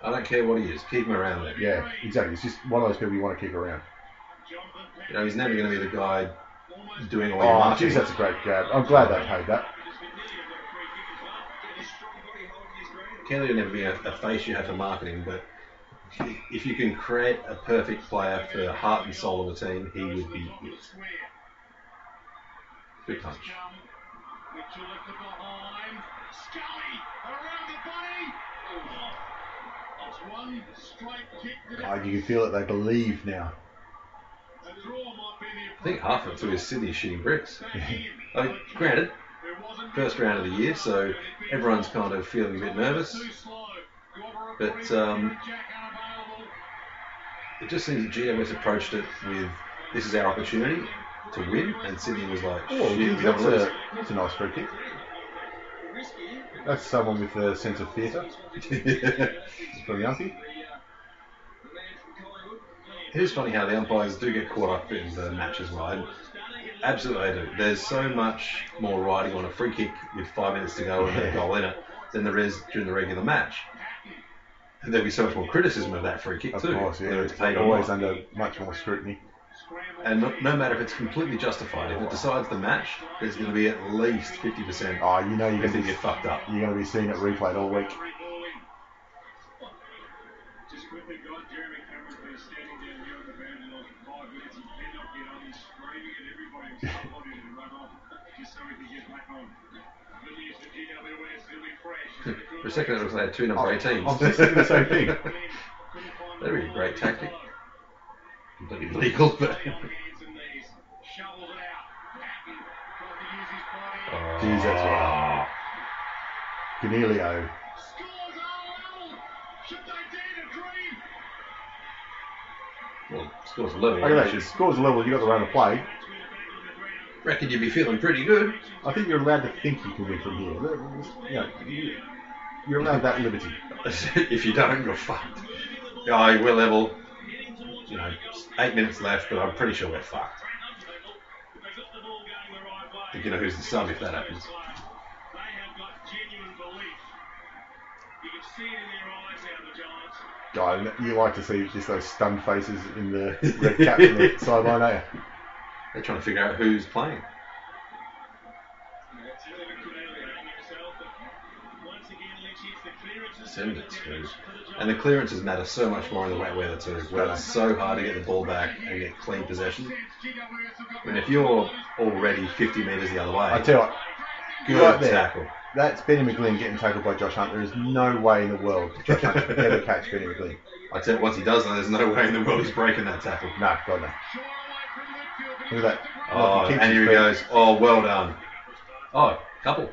S2: I don't care what he is. Keep him around there.
S1: Yeah, exactly. It's just one of those people you want to keep around.
S2: He's never going to be the guy doing all your marketing.
S1: Geez, that's a great grab. I'm glad they paid that.
S2: Kelly will never be a face you have for marketing, but if you can create a perfect player for the heart and soul of a team, he would be it. Good punch.
S1: You can feel it. They believe now.
S2: I think half of it was Sydney shooting bricks. Granted, first round of the year, so everyone's kind of feeling a bit nervous. But it just seems that GWS approached it with, this is our opportunity to win, and Sydney was like,
S1: that's a nice free kick. That's someone with a sense of theatre. From Yankee.
S2: It is funny how the umpires do get caught up in the match as well. And absolutely they do. There's so much more riding on a free kick with 5 minutes to go and a goal in it than there is during the regular match. And there'll be so much more criticism of that free kick too.
S1: Of course, yeah.
S2: Whether it's paid or
S1: always
S2: not.
S1: Under much more scrutiny.
S2: And no matter if it's completely justified, if it decides the match, there's going to be at least 50%.
S1: Oh, you're going to
S2: get fucked up.
S1: You're going to be seeing it replayed all week.
S3: Just quickly, guys, Jeremy Cameron's been standing down here on the boundary line for 5 minutes. He did not get on. He's screaming at everybody and somebody to run off just so he can get back on. Williams for GWS, he'll be fresh.
S2: For a second, it was like 2 number 18s.
S1: I'm just thinking the same thing.
S2: That'd be a great tactic. completely legal, but.
S1: Jeez, that's right. Ganelio.
S2: Well, scores a level.
S1: Look at that. Scores a level. You got the run of play.
S2: Reckon you'd be feeling pretty good.
S1: I think you're allowed to think you can win from here. You're allowed that liberty.
S2: If you don't, you're fucked. Yeah, we're level. 8 minutes left, but I'm pretty sure we're fucked. I think you know who's the sub if that happens.
S1: God, you like to see just those stunned faces in the red cap on the sideline, don't you?
S2: They're trying to figure out who's playing. Send it to. And the clearances matter so much more in the wet weather too, where it's so hard to get the ball back and get clean possession. I mean, if you're already 50 metres the other way,
S1: I tell you what,
S2: good
S1: right there,
S2: tackle.
S1: That's Benny McGlynn getting tackled by Josh Hunt. There is no way in the world Josh Hunt could ever catch Benny McGlynn.
S2: I tell you, once he does that, there's no way in the world he's breaking that tackle.
S1: No, God no. Look at that.
S2: Oh, and here he goes. Oh, well done. Oh, couple.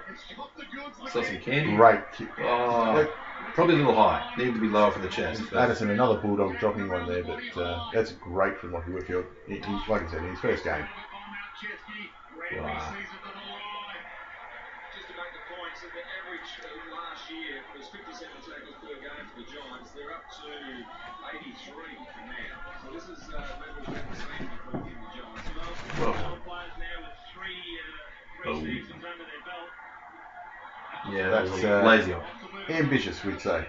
S2: Still some candy.
S1: Great kick.
S2: Oh, probably a little high. Needed to be lower for the chest.
S1: Addison, another Bulldog dropping one there, but that's great from Lockie Whitfield. Like I said, in his first game.
S2: Wow.
S4: Just to make the point, so the average last year was 57 tackles per game for the Giants. They're up to 83 now. So this is levels that we're seeing from the Giants.
S2: Well,
S3: Players now with three seasons under their belt.
S2: yeah, that was
S1: That's,
S2: lazy off.
S1: Ambitious, we'd say.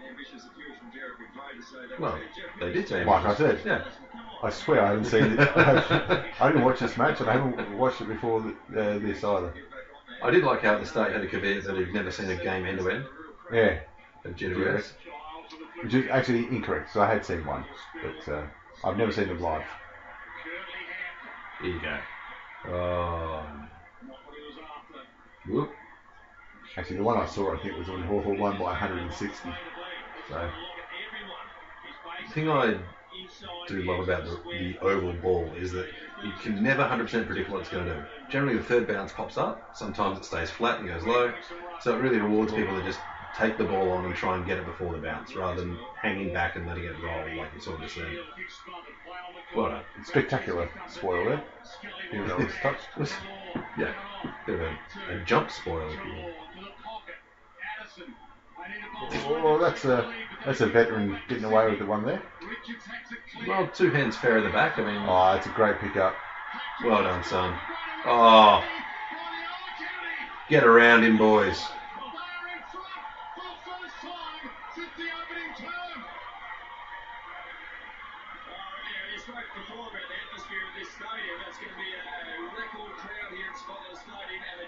S4: Ambitious appeal from Jared McVeigh to say that.
S2: Well, they did say
S1: Like I said.
S2: Yeah.
S1: I swear I haven't seen it. I didn't watch this match and I haven't watched it before this either.
S2: I did like how at the start you had a caveat that he'd never seen a game end to end
S1: Yeah.
S2: at GWS.
S1: Which is actually incorrect, so I had seen one, but I've never seen them live.
S2: Here you go. Oh. Whoop.
S1: Actually, the one I saw, I think, was when Hawthorn won by 160. So,
S2: The thing I do love about the oval ball is that you can never 100% predict what it's going to do. Generally, the third bounce pops up. Sometimes it stays flat and goes low. So it really rewards people that just take the ball on and try and get it before the bounce, rather than hanging back and letting it roll like you sort of just said. Well done.
S1: spectacular spoil there. Even though it's touched.
S2: Yeah, bit of a jump spoil if you will.
S1: Oh, that's a veteran getting away with the one there.
S2: Well, two hands fair at the back. I mean,
S1: Oh, that's a great pickup.
S2: well done, son. Oh, get around him, boys.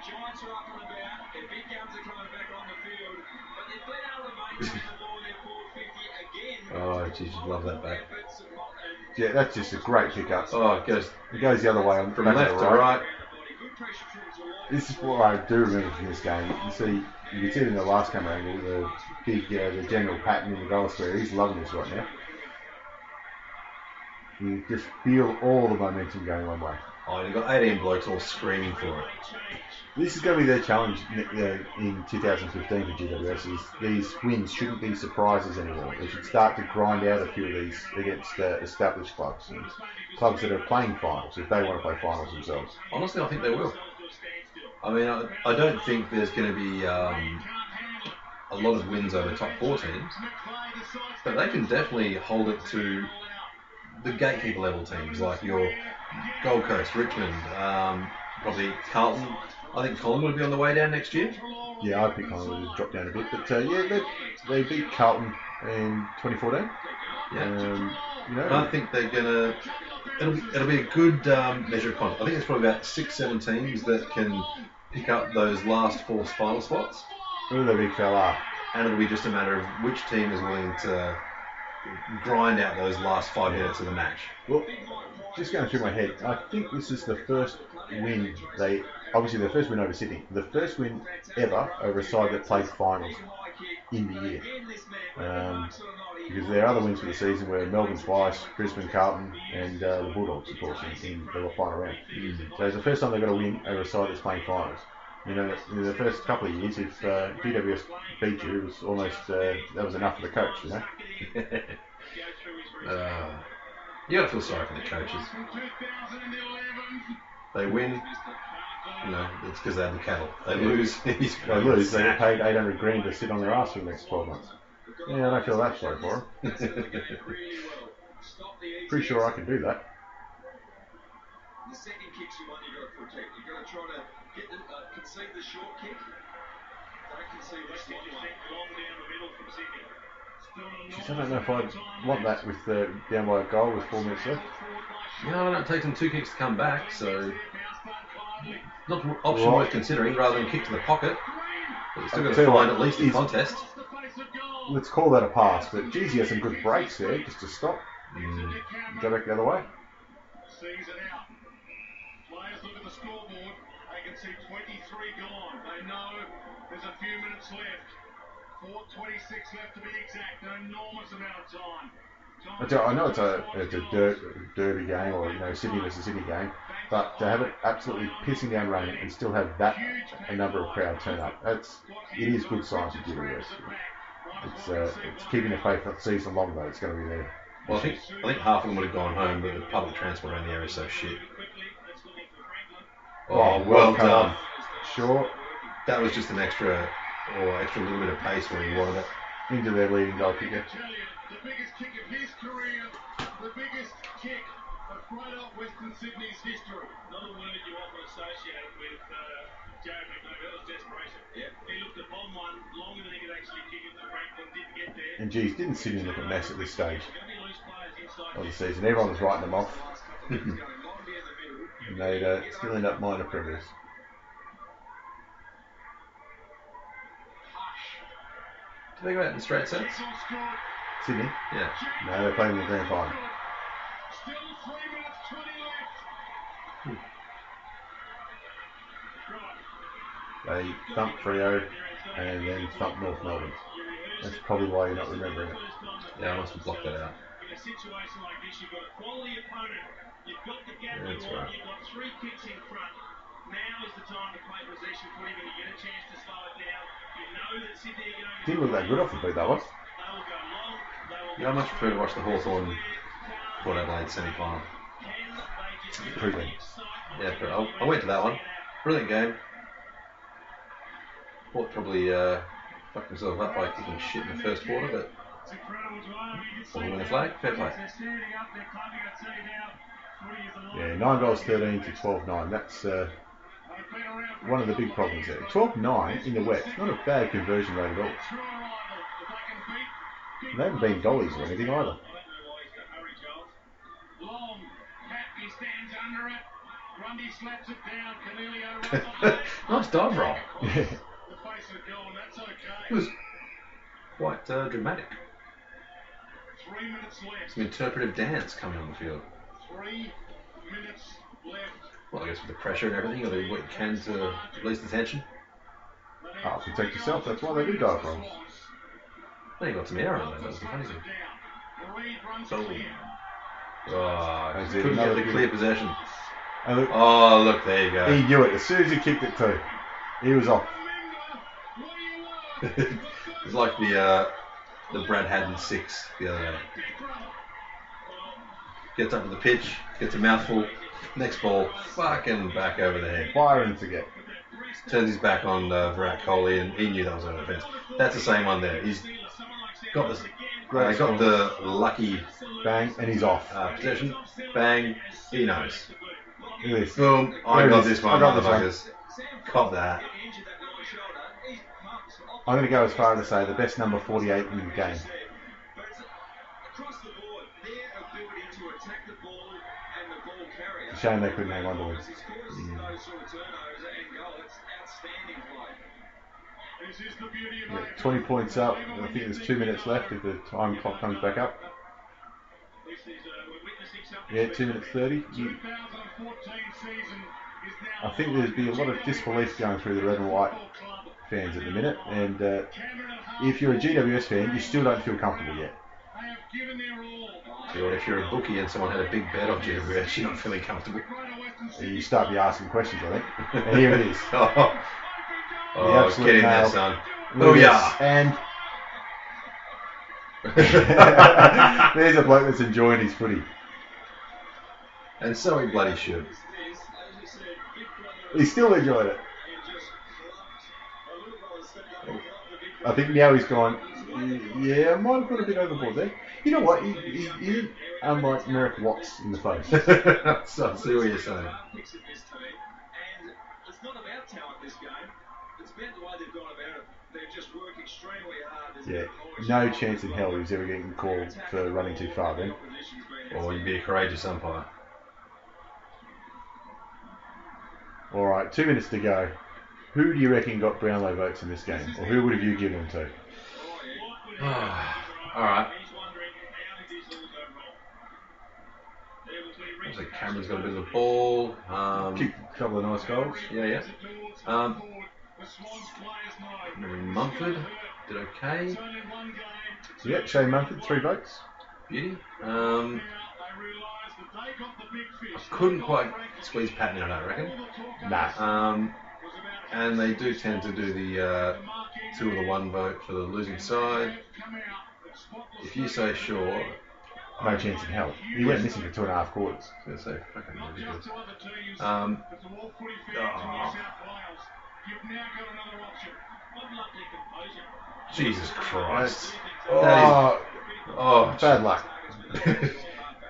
S4: Giants are up and about. Their big guns are coming back on the field, but they've been able to maintain the ball in their forward 50 again.
S2: Oh, geez, you'd love that back.
S1: Yeah, that's just a great pickup.
S2: Oh, it goes
S1: the other way on
S2: from
S1: back
S2: left
S1: to
S2: to
S1: the
S2: right.
S1: This is what I do remember from this game. You can see it in the last game angle, the big, the general pattern in the goal square. He's loving this right now. You just feel all the momentum going one way.
S2: Oh, you've got 18 blokes all screaming for it.
S1: This is going to be their challenge in 2015 for GWS. Is these wins shouldn't be surprises anymore. They should start to grind out a few of these against established clubs and clubs that are playing finals if they want to play finals themselves.
S2: Honestly, I think they will. I mean, I don't think there's going to be a lot of wins over top 4 teams, but they can definitely hold it to the gatekeeper level teams like your Gold Coast, Richmond, probably Carlton. I think Collingwood will be on the way down next year.
S1: Yeah, I think Collingwood has dropped down a bit, but they beat Carlton in 2014.
S2: Yeah. I think they're gonna. It'll be a good measure of confidence. I think it's probably about 6-7 teams that can pick up those last 4 final spots.
S1: Who the big fella?
S2: And it'll be just a matter of which team is willing to grind out those last 5 minutes of the match.
S1: Well, just going through my head, I think this is the first win obviously their first win over Sydney, the first win ever over a side that played finals in the year. Because their other wins for the season were Melbourne twice, Brisbane, Carlton, and the Bulldogs, of course, in the final round. So it's the first time they've got a win over a side that's playing finals. You know, in the first couple of years, if GWS beat you, it was almost that was enough for the coach, you know.
S2: You got to feel sorry for the coaches. They win, you know, it's because they have the cattle. They lose, they
S1: get paid $800,000 to sit on their ass for the next 12 months. Yeah, I don't feel that sorry for them. Pretty sure I can do that.
S4: The second kick's the one you got to protect. You got to try to get concede the short kick. Don't concede the slot one. Long down the middle from Sydney.
S1: Jeez, I don't know if I'd want that with down by a goal with 4 minutes left.
S2: No, it don't take them 2 kicks to come back, so not an option worth considering rather than kick to the pocket. But you still got to find at least a contest.
S1: Let's call that a pass, but geez, he has some good breaks there just to stop. Go back the other way.
S3: Sees it out. Players look at the scoreboard. They can see 23 gone. They know there's a few minutes left. 4:26 left to be exact. An enormous amount of time.
S1: I know it's a derby game, or Sydney versus Sydney game, but to have it absolutely pissing down rain and still have that a number of crowd turn up, it is good signs for GWS. It's keeping the faith that season long though. It's going to be there.
S2: Well, I think half of them would have gone home, but the public transport around the area is so shit. Oh, well done.
S1: Sure.
S2: That was just an extra little bit of pace where he wanted it.
S1: Into their leading goal kicker.
S3: The biggest kick of his career, the biggest kick of Greater Western Sydney's history. Not a word you often associate with Jared McNogan. That was desperation. Yep. He looked at bomb one longer than he could actually kick it to Franklin, didn't get there.
S1: And geez, didn't Sydney look a mess at this stage of the season? Everyone was writing them off. And they'd still end up minor premiers.
S2: Did they go out in straight sets?
S1: Sydney?
S2: Yeah.
S1: No, they're playing in the grand final.
S3: Still 3 minutes 20 left.
S1: They thumped Freo and then thumped North Melbourne. That's probably why you're not remembering it.
S2: Yeah, I must have blocked that out.
S3: In a situation like this, you've got a quality opponent. You've got the gap you want.
S2: Right.
S3: You've got 3 kicks in front. Now is the time to play possession footy when you get a chance to slow it down. You know that Sydney are going to...
S1: Didn't look that good off the beat, that was.
S2: Yeah, I much prefer to watch the Hawthorn Port Adelaide semi-final.
S1: Brilliant.
S2: Yeah, but I went to that one. Brilliant game. Port probably fucked himself up by kicking shit in the first quarter, but will he win the flag? Fair play.
S1: Yeah, 9 goals 13 to 12-9. That's one of the big problems there. 12-9 in the West. Not a bad conversion rate at all. They haven't been goalies or anything either.
S2: Nice dive roll.
S1: Yeah.
S2: It was quite dramatic.
S3: 3 minutes left.
S2: Some interpretive dance coming on the field.
S3: 3 minutes left.
S2: Well, I guess with the pressure and everything, you got to do what you can to release the tension.
S1: Oh, protect yourself. That's why they do dive rolls.
S2: Then you got some air on there. That was the funny thing. Boom. Oh, couldn't get the clear possession.
S1: Look,
S2: oh, look, there you go.
S1: He knew it as soon as he kicked it too. He was off.
S2: It's like the Brad Haddon 6 the other day. Gets up to the pitch, gets a mouthful, next ball, fucking back over the head.
S1: Fire and forget.
S2: Turns his back on Virat Kohli, and he knew that was an offence. That's the same one there. He's got this. Got the lucky
S1: bang, and he's off.
S2: Possession, bang, he knows.
S1: Look at this.
S2: Boom, I got this one, motherfuckers. Cop that.
S1: I'm going to go as far as to say the best number 48 in the game. It's a shame they couldn't hang on to him. Yeah, 20 points up. I think there's 2 minutes left if the time clock comes back up. Yeah, 2 minutes 30. I think there'd be a lot of disbelief going through the red and white fans at the minute, and if you're a GWS fan, you still don't feel comfortable yet.
S2: So if you're a bookie and someone had a big bet on GWS, you're not feeling comfortable.
S1: You start be asking questions, I think. And here it is.
S2: Oh, get in there, son.
S1: Oh yeah. And there's a bloke that's enjoying his footy.
S2: And so he bloody should.
S1: He's still enjoying it. I think now he's gone, yeah, I might have got a bit overboard there. You know what? He isn't unlike Merrick Watts in the face.
S2: So I see what you're saying.
S4: And it's not about talent this game. It's about the way they've gone about it. They've just worked extremely hard.
S1: Yeah, no chance in hell he was ever getting called for running too far then.
S2: Or you'd be a courageous umpire.
S1: Alright, 2 minutes to go. Who do you reckon got Brownlow votes in this game? Or who would have you given them to?
S2: Alright. Looks like Cameron's got a bit of the ball.
S1: Kicked a couple of nice goals.
S2: Yeah. Mumford did okay.
S1: Yeah, Shane Mumford, 3 votes.
S2: Beauty. I couldn't quite squeeze Patton in, I don't reckon.
S1: Nah.
S2: And they do tend to do the 2 of the 1 vote for the losing side. If you say sure.
S1: No chance in hell. He went missing for 2.5 quarters.
S2: So fucking ridiculous. Jesus Christ.
S1: Bad luck.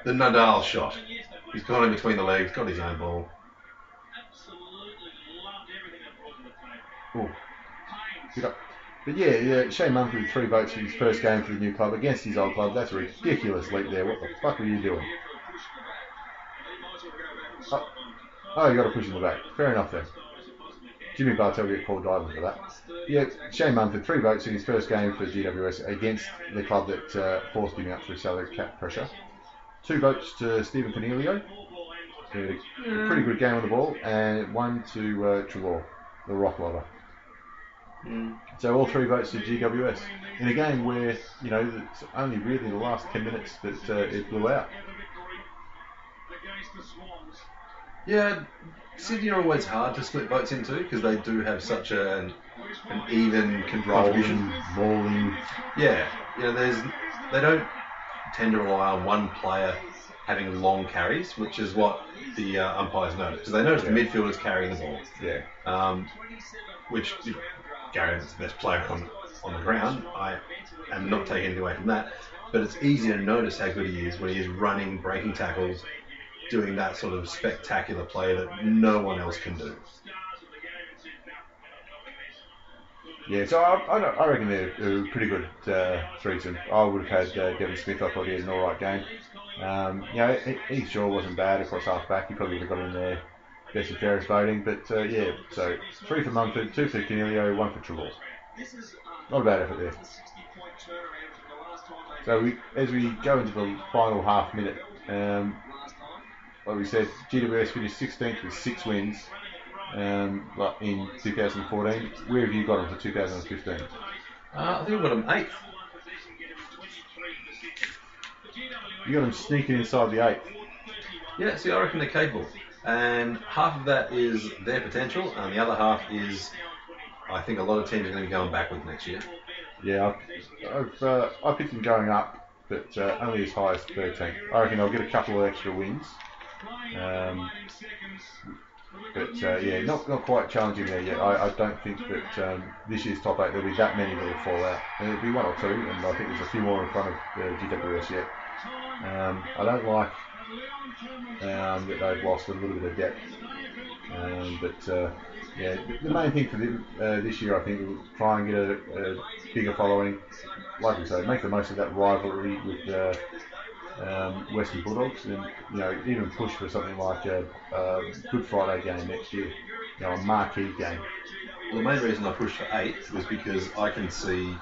S2: The Nadal shot. He's gone in between the legs, got his own ball.
S1: Ooh. Good up. But yeah, Shane Mumford with 3 votes for his first game for the new club against his old club. That's a ridiculous leap there. What the fuck were you doing? Oh, you got to push in the back. Fair enough then. Jimmy Bartel get called diving for that. Yeah, Shane Mumford, 3 votes in his first game for GWS against the club that forced him out through salary cap pressure. 2 votes to Stephen Cornelio. A pretty good game on the ball. And 1 to Trelaw, the rock lover. So all 3 votes to GWS in a game where, you know, it's only really the last 10 minutes that it blew out.
S2: Yeah, Sydney are always hard to split votes into because they do have such an even contribution.
S1: Mauling.
S2: Yeah, they don't tend to rely on one player having long carries, which is what the umpires notice. Because they notice the midfielders carrying the ball.
S1: Yeah.
S2: Which Garen's the best player on the ground. I am not taking anything away from that. But it's easy to notice how good he is when he is running, breaking tackles, doing that sort of spectacular play that no one else can do.
S1: Yeah, so I reckon they're pretty good threesome. I would have had Devon Smith. I thought he had an alright game. Heath Shaw wasn't bad across half back. He probably would have got in there best and fairest voting. But so 3 for Mumford, 2 for Cornelio, 1 for Trelaw. Not a bad effort there. So as we go into the final half minute, like we said, GWS finished 16th with 6 wins in 2014. Where have you got them for 2015?
S2: I think I've got them 8th.
S1: You got them sneaking inside the 8th.
S2: Yeah, see, I reckon they're capable. And half of that is their potential, and the other half is, I think a lot of teams are going to be going backwards next year.
S1: Yeah, I picked them going up, but only as high as 13th. I reckon they'll get a couple of extra wins. Not quite challenging there yet. I don't think that this year's top 8 there'll be that many that will fall out. There'll be 1 or 2, and I think there's a few more in front of GWS yet. I don't like that they've lost a little bit of depth. The main thing for them this year, I think, will try and get a bigger following. Like we say, make the most of that rivalry with Western Bulldogs, and even push for something like a Good Friday game next year, a marquee game.
S2: Well, the main reason I pushed for 8 was because I can't see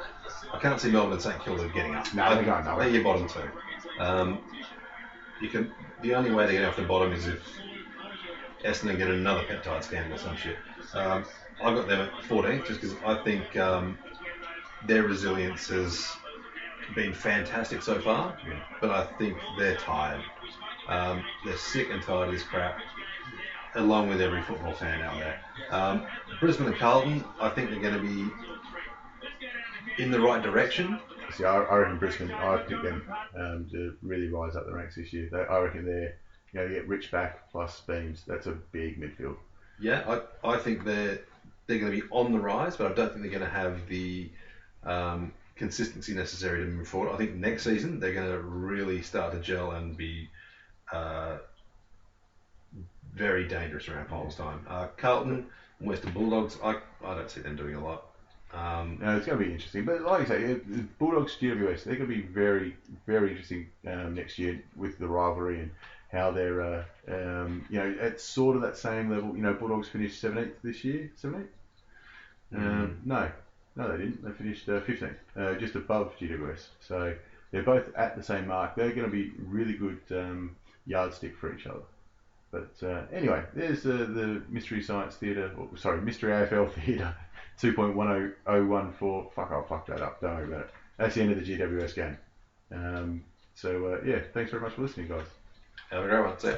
S2: Melbourne and St Kilda getting up.
S1: No, they're going nowhere.
S2: They're your bottom 2. The only way they get off the bottom is if Essendon get another peptide scandal or some shit. I've got them at 14 just because I think their resilience has been fantastic so far, but I think they're tired. They're sick and tired of this crap, along with every football fan out there. Brisbane and Carlton, I think they're going to be in the right direction.
S1: See, I reckon Brisbane, I pick them to really rise up the ranks this year. I reckon they're, you get Rich back plus Beams. That's a big midfield.
S2: Yeah, I think they're going to be on the rise, but I don't think they're going to have the consistency necessary to move forward. I think next season they're going to really start to gel and be very dangerous around finals time. Carlton and Western Bulldogs, I don't see them doing a lot.
S1: No, it's going to be interesting. But like I say, Bulldogs GWS, they're going to be very, very interesting next year with the rivalry and how they're, at sort of that same level. Bulldogs finished 17th this year. 17th? No, they didn't. They finished 15th, just above GWS. So they're both at the same mark. They're going to be really good yardstick for each other. But anyway, there's the Mystery Science Theatre, Mystery AFL Theatre 2.1014. Fuck, I fucked that up. Don't worry about it. That's the end of the GWS game. Thanks very much for listening, guys.
S2: Have a great one. See ya.